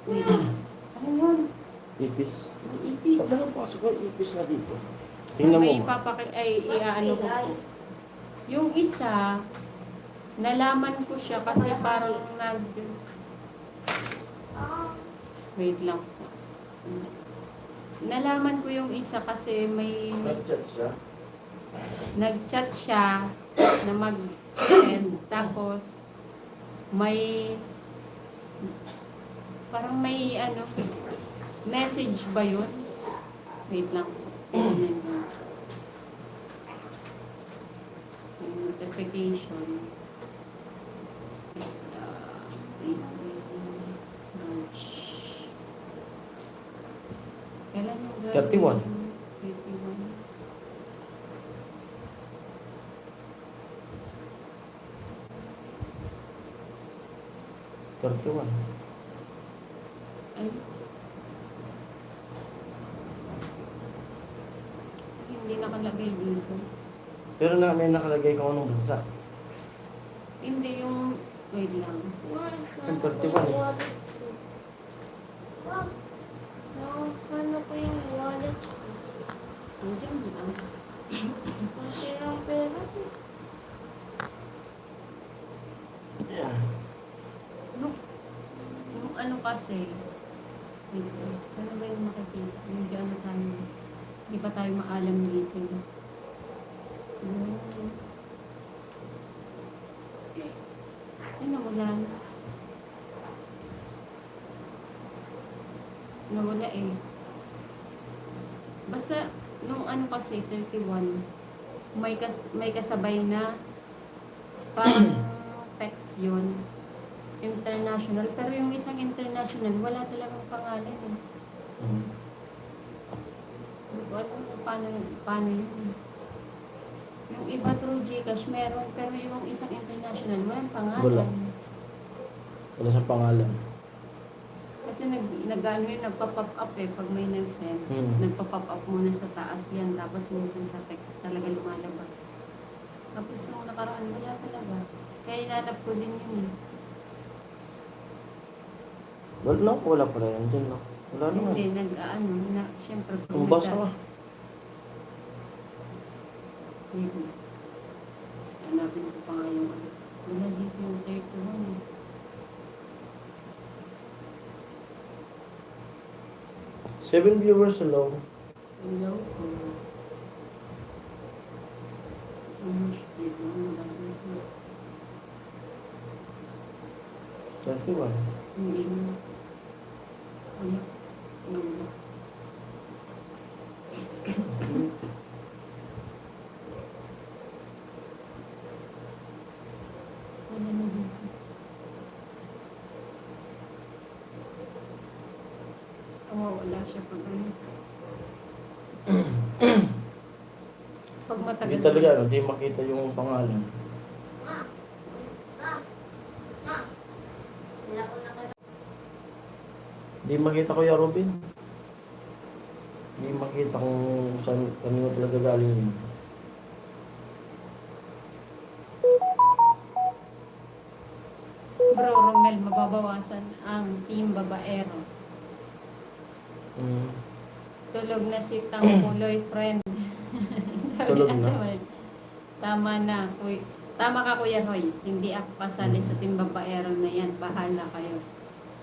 Wait, ano yun? Ipis. May ipis. Pag nakapasok ko, ipis na dito. Tingnan mo. May iaano ko po. Yung isa, nalaman ko siya kasi parang wait lang po. Nalaman ko yung isa kasi may Nag-chat siya. nag-chat siya na mag-send. Tapos, may parang may ano, message ba yun? Wait lang po. Tingnan mo. Yung notification. March. Kailan yung 31. 31. Ay. Hindi nakalagay dito. Pero na may nakalagay kung anong bansa. Hindi yung... Wait lang. Yung 31 eh. Ano ko yung wallet? Nandiyan lang. Kasi ang pera. Yeah. Yung ano ka kasi. Dito. Ano ba yung makikita? Medyo ano tayo. Hindi pa tayo maalam dito. Ay, nawala na. Nawala eh. Basta, nung ano kasi, 31, may kasabay na parang text yun. International. Pero yung isang international, wala talagang pangalan eh. Hindi ko alam kung paano yun. Yung iba through Gcash meron, pero yung isang international, walang pangalan. Wala. Wala sa pangalan. Kasi nag-ano yun, nagpa-pop up eh, pag may nag-send. Nagpa-pop up muna sa taas yan, tapos minsan sa text talaga lumalabas. Tapos yung nakaraan, wala talaga. Kaya inanap ko din yun eh. Wala pala yan dyan, no? Wala naman. Hindi, nag-ano, na, syempre. Kung basa ka. Hanapin ko pa nga yung ano. Wala dito yung 31 eh. Seven viewers alone. Hello po. Dito, ang dami ko. 21. Hindi na. Wala. Wala. Wala na dito. Wala siya pag ano. Pag matagal. Hindi talaga, hindi makita yung pangalan. Hindi makita Kuya Robin. Hindi makita kung saan kanino talaga galing yun. Bro Romel, mababawasan ang team babaero. Tulog na si Tangpuloy, friend. Tulog na? Tama na. Tama ka, Kuya Roy. Hindi ako kasali sa team babaero na yan. Bahala kayo.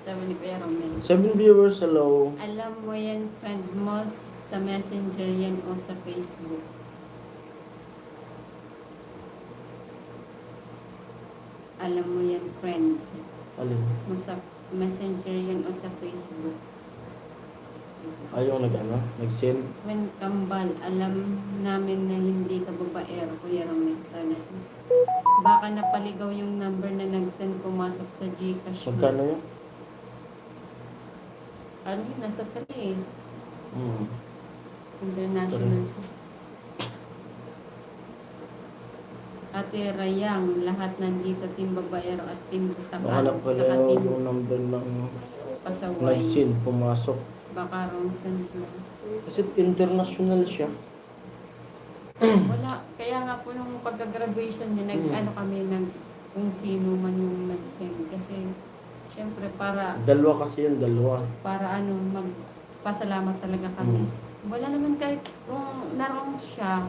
Sabi ni Kuya Romel. 7 viewers, hello. Alam mo yan, friend mo, sa messenger yan o sa Facebook. Alam mo yan, friend. Alin? Mo sa messenger yan o sa Facebook. Ayaw nag-send. When kambal, alam namin na hindi ka babaero, Kuya Romel. Sana. Baka napaligaw yung number na nag-send pumasok sa Gcash mo. Magkano yun? Ano yun? Nasa tali eh. Hmm. International siya. Ate Rayang, lahat nandito, team babaero at team Baka Tagalog, napala saka team yung number ng Pasaway. nag-send pumasok. Baka wrong send lang. Kasi international siya. Wala. Kaya nga po nung pagka-graduation niya, nag-ano kami kung sino man yung nag-send. Kasi, syempre, para Dalawa kasi yun, dalawa. magpasalamat talaga kami. Wala naman kahit kung narong siya,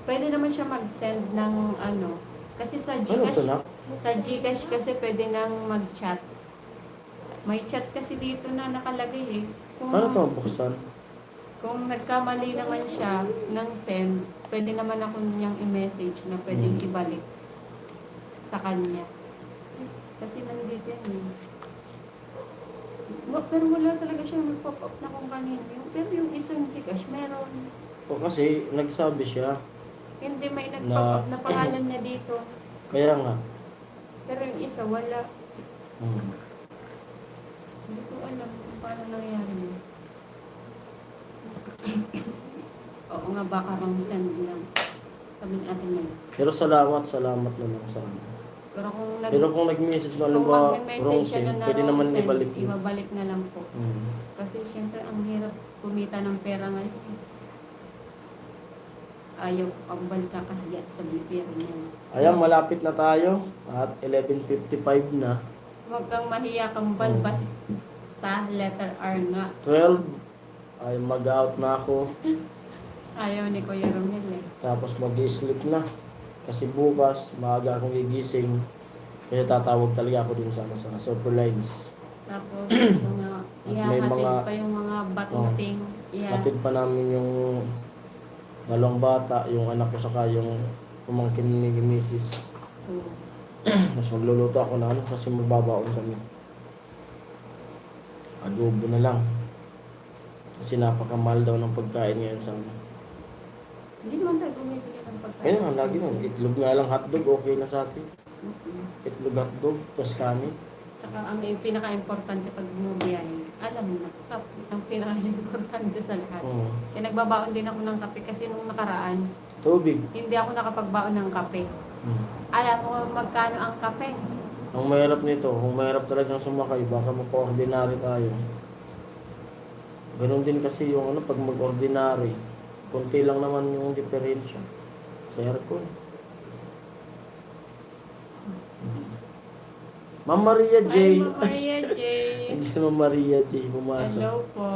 pwede naman siya mag-send ng kasi sa Ano Gcash, ito na? sa Gcash kasi pwede nang mag-chat. May chat kasi dito na nakalagay eh. Ano ito buksan? Kung nagkamali naman siya ng send, pwede naman ako niyang i-message na pwedeng ibalik sa kanya. Kasi nandito yan eh. Pero wala talaga siya mag-pop up na kung kanino. Pero yung isang Gcash, meron. O kasi nagsabi siya. Hindi may nag-pop up na pangalan niya dito. Kaya nga. Pero yung isa, wala. Hmm. Hindi ko alam kung paano nangyari yun. Oo nga, baka wrong send lang. Sabi ni Ate Mel. Pero salamat na lang sa kanya. Pero kung nag-message na kung ba mag-message wrong siya send, na pwede wrong naman send, ibalik yun. ibabalik na lang po. Kasi syempre ang hirap kumita ng pera ngayon. Ayaw kambal kakahiya sa bibir niya. Ayan, malapit na tayo. At 11:55 na. Huwag kang mahiya kambal, basta letter R nga. 12, ay mag-out na ako. Ayaw ni Kuya Romel eh. Tapos mag-sleep na. Kasi bukas, maaga akong gigising. Kaya tatawag talaga ako dun sa Super Lines. Tapos, mga, At may ihahatid mga- pa yung mga batuting. Hatid pa namin yung dalawang bata, yung anak ko saka yung pumangkin ni Mrs. Mas magluluto ako na ano kasi magbabaon kami. Adobo na lang. Kasi napakamahal daw ng pagkain ngayon sa amin. Hindi naman tayo bumibili ng pagkain. Kaya nga, lagi nun. Itlog nga lang, hotdog, okay na sa atin. Itlog, hotdog, tapos kanin. Tsaka ang pinaka-importante pag bumubiyahe, alam mo na, ang pinaka-importante sa lahat. Oo. Kaya nagbabaon din ako ng kape kasi nung nakaraan, Tubig. hindi ako nakapagbaon ng kape. Hmm. Alam mo magkano ang kape? Ang mahirap nito, kung mahirap talagang sumakay, baka magpa-ordinary tayo. Ganun din kasi yung ano, pag mag-ordinary, konti lang naman yung diferensya sa aircon. Ma'am Maria J. Ay, Ma'am Maria J. Hindi si Ma'am Maria J. pumasok. Hello po.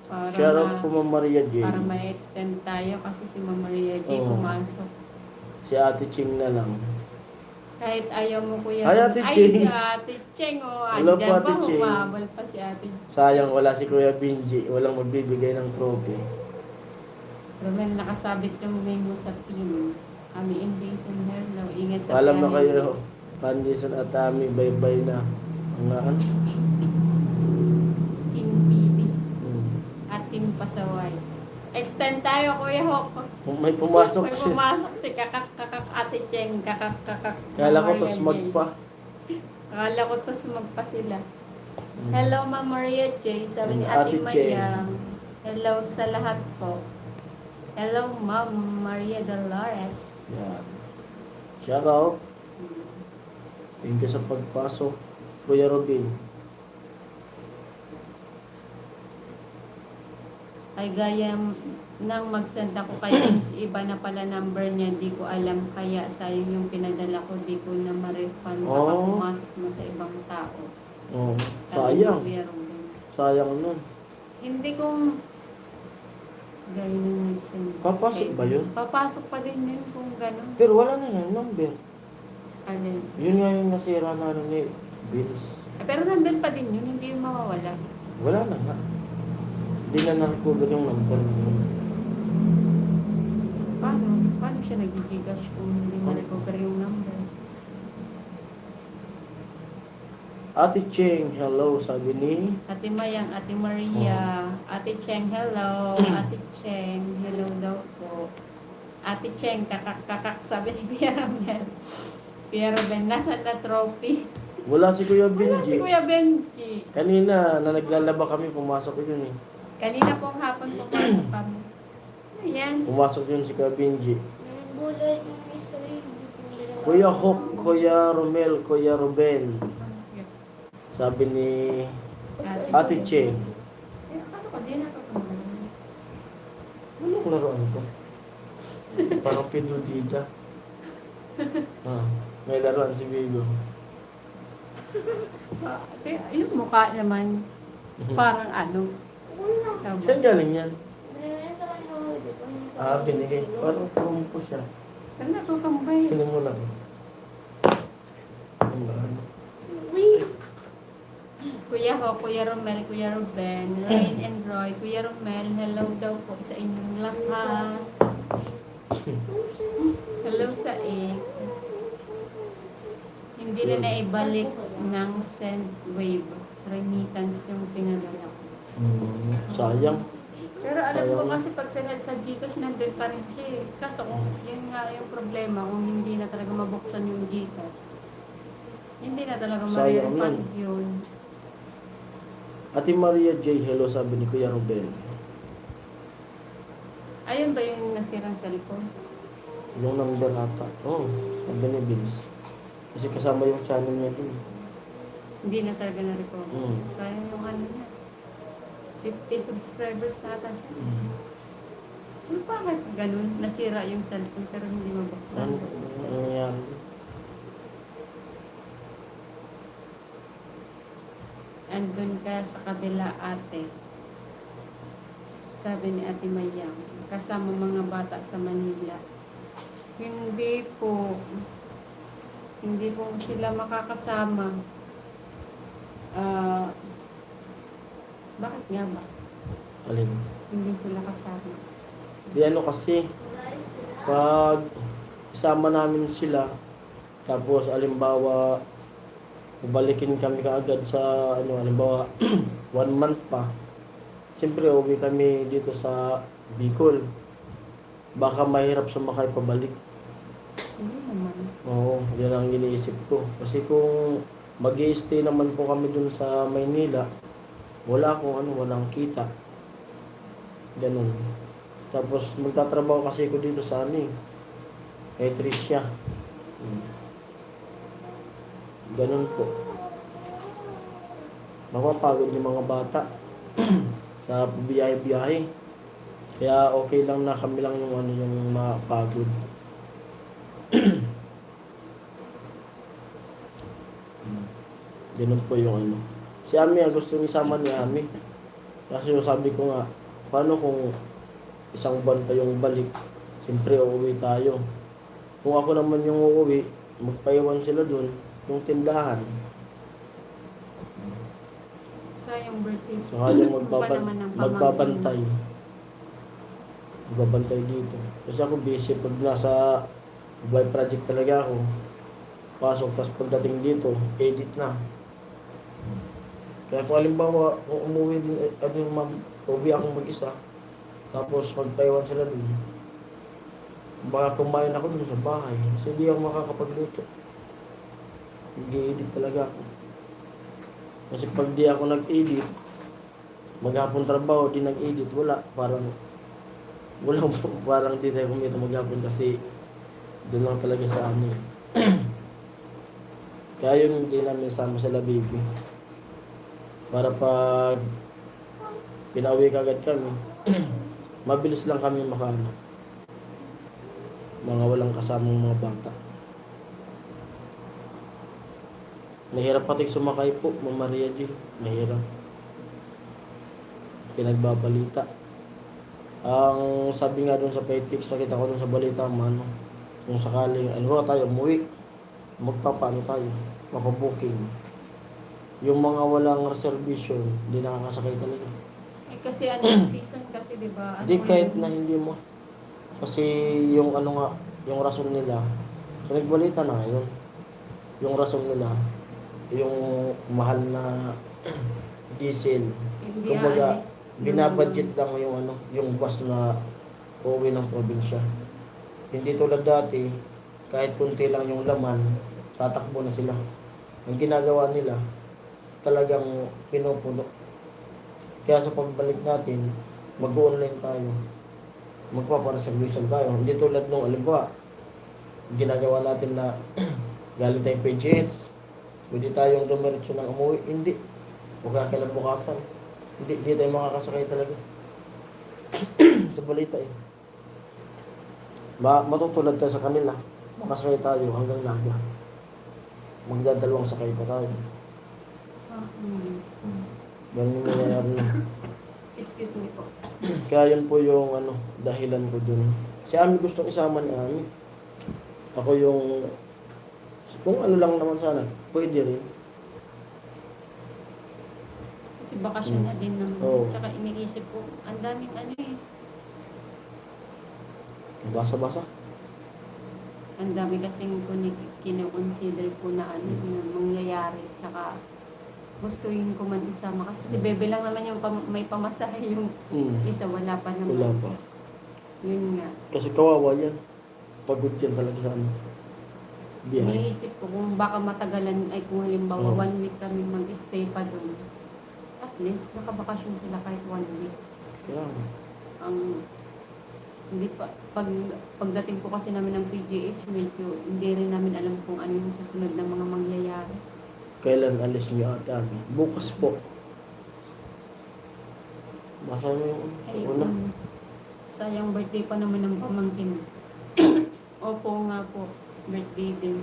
Para Shout out po Ma'am Maria J. para ma-extend tayo kasi si Ma'am Maria J Oo. pumasok. Si Ate Ching na lang. Kahit ayaw mo kuya. Hi, Ate Ay, Ching. si Ate Cheng. Oh, Hello po, andyan Ate ba? Ching. Humabal pa si Ate. Sayang wala si Kuya Benji. Walang magbibigay ng trophy. Romel, nakasabit yung name mo sa team. Kami Invasion Hello. Ingat sa Alam na biyahe. kayo, Candice at Atami, bye-bye na. Ang naan? Team PB at Team Pasaway. Extend tayo, Kuya Hok. Kung may pumasok May siya. pumasok si kakak Ate Cheng. Kakak. Kala ko Maria tos J. magpa. Kala ko tos magpa sila. Hello, Ma'am Maria J. Sabi ni Ate Ate Mayang. Hello sa lahat po. Hello, Ma'am Maria Dolores. Yan. Shout out. Thank you sa pagpasok. Kuya Robin. Ay gaya nang mag-send ako kay Vince, iba na pala number niya, di ko alam, kaya sayang yung pinadala ko, di ko na ma-refund, baka Oh. pumasok na sa ibang tao. Oh, Sabi ni sayang. Kuya Ruben. Sayang nun. Hindi ko gaya nang nag-send. Papasok kay ba Vince. yun? Papasok pa din yun kung gano'n. Pero wala na yung number. Alin. Yun nga yung nasira na ano ni Vince. Pero nandun pa din yun, hindi yun mawawala. Wala na nga. Hindi na na-recover yung number. Paano? Paano siya nag-gigash kung hindi ma-recover yung number? Ate Cheng, hello, sabi ni... Ate Mayang, Ate Maria, Ate Cheng, hello. Ate Cheng, hello daw po. Ate Cheng, kakak, sabi ni Pierre Romel. Pierre Ruben, nasan na trophy? Wala si Kuya Wala si Benji. Kuya Benji. Kanina, na naglalaba kami, pumasok yun eh. Kanina pong hapon pumasok kami. Ayan. Pumasok yun si Kuya Benji. Bulay yung mystery. Kuya Hok, Kuya Romel, Kuya Ruben. Sabi ni Ate Cheng. Ano ko, di natutunan. Anong laruan ko? Parang pinudida. May laruan si Bigo. Yung mukha naman, parang ano. Tama. Saan galing yan? Binigyan sa kanya. Di Ah, ba? binigay. Parang trumpo siya. Pero natutambay. Sino mo lang? Ang ano? Uy! Kuya Ho, Kuya Romel, Kuya Ruben, Rain and Roy, Kuya Romel, hello daw po sa inyong lahat. Hello sa Hindi na naibalik ng send wave remittance yung pinadala ko. Sayang. Pero alam ko kasi pag sinad sa Gcash, nandun pa rin siya eh. Kaso kung yun nga yung problema, kung hindi na talaga mabuksan yung Gcash, hindi na talaga Sayang ma-refund nun. yun. Ate Maria J, hello, sabi ni Kuya Ruben. Ayun ba yung nasirang cellphone? Yung number ata. Oo, sabi ni Vince. Kasi kasama yung channel niya dun. Hindi na talaga na-recover. Mm. Sayang yung ano niya. 50 subscribers na ata siya. Ano bakit ganun? Nasira yung cellphone pero hindi mabuksan. Ano nangyayari? Andun ka sa kabila ate. Sabi ni Ate Mayang. Kasama mga bata sa Manila. Hindi po. Hindi po sila makakasama. Ah, bakit nga ba? Alin? Hindi sila kasama. Di ano kasi, Guys, sila. pag isama namin sila, tapos alimbawa, balikin kami kaagad sa, ano, alimbawa, 1 month pa. Siyempre, uwi kami dito sa Bicol. Baka mahirap sumakay pabalik. Hindi naman. Oo, yan ang iniisip ko. Kasi kung mag stay naman po kami dun sa Maynila, wala akong ano, walang kita. Ganun. Tapos magtatrabaho kasi ko dito sa ano eh, kay Tricia. Ganun po. Mapapagod yung mga bata sa biyahe-biyahe. Kaya okay lang na kami lang yung ano yung mapagod. Ganun po yung ano. Si Ami, gusto ni sama ni Ami. Kasi yung sabi ko nga, paano kung isang buwan pa yung balik, siyempre uuwi tayo. Kung ako naman yung uuwi, magpaiwan sila dun, yung tindahan. Sayang birthday. Saka yung Pa naman ang magbabantay. Magbabantay dito. Kasi ako busy pag nasa buhay project talaga ako. Pasok, tapos pagdating dito, edit na. Kaya kung halimbawa, kung umuwi din, uwi akong mag-isa, tapos magpaiwan sila dun, baka kumain ako dun sa bahay. Kasi hindi ako makakapagluto. Nag-i-edit talaga ako. Kasi pag di ako nag-edit, maghapon trabaho, di nag-edit, wala. Parang di tayo kumita maghapon kasi doon lang talaga sa amin. Kaya yun hindi namin sama sila baby. Para pag pinauwi kagad kami, mabilis lang kami makano. Mga walang kasamang mga bata. Mahirap pati sumakay po, Ma'am Maria Jill. Mahirap. Pinagbabalita. Ang sabi nga doon sa Petix, nakita ko doon sa balita, mano, kung sakaling, ano tayo, umuwi, magpapaano tayo, mapabooking. Yung mga walang reservation, hindi nakakasakay talaga. Eh kasi ano, season kasi diba? Ano Hindi kahit yun? na hindi mo. Kasi yung ano nga, yung rason nila, so nagbalita na ngayon, yung rason nila, yung mahal na diesel, Hindi kumbaga, aalis. binabudget lang yung ano, yung bus na uuwi ng probinsya. Hindi tulad dati, kahit kunti lang yung laman, tatakbo na sila. Ang ginagawa nila, talagang pinupuno. Kaya sa pagbalik natin, mag-online tayo. Magpapareservation tayo. Hindi tulad nung alimbawa, ginagawa natin na galing tayong PGH, pwede tayong dumiretso ng umuwi. Hindi. Huwag kinabukasan. Hindi tayo makakasakay talaga. Sa balita eh. Matutulad tayo sa kanila. Makasakay tayo hanggang Naga. Magdadalawang sakay pa tayo. Ganun yung nangyayari. Excuse me po. Kaya yun po yung ano, dahilan ko dun. Si Ami gustong isama ni Ami. Ako yung, kung ano lang naman sana, pwede rin. Kasi bakasyon na din naman. Oo. Tsaka iniisip ko, ang daming ano eh. Basa-basa. Ang dami kasing kino-consider ko na ano, na mangyayari. Tsaka gustuin ko man isama. Kasi si Bebe lang naman yung may pamasahe, yung isa wala pa naman. Wala pa. Yun nga. Kasi kawawa yan. Pagod yan talaga sa ano. Biyahe. Iniisip ko kung baka matagalan, ay kung halimbawa Oo. 1 week kami mag-stay pa doon. At least nakabakasyon sila kahit 1 week. Kaya, Ang hindi pa pagdating po kasi namin ng PGH, medyo hindi rin namin alam kung ano yung susunod na mga mangyayari. kailan alis niyo at Ami? Bukas po. Basa mo yung Ay, una. sayang birthday pa naman ng pamangkin. Opo nga po, birthday din.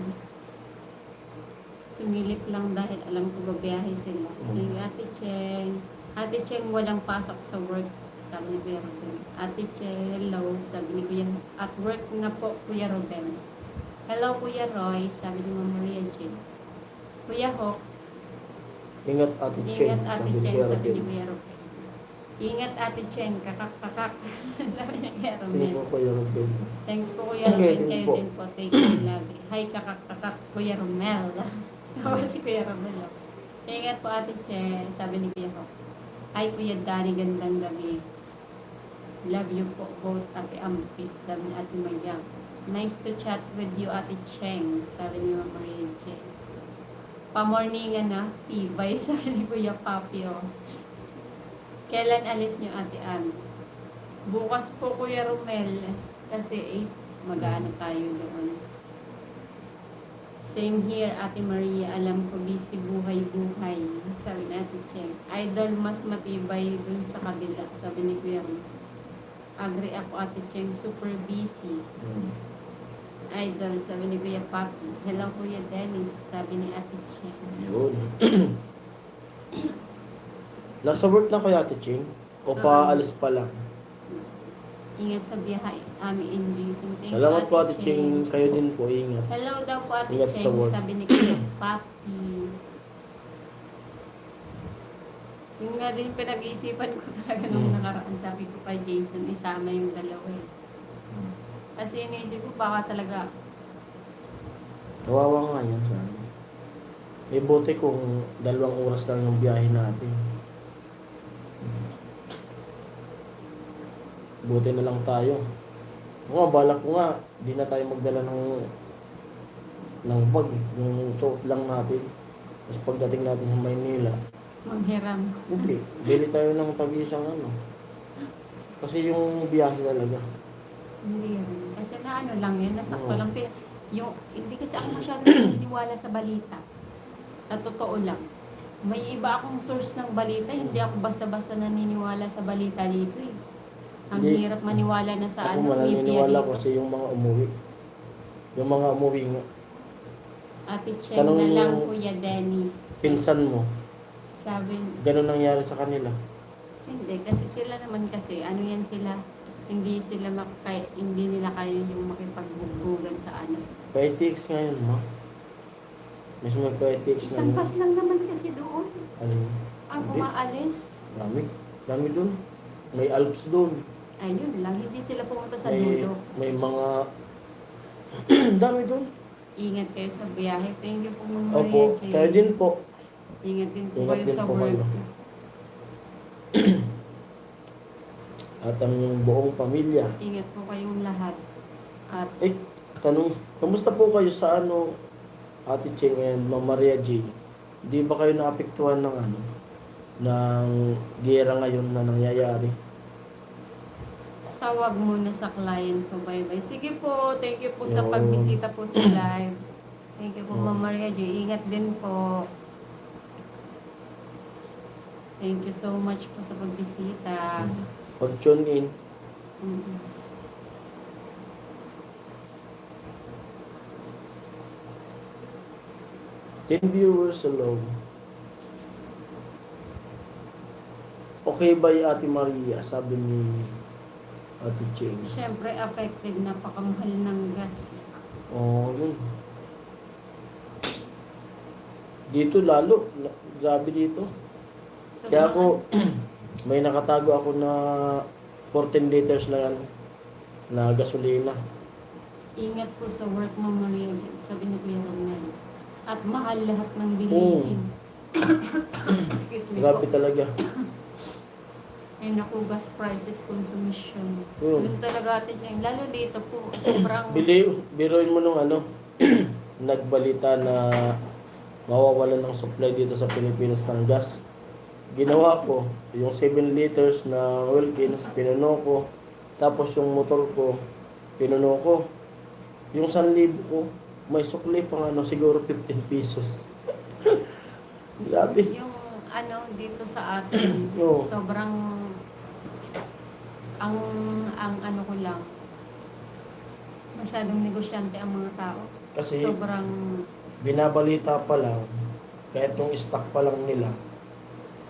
Sumilip lang dahil alam ko babiyahe sila. Hey, Ate Cheng. Ate Cheng, walang pasok sa work. Sabi ni Kuya Ruben. Ate Cheng, hello. Sabi ni Kuya, at work na po, Kuya Ruben. Hello, Kuya Roy. Sabi ni Ma'am Maria Jean. Kuya Hawk, Ingat Ate Cheng. Ingat Ate sabi ni Chen, Kuya sabi ni Rodel. Kuya Romel. Ingat Ate Chen, kakak. Sabi ni Kuya Sino Romel. po Kuya Rodel? Thanks po Kuya Okay, Romel, din kayo po. din po. Take care lagi. Hi kakak Kuya Romel. Tawa si Kuya Romel. Oh. Ingat po Ate Chen, sabi ni Kuya Romel. Hi Kuya Danny, gandang gabi. Love you po both Ate Ampit, sabi ni Ate Mayang. Nice to chat with you Ate Cheng, sabi ni Mama Rachel. Pamorningan na, tibay, sabi ni Kuya Papi. Oh. Kailan alis niyo Ate Ann? Bukas po Kuya Romel, kasi 8, mag-ano tayo doon. Same here Ate Maria, alam ko busy buhay-buhay, sabi ni Ate Cheng. Idol mas matibay dun sa kabila, sabi ni Kuya Romel. Agree ako Ate Cheng, super busy. Idol, sabi ni Kuya Papi. Hello Kuya Dennis, sabi ni Ate Cheng. Yun. Nasa work na kayo Ate Cheng? O paalis pa lang? Ingat sa biyahe, Ami inducing. Thank you, Salamat po Ate Cheng. Kayo din po, ingat. Hello daw po Ate Ingat sa Cheng, work. sabi ni Kuya Papi. Yung nga din pinag-iisipan ko talaga nung nakaraan. Sabi ko kay Jason, isama yung dalawa eh. Kasi iniisip ko baka talaga, Kawawa nga yan sana. Eh buti kung 2 oras lang yung biyahe natin. Buti na lang tayo. Nga, balak ko nga, di na tayo magdala ng bag. Yung suot lang natin. Tapos pagdating natin sa Maynila, manghiram. hindi. Bili tayo ng pag-isang ano. Kasi yung biyahe talaga. Hindi rin. Kasi na ano lang yun, nasakto Oo. lang. Yung, hindi kasi ako masyadong naniniwala sa balita. Sa totoo lang. May iba akong source ng balita, hindi ako basta-basta naniniwala sa balita dito eh. Ang Hindi. hirap maniwala na sa Ako media mananiniwala dito. kasi yung mga umuwi. Yung mga umuwi nga. Ate Cheng Tanong na lang yung Kuya Dennis. Pinsan mo, Sabi, ganun nangyari sa kanila. hindi. Kasi sila naman kasi, ano yan sila, hindi nila kaya yung makipagbugbugan sa ano. PITX ngayon, ma. Mas may PITX Isang ngayon. bus lang naman kasi doon. Ano yun? Ang Hindi. umaalis. Dami. Dami dun. May Alps dun. Ayun lang, hindi sila pumunta sa May, dulo. may mga... dami dun. Ingat kayo sa biyahe. Thank you po, Ma'am Opo. Maria Jane. Kayo din po. Ingat din po Ingat kayo din sa po work. kayo. At ang yung buong pamilya. Ingat po kayong lahat. At Eh, tanong, kamusta po kayo sa ano, Ate Cheng and Ma'am Maria J? Di ba kayo naapektuhan ng ano, ng gera ngayon na nangyayari? tawag muna sa client ko. Bye-bye. Sige po. Thank you po sa Yun. pagbisita po sa live. Thank you po, Yun. Ma'am Maria Jane. Ingat din po. Thank you so much po sa pagbisita. Pag-tune in, Mm-hmm. 10 viewers alone. Okay ba yung Ate Maria? Sabi ni Ate Cheng. Siyempre, affected. Napakamahal ng gas. Oh, yun. Dito lalo. Grabe dito. So, Kaya ako, may nakatago ako na 14 liters na yan na gasolina. ingat po sa work, Ma'am Maria Jane. Sabi ni Kuya Romel. At mahal lahat ng bilihin. Excuse me Grabe po. talaga. Ay naku, gas prices, consumption. Oo. Yun talaga atin yan. Lalo dito po, sobrang... Biruin mo nung ano, nagbalita na mawawalan ng supply dito sa Pilipinas ng gas. Ginawa ko, yung 7 liters na Wilkins, pinuno ko. Tapos yung motor ko, pinuno ko. Yung 1,000 ko, may sukli pang ano, siguro 15 pesos. Grabe. Yung ano, dito sa atin, Oo. sobrang... Ang ano ko lang, masyadong negosyante ang mga tao. Kasi Sobrang... binabalita pa lang, kahit yung stock pa lang nila,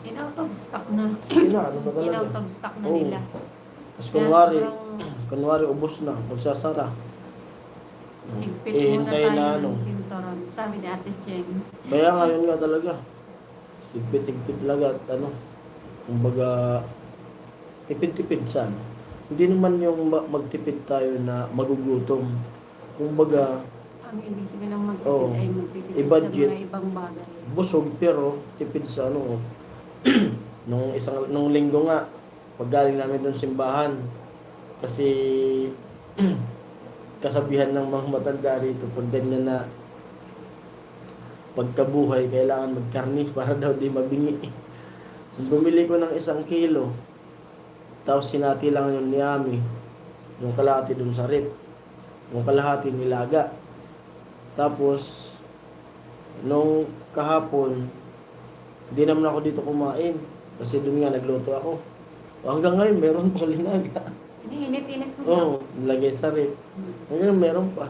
In-out of stock na. ano na talaga. In-out of stock na Oo. nila. Tapos Kaya kunwari ubos na, magsasara. higpit muna Hihintay tayo na ng ano. sinturon. Sabi ni Ate Cheng. Kaya ngayon nga talaga. Tigpit-tigpit talaga at ano, kumbaga, tipid-tipid saan. Hindi naman yung magtipid tayo na magugutom. Kumbaga, Ang ibig sabihin ng magtipid Oo. ay magtitipid sa I-budget. mga ibang bagay. busog pero tipid sa ano. Nung linggo nga, pag galing namin doon simbahan, kasi kasabihan ng mga matanda rito, pag ganyan na pagkabuhay, kailangan magkarni para daw di mabingi. Bumili ko ng 1 kilo, tapos sinati lang yun ni Ami, yung kalahati dun sa rip, yung kalahati nilaga. Tapos, nung kahapon, hindi naman ako dito kumain, kasi dun nga nagluto ako. Hanggang ngayon, meron pang linaga. Init-init mo. Oo, nilagay sa rip. Hanggang meron pa.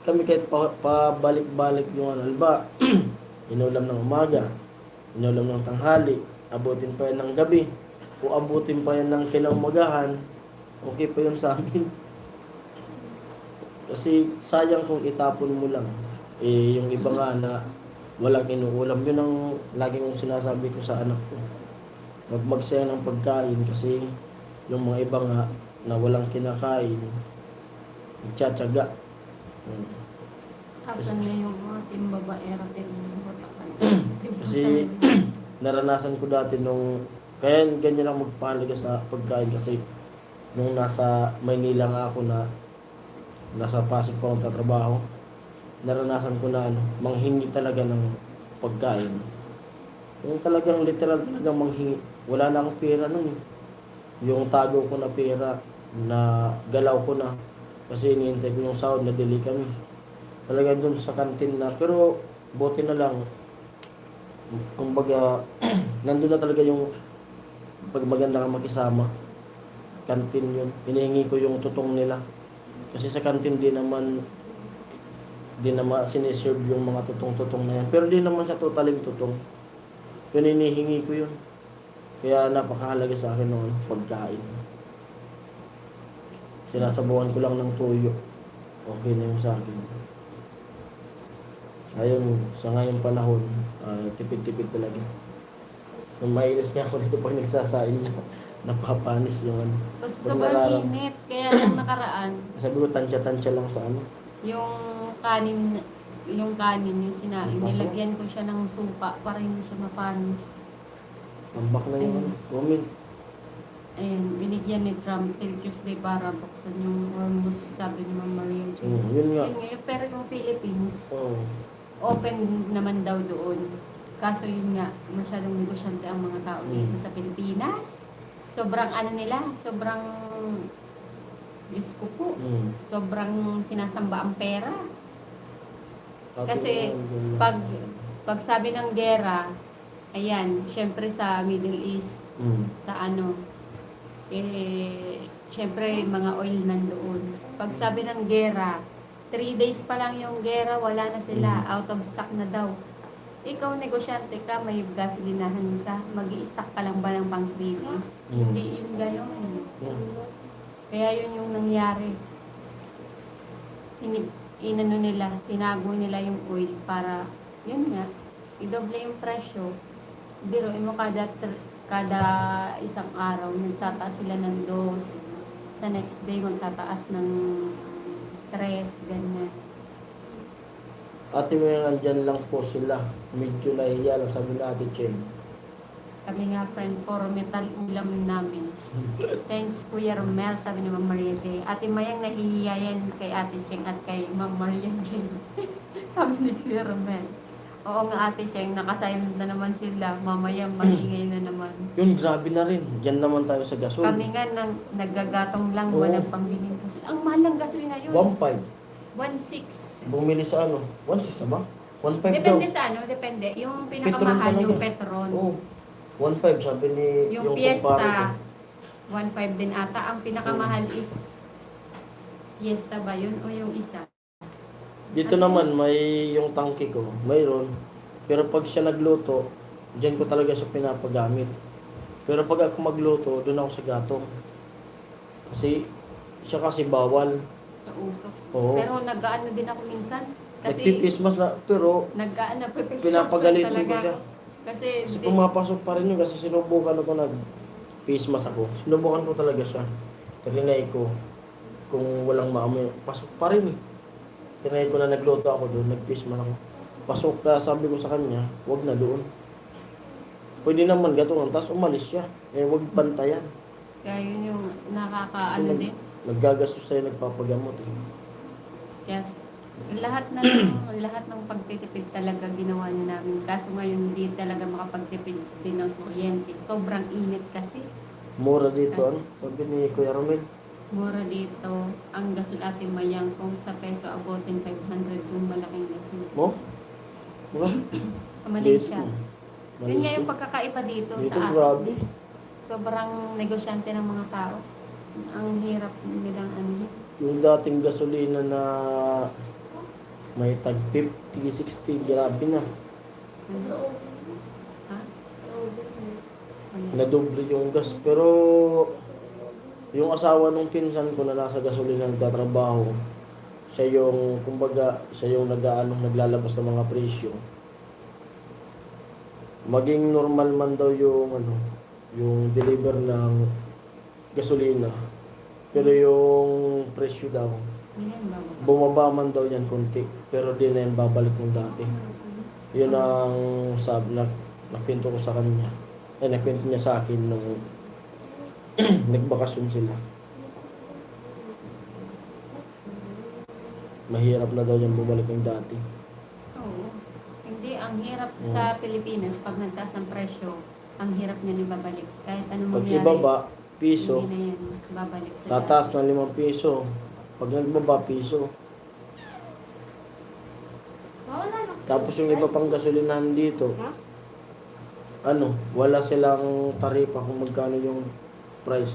Kami kahit pabalik-balik yung ano, alba, inulam ng umaga, inulam ng tanghali, abutin pa yan ng gabi, o abutin pa yan ng kinaumagahan, okay pa yun sa amin. Kasi sayang kung itapon mo lang. Eh, yung iba nga na walang inuulam, yun ang lagi kong sinasabi ko sa anak ko. Magsayang ng pagkain kasi yung mga iba nga na walang kinakain, nagtsatsaga. Asan na yung ating babaera Kasi naranasan ko dati nung, kaya ganyan ako magpahalaga sa pagkain kasi nung nasa Maynila nga ako na nasa Pasig pa akong tatrabaho, naranasan ko na ano, manghingi talaga ng pagkain. Yung talagang literal talagang manghingi. Wala na akong pera nun eh. Yung tago ko na pera, na galaw ko na. Kasi iniintay ko yung sahod na dili kami. Talaga dun sa kantin na, pero buti na lang, kumbaga, nandun na talaga yung pag maganda kang makisama. Kantin yun. Hinihingi ko yung tutong nila. Kasi sa kantin di naman siniserve yung mga tutong-tutong na yan. Pero di naman siya totaling tutong. Yun, hinihingi ko yun. Kaya napakahalaga sa akin noon, pagkain. Sinasabuhan ko lang ng tuyo. Okay na yung sa akin. Ayun, sa ngayong panahon, tipid-tipid talaga. Nung mailis nga ako dito pag nagsasain na, napapanis yung ano. Basta Pag sobrang nararam- init. Kaya nung nakaraan, Sabi ko, tansya-tansya lang sa ano. yung kanin, yung sinain, Baso? nilagyan ko siya ng supa para hindi siya mapanis. Tambak na yung ano. Woman. Ayun, binigyan ni Trump till Tuesday para buksan yung Hormuz, sabi ni Ma'am Maria Jane. Yun nga. Yun nga, pero yung Philippines, Oo. open naman daw doon. Kaso yun nga, masyadong negosyante ang mga tao dito sa Pilipinas. Sobrang ano nila, sobrang, Diyos ko po, sobrang sinasamba ang pera. Kasi pag sabi ng gera, ayan, syempre sa Middle East, sa ano, syempre mga oil nandoon. Pag sabi ng gera, 3 days pa lang yung gera, wala na sila, out of stock na daw. Ikaw, negosyante ka, may gasolinahan ka, mag-i-stock ka lang ba ng pang 3 days? Hindi yung gano'n. Kaya yun yung nangyari. Inano nila, tinago nila yung oil para, yun nga, i-doble yung presyo. Biro, mo kada isang araw, nagtataas sila ng 2. Sa next day, magtataas ng 3, ganyan. Ate mo yung nandyan lang po sila. Medyo nahiya lang, sabi na Ate Chen. Kami nga, friend, for metal ulam namin. Thanks, Kuya Romel, sabi ni Ma'am Maria J. Ate Mayang nahihiyayan kay Ate Cheng at kay Ma'am Maria J. Sabi ni Kuya Romel. Oo nga, Ate Cheng, nakasilent na naman sila. Mamaya maingay na naman. Yun, grabe na rin. Diyan naman tayo sa gasol. Kami nga, naggagatong lang, Oo. walang pambiling gasolina. Ang mahal ng gasolina yun. 1.5. 1.6. Bumili sa ano? 1.6 na ba? 1.5 daw. Depende sa ano, depende. Yung pinakamahal, Petron yung talaga. Petron. Oo. 1.5 sabi ni Yung kumpare ko. Fiesta, 1.5 din ata. Ang pinakamahal is Fiesta ba yun o yung isa? Dito naman may yung tangke ko, mayroon. Pero pag siya nagluto, diyan ko talaga siya pinapagamit. Pero pag ako magluto, doon ako sa gatong. Kasi siya kasi bawal. Sa usok. Oo. Pero nag-ano din ako minsan. Kasi Nagpipismas na, pero nag-ano, pinapagalitin ko siya. Kasi, Kasi pumapasok pa rin yun kasi sinubukan ako face mask ako. Sinubukan ko talaga siya. Trinay ko kung walang maamoy. Pasok pa rin eh. Trinay ko na nagluto ako doon, face mask ako. Pasok ka, sabi ko sa kanya, wag na doon. Pwede naman gatungan, tapos umalis siya. Eh, wag bantayan. kaya yun yung nakakaano Kasi din. naggagastos sa'yo, nagpapagamot eh. Yes. Lahat ng pagtitipid talaga ginawa niya namin. Kaso ngayon hindi talaga makapagtipid din ng kuryente. Sobrang init kasi. Mura dito, ano? Sabi ni Kuya Romel. Mura dito. Ang gasol ating mayang kung sa peso abutin 500 yung malaking gasol. Mo? Mura? Malaysia. Dito. Yun nga yung pagkakaiba dito Dito, sa atin. grabe. Sobrang negosyante ng mga tao. Ang hirap nilang ano. Yung dating gasolina na may tag 50, 60, grabe na. Ha? Ano? Nadoble yung gas. Pero yung asawa nung pinsan ko na nasa gasolina nagtatrabaho, siya yung, kumbaga, siya yung naglalabas ng mga presyo. Maging normal man daw yung yung deliver ng gasolina. Pero yung presyo daw, Yan ba? bumaba man daw yan konti. Pero di na yan babalik ng dati. Yun ang sabi na nakwento ko sa kanya. Nakwento niya sa akin nung nagbakasyon sila. Mahirap na daw yan bumalik ng dati. Oo. Hindi, ang hirap sa Pilipinas, pag nagtaas ng presyo, ang hirap niya ibabalik. Kahit anong Pag mangyari, ibaba, piso, hindi na yan babalik sa tataas na 5 piso. Pag nagbaba, piso. Tapos yung iba pang gasolinahan dito, wala silang taripa kung magkano yung price.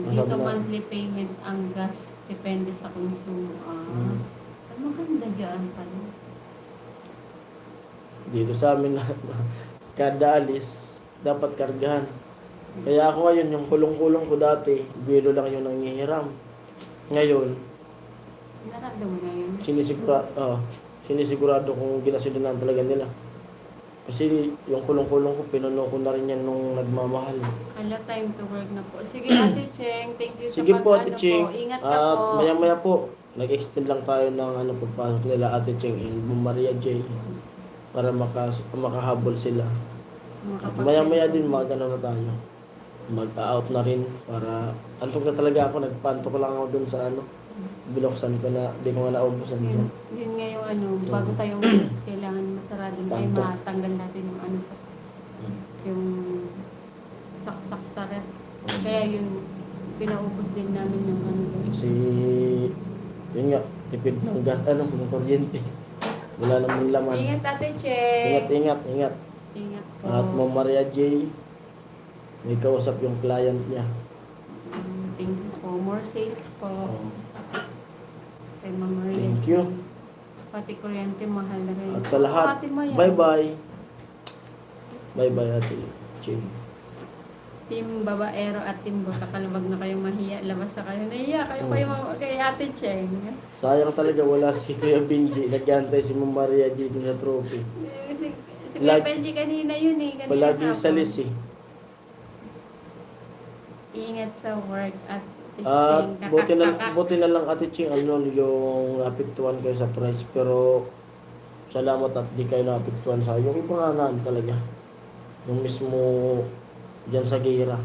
Dito Sabi na- monthly payment ang gas, depende sa konsumo. Ang maganda dyan pala. Dito sa amin na kada alis, dapat kargahan. Kaya ako ngayon, yung kulong-kulong ko dati, biro lang yung nangihiram. Ngayon, Narado mo na yun. sinisigurado kung ginasilinan talaga nila. Kasi yung kulong-kulong ko, pinuno ko na rin yan nung nagmamahal. Ala, time to work na po. Sige, Ate Cheng, thank you Sige sa po, pag-ano Ate Ching. po. Ingat ka At po. maya-maya po, nag-extend lang tayo ng pagpasok nila Ate Ching and Maria J. Para makahabol sila. At maya-maya din magano na tayo. Mag-out na rin para antok na talaga ako. Nagpantok lang ako dun sa binuksan ko na di ko nga naubusan Yun, yun. yun nga yung bago tayo umalis, kailangan masarado na ay Tanto. matanggal natin yung sa yung saksak sa ref. Kaya yun, pinaubos din namin yung yun. Kasi yun nga, tipid ng gas, ng kuryente. Wala namang laman. Ingat, Ate Cheng. Ingat. Ingat po. At Ma'am Maria J, may kausap yung client niya. Thank you po. More sales po. Kay Ma'am Maria. Thank you. Pati kuryente, mahal na rin. At sa lahat, Ate Maya. bye-bye. Bye-bye, Ate Ching. Team Babaero at Team Butakal, wag na kayong mahiya. Labas na kayo. Nahiya kayo kay Ate Cheng. Sayang talaga wala si Kuya Benji. Nag-antay si Ma'am Maria J dun sa trophy. Si Lag- Kuya Benji kanina yun eh. Kanina Palagi hapon. sa list eh. Ingat sa work at At Cheng. buti na lang Ate Ching, yung napiktuan kayo sa price. Pero salamat at di kayo napiktuan sa yung iba nga talaga. Yung mismo dyan sa Gira.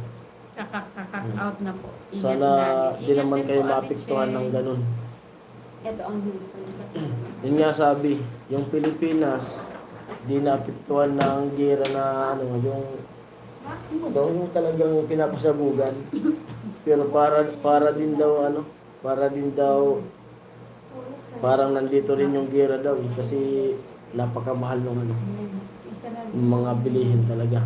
Kakak out na po. Ingat Sana lagi. di Ingat naman din kayo po, Ate maapektuhan Cheng. ng ganun. Ito ang sa Yun nga sabi, yung Pilipinas, di naapektuhan ng gira na yung talagang pinapasabugan. Pero para din daw parang nandito rin yung gira daw kasi napakamahal ng Isa lang. mga bilihin talaga.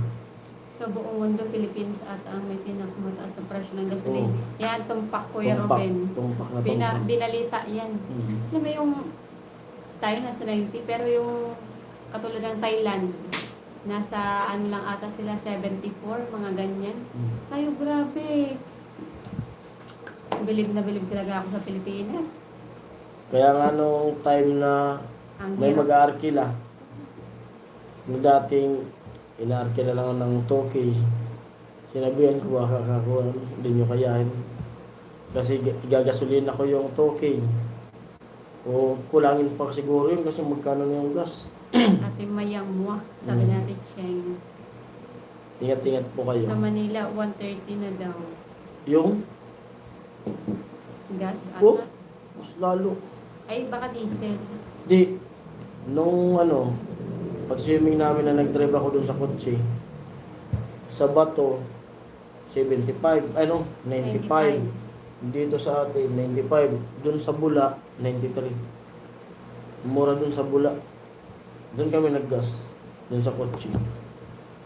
Sa buong mundo, Philippines at ang may pinakamataas na presyo ng gasolina. Oo. Yan, tumpak Kuya Ruben. Tumpak na tumpak. Binalita yan. Alam mo yung tayo nasa 90, pero yung katulad ng Thailand, nasa lang ata sila, 74, mga ganyan. Tayo, grabe. Bilib na bilib talaga ako sa Pilipinas. Kaya nga nung time na Ang may hirap. mag-aarkila, Yung dating inarke na lang ng 2K, sinabihan ko baka kakakuha, hindi nyo kayahin. Kasi gagasolin ako yung 2K. O kulangin pa siguro yun kasi magkano na yung gas. Ate Mayang mo, sabi natin Cheng. Ingat-ingat po kayo. Sa Manila, 130 na daw. Yung, Gas, oh, ata. mas lalo. Ay, baka diesel. Di, nung pag-swimming namin na nag-drive ako dun sa kotse, sa Bato, 75, 95. Dito sa atin, 95. Dun sa Bula, 93. Mura dun sa Bula. Dun kami naggas. Dun sa kotse.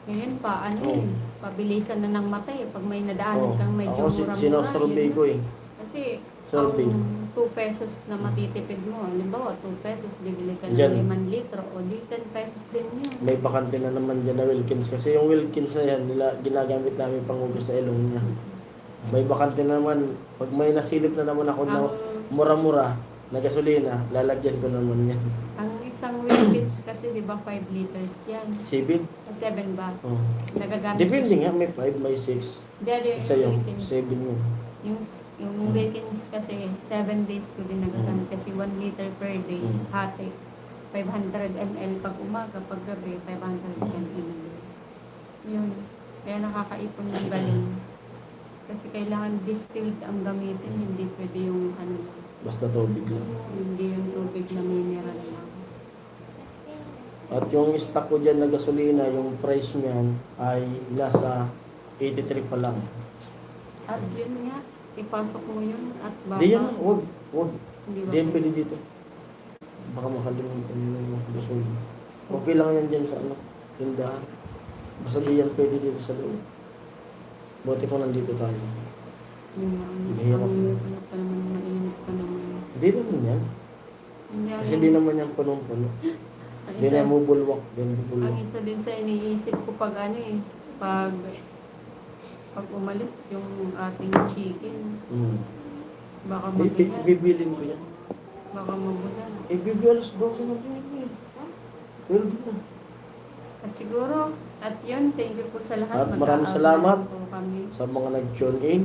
Ngayon pa, Oo. pabilisan na ng matay. Pag may nadaanan kang medyo Ako mura-mura. sinosurvey yun ko eh. na. Kasi, Survey. ang 2 pesos na matitipid mo, halimbawa 2 pesos, bibili ka ng Yan. 5 litro, o di 10 pesos din yun. May bakante na naman dyan na Wilkins. Kasi yung Wilkins na yan, ginagamit namin panghugas sa ilong niya. May bakante na naman. Pag may nasilip na naman ako na Ang, mura-mura na gasolina, lalagyan ko naman yan. ang isang Wilkins kasi, di ba, 5 liters yan. 7? 7 ba? Oh. Nagagamit Depende ko siya. nga, may 5, may 6. Dahil Isa yung Wilkins. 7 yun. Yung Wilkins kasi 7 days ko din nagagamit kasi 1 liter per day, Mm. hati. 500 ml pag umaga, pag gabi, 500 ml. Yun. Kaya nakakaipon ng galing. Kasi kailangan distilled ang gamitin, hindi pwede yung Basta tubig lang. hindi yung tubig na mineral lang. At yung stock ko dyan na gasolina, yung price niyan ay nasa 83 pa lang. At yun nga, ipasok mo yun at baka Di yan, huwag. hindi ba Di yan pwede dito. Baka makalimutan mo yung gasolina. Okay lang yan dyan sa tindahan. Basta di yan pwede dito sa loob. Buti ko nandito tayo. yung Mahirap. ano pa naman, mainit pa naman. Hindi naman yan. Hindi, Kasi di naman yan punong-puno. ang Di na isa- yan mubulwak. Di yan Ang mubulwak. isa din sa iniisip ko pag pag umalis yung ating chicken, Hmm. baka mabulan. Bibilin ko yan. Baka mabulan. Bibialas 12 na din. 12 na. At siguro, at yun, thank you po sa lahat. At maraming salamat. Mag-aabayan po kami. Sa mga nag-tune in.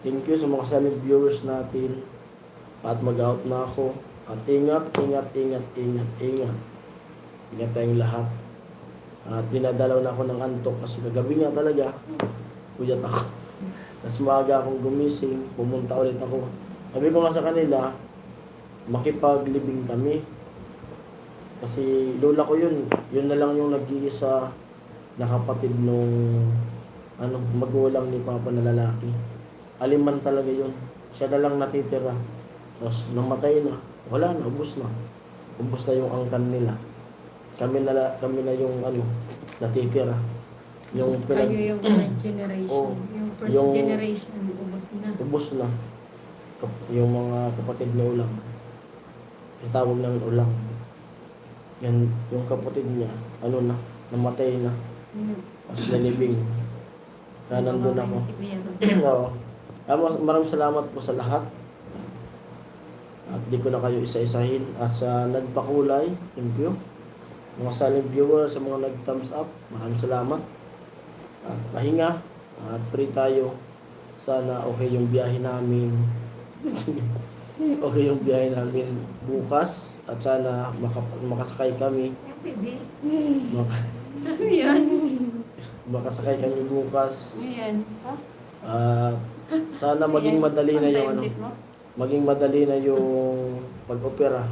Thank you sa mga silent viewers natin. At mag-out na ako. At ingat. Ingat tayong lahat. At dinadalaw na ako ng antok kasi kagabi nga talaga. Puyat ako. Tapos maaga akong gumising. Pumunta ulit ako. Sabi ko nga sa kanila, makipaglibing kami. Kasi lola ko yun. Yun na lang yung nag-iisa na kapatid nung magulang ni Papa na lalaki. Aliman talaga yun. Siya na lang natitira. Tapos namatay na. Wala na, ubos na. Ubos na yung angkan nila. Kami na yung natitira. Yung Kayo yung third generation. Oo. Yung first Yung- generation, ubos na. ubos na. Yung mga kapatid na ulang. Itawag namin ulang. Yan, yung kapatid niya, namatay na. Tapos nalibing. Kaya nandun ako. Si Kuya Rod. Oo. Maraming salamat po sa lahat. At di ko na kayo isa-isahin. At sa nagpakulay, thank you. Mga silent viewers, sa mga nag-thumbs up, maraming salamat. At pahinga. At pray tayo. Sana okay yung biyahe namin. Okay yung biyahe namin bukas. At sana makasakay kami. Baby, Mak- ano yan? makasakay kami bukas. Ano yan? Ha? At sana maging madali na yung Pang-diabetes mo? maging madali na yung pag-opera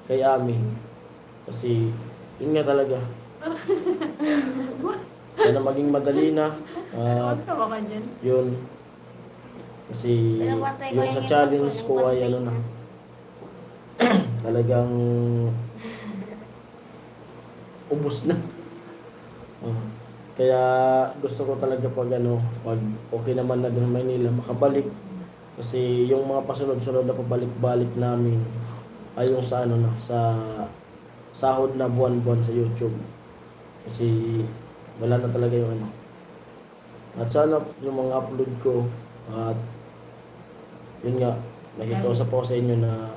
kay Ami. Kasi yun nga talaga. Sana maging madali na. At Tawa ka dyan. yun. Kasi yung sa challenge ko ay talagang ubos na. Kaya gusto ko talaga pag okay naman na din Maynila makabalik. Kasi yung mga pasunod-sunod na pabalik-balik namin ay yung sa sa sahod na buwan-buwan sa YouTube. Kasi wala na talaga yung At sana yung mga upload ko at yun nga, nakikiusap po sa inyo na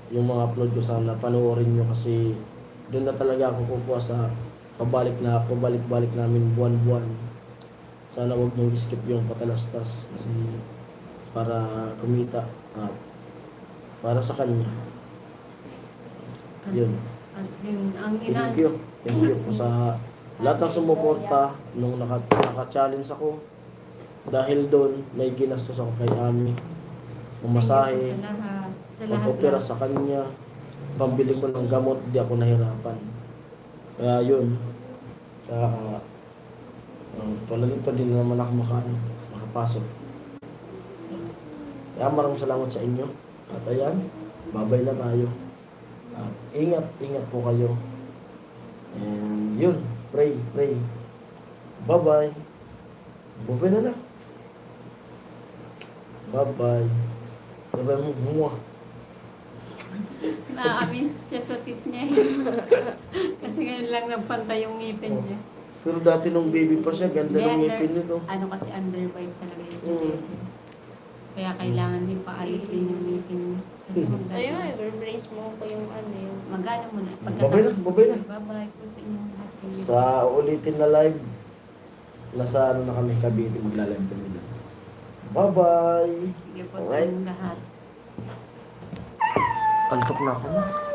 yung mga upload ko sana panoorin nyo kasi doon na talaga ako kukuha sa pabalik-balik namin buwan-buwan. Sana wag niyong skip yung patalastas kasi para kumita at para sa kanya. Yun. At yun, ang ina... Thank you. Thank you po sa lahat ng sumuporta nung naka-challenge ako. Dahil doon, may ginastos ako kay Ami. Pumasahe, Sa lahat. Sa lahat pag-opera lang. sa kanya, pambili ko ng gamot, di ako nahirapan. Kaya yun. Kaya, talagang din naman ako makapasok. Kaya maraming salamat sa inyo. At ayan, babay na tayo. At ingat po kayo. And yun, pray. Bye-bye. Bye-bye na lang. Bye-bye. Bye-bye mo. Na-amaze siya sa tit niya. Kasi ngayon lang nagpantay yung ngipin niya. Pero dati nung baby pa siya, ganda ng ngipin nito. Ano kasi underbite talaga yung Mm. ngipin. Kaya kailangan din paalis din yung ngipin niya. Kasi Ayun, i-brace mo ko yung ano yung... Magano muna. Babay na. Bye-bye po sa inyong lahat. Sa ulitin na live, nasa ano na kami, Cavite, magla-live kami na. Bye-bye! Sige po sa Alright. inyong lahat. Antok na ako na.